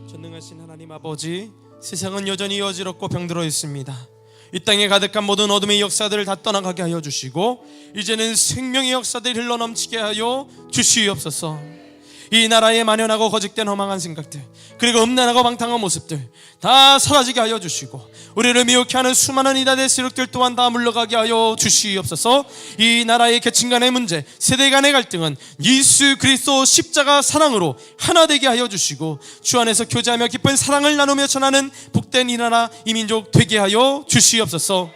전능하신 하나님 아버지, 세상은 여전히 어지럽고 병들어 있습니다. 이 땅에 가득한 모든 어둠의 역사들을 다 떠나가게 하여 주시고 이제는 생명의 역사들이 흘러넘치게 하여 주시옵소서. 이 나라에 만연하고 거짓된 허망한 생각들 그리고 음란하고 방탕한 모습들 다 사라지게 하여 주시고 우리를 미혹해 하는 수많은 이단의 세력들 또한 다 물러가게 하여 주시옵소서. 이 나라의 계층 간의 문제, 세대 간의 갈등은 예수 그리스도 십자가 사랑으로 하나 되게 하여 주시고 주 안에서 교제하며 깊은 사랑을 나누며 전하는 복된 이 나라 이 민족 되게 하여 주시옵소서.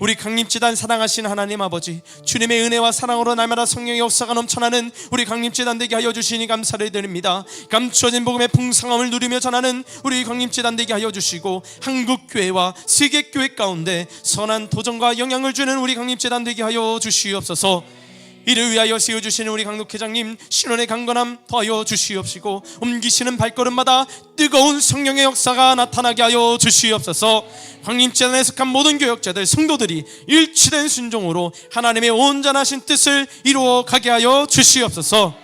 우리 강림재단 사랑하신 하나님 아버지, 주님의 은혜와 사랑으로 날마다 성령의 역사가 넘쳐나는 우리 강림재단 되게 하여 주시니 감사를 드립니다. 감추어진 복음의 풍성함을 누리며 전하는 우리 강림재단 되게 하여 주시고 한국교회와 세계교회 가운데 선한 도전과 영향을 주는 우리 강림재단 되게 하여 주시옵소서. 이를 위하여 세워주시는 우리 강독회장님 신원의 강건함 더하여 주시옵시고 옮기시는 발걸음마다 뜨거운 성령의 역사가 나타나게 하여 주시옵소서. 광림재단에 속한 모든 교역자들 성도들이 일치된 순종으로 하나님의 온전하신 뜻을 이루어 가게 하여 주시옵소서.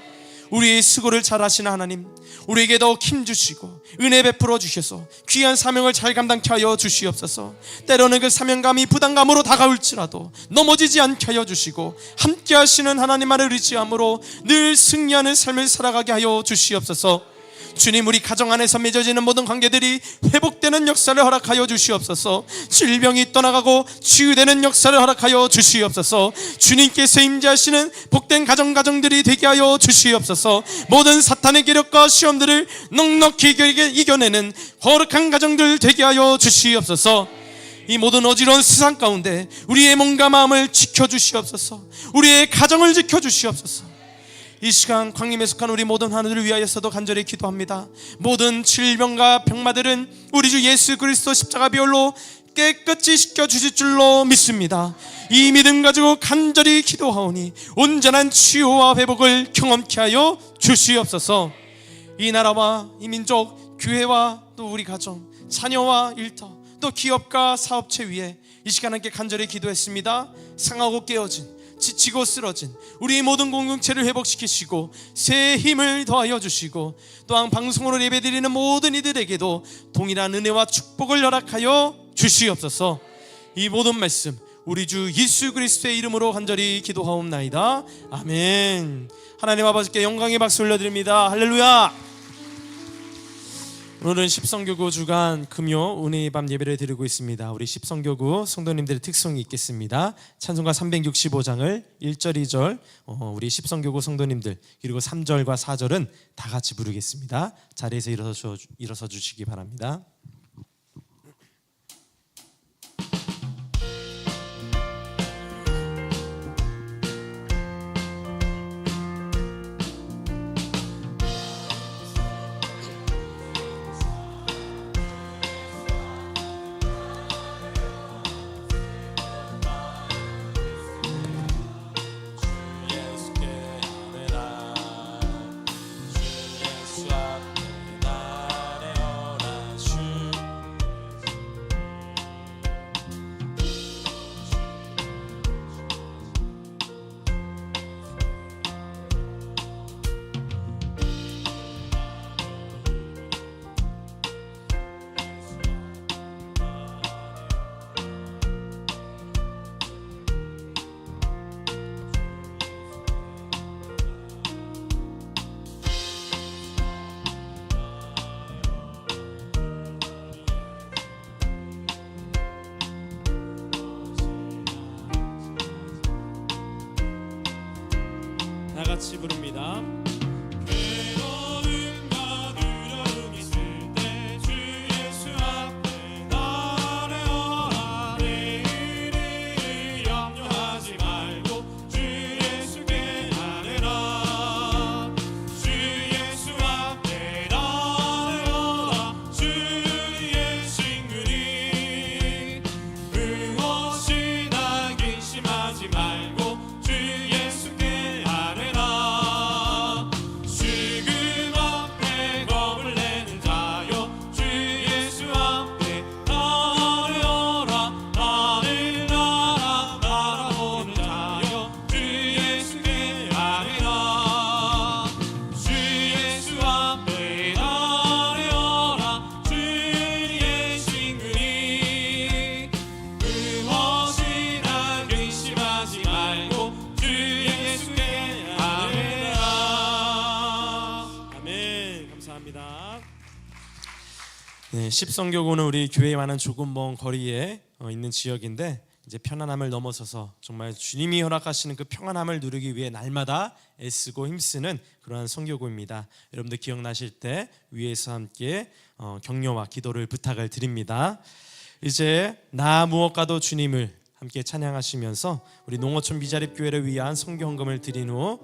우리의 수고를 잘 하시는 하나님, 우리에게 더욱 힘주시고 은혜 베풀어 주셔서 귀한 사명을 잘 감당케 하여 주시옵소서. 때로는 그 사명감이 부담감으로 다가올지라도 넘어지지 않게 하여 주시고 함께 하시는 하나님만을 의지함으로 늘 승리하는 삶을 살아가게 하여 주시옵소서. 주님, 우리 가정 안에서 맺어지는 모든 관계들이 회복되는 역사를 허락하여 주시옵소서. 질병이 떠나가고 치유되는 역사를 허락하여 주시옵소서. 주님께서 임재하시는 복된 가정들이 되게 하여 주시옵소서. 모든 사탄의 기력과 시험들을 넉넉히 이겨내는 거룩한 가정들 되게 하여 주시옵소서. 이 모든 어지러운 세상 가운데 우리의 몸과 마음을 지켜주시옵소서. 우리의 가정을 지켜주시옵소서. 이 시간 광림에 속한 우리 모든 하나들을 위하여서도 간절히 기도합니다. 모든 질병과 병마들은 우리 주 예수 그리스도 십자가 비열로 깨끗이 씻겨주실 줄로 믿습니다. 이 믿음 가지고 간절히 기도하오니 온전한 치유와 회복을 경험케 하여 주시옵소서. 이 나라와 이 민족, 교회와 또 우리 가정, 자녀와 일터, 또 기업과 사업체 위에 이 시간 함께 간절히 기도했습니다. 상하고 깨어진 지치고 쓰러진 우리 모든 공동체를 회복시키시고 새 힘을 더하여 주시고, 또한 방송으로 예배드리는 모든 이들에게도 동일한 은혜와 축복을 허락하여 주시옵소서. 이 모든 말씀 우리 주 예수 그리스도의 이름으로 간절히 기도하옵나이다. 아멘. 하나님 아버지께 영광의 박수 올려드립니다. 할렐루야. 오늘은 십성교구 주간 금요 은혜의 밤 예배를 드리고 있습니다. 우리 십성교구 성도님들의 특성이 있겠습니다. 찬송가 365장을 1절 2절 우리 십성교구 성도님들, 그리고 3절과 4절은 다 같이 부르겠습니다. 자리에서 일어서 주시기 바랍니다. 다 같이 부릅니다. 네, 십성교구는 우리 교회와는 조금 먼 거리에 있는 지역인데, 이제 편안함을 넘어서서 정말 주님이 허락하시는 그 평안함을 누리기 위해 날마다 애쓰고 힘쓰는 그러한 성교구입니다. 여러분들 기억나실 때 위에서 함께 격려와 기도를 부탁을 드립니다. 이제 나 무엇과도 주님을 함께 찬양하시면서 우리 농어촌 미자립교회를 위한 성교헌금을 드린 후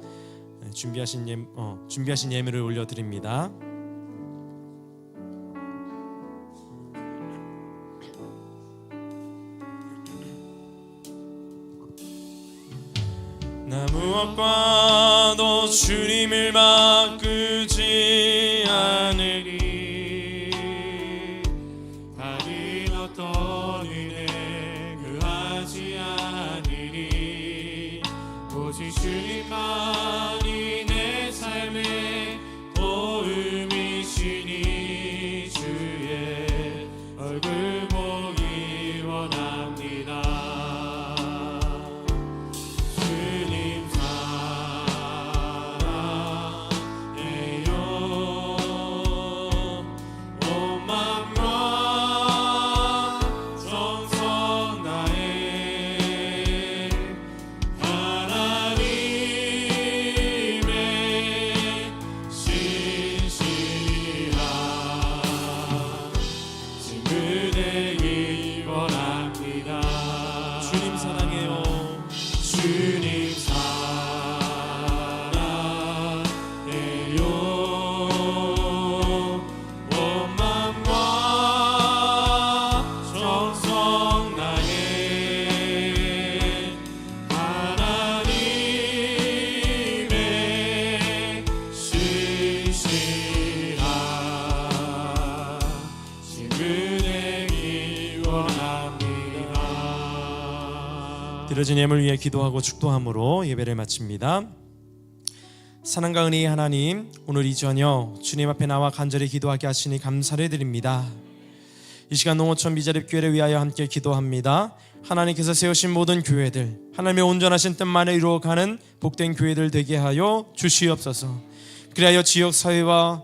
준비하신 예물을 올려드립니다. 나 무엇과도 주님을 바꾸지 않으리. 다른 어떤 은혜 구하지 않으리. 오직 주님만이 내 삶의 도움이시니 주의 얼굴 보기 원합니다. 주님 사랑 드려진 예물 위해 기도하고 축도함으로 예배를 마칩니다. 사랑과 은혜의 하나님, 오늘 이 저녁 주님 앞에 나와 간절히 기도하게 하시니 감사를 드립니다. 이 시간 농어촌 미자립 교회를 위하여 함께 기도합니다. 하나님께서 세우신 모든 교회들, 하나님의 온전하신 뜻만을 이루어가는 복된 교회들 되게 하여 주시옵소서. 그리하여 지역사회와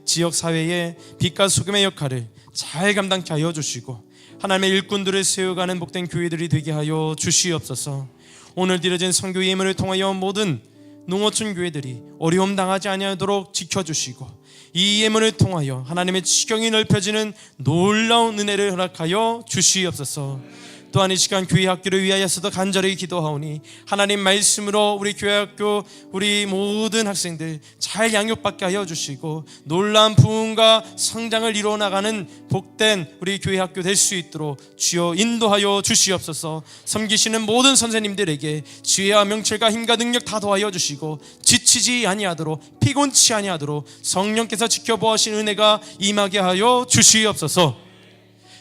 지역사회의 빛과 소금의 역할을 잘 감당케 하여 주시고 하나님의 일꾼들을 세워가는 복된 교회들이 되게 하여 주시옵소서. 오늘 드려진 선교 예물을 통하여 모든 농어촌 교회들이 어려움 당하지 아니하도록 지켜주시고 이 예물을 통하여 하나님의 지경이 넓혀지는 놀라운 은혜를 허락하여 주시옵소서. 또한 이 시간 교회 학교를 위하여서도 간절히 기도하오니 하나님 말씀으로 우리 교회 학교 우리 모든 학생들 잘 양육받게 하여 주시고 놀라운 부흥과 성장을 이루어 나가는 복된 우리 교회 학교 될 수 있도록 주여 인도하여 주시옵소서. 섬기시는 모든 선생님들에게 지혜와 명철과 힘과 능력 다 더하여 주시고 지치지 아니하도록 피곤치 아니하도록 성령께서 지켜보시는 은혜가 임하게 하여 주시옵소서.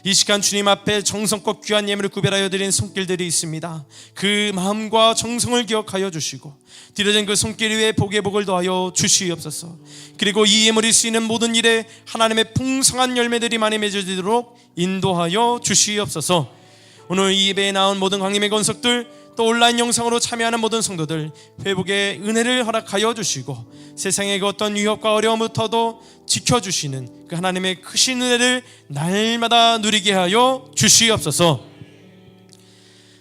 이 시간 주님 앞에 정성껏 귀한 예물을 구별하여 드린 손길들이 있습니다. 그 마음과 정성을 기억하여 주시고 드려진 그 손길 위에 복의 복을 더하여 주시옵소서. 그리고 이 예물이 쓰이는 모든 일에 하나님의 풍성한 열매들이 많이 맺어지도록 인도하여 주시옵소서. 오늘 이 예배에 나온 모든 광림의 권속들 또 온라인 영상으로 참여하는 모든 성도들 회복의 은혜를 허락하여 주시고 세상의 그 어떤 위협과 어려움부터도 지켜주시는 그 하나님의 크신 은혜를 날마다 누리게 하여 주시옵소서.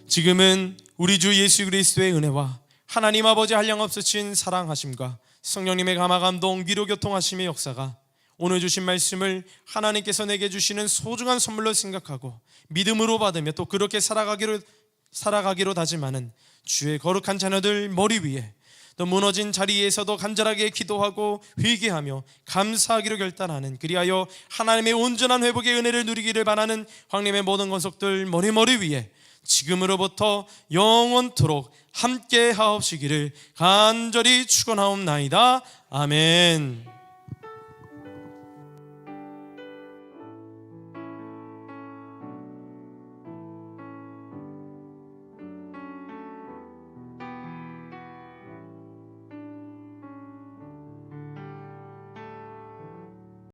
지금은 우리 주 예수 그리스도의 은혜와 하나님 아버지 한량없으신 사랑하심과 성령님의 감화감동 위로 교통하심의 역사가 오늘 주신 말씀을 하나님께서 내게 주시는 소중한 선물로 생각하고 믿음으로 받으며 또 그렇게 살아가기로 다짐하는 주의 거룩한 자녀들 머리 위에 또 무너진 자리에서도 간절하게 기도하고 회개하며 감사하기로 결단하는 그리하여 하나님의 온전한 회복의 은혜를 누리기를 바라는 황님의 모든 권속들 머리 위에 지금으로부터 영원토록 함께 하옵시기를 간절히 축원하옵나이다. 아멘.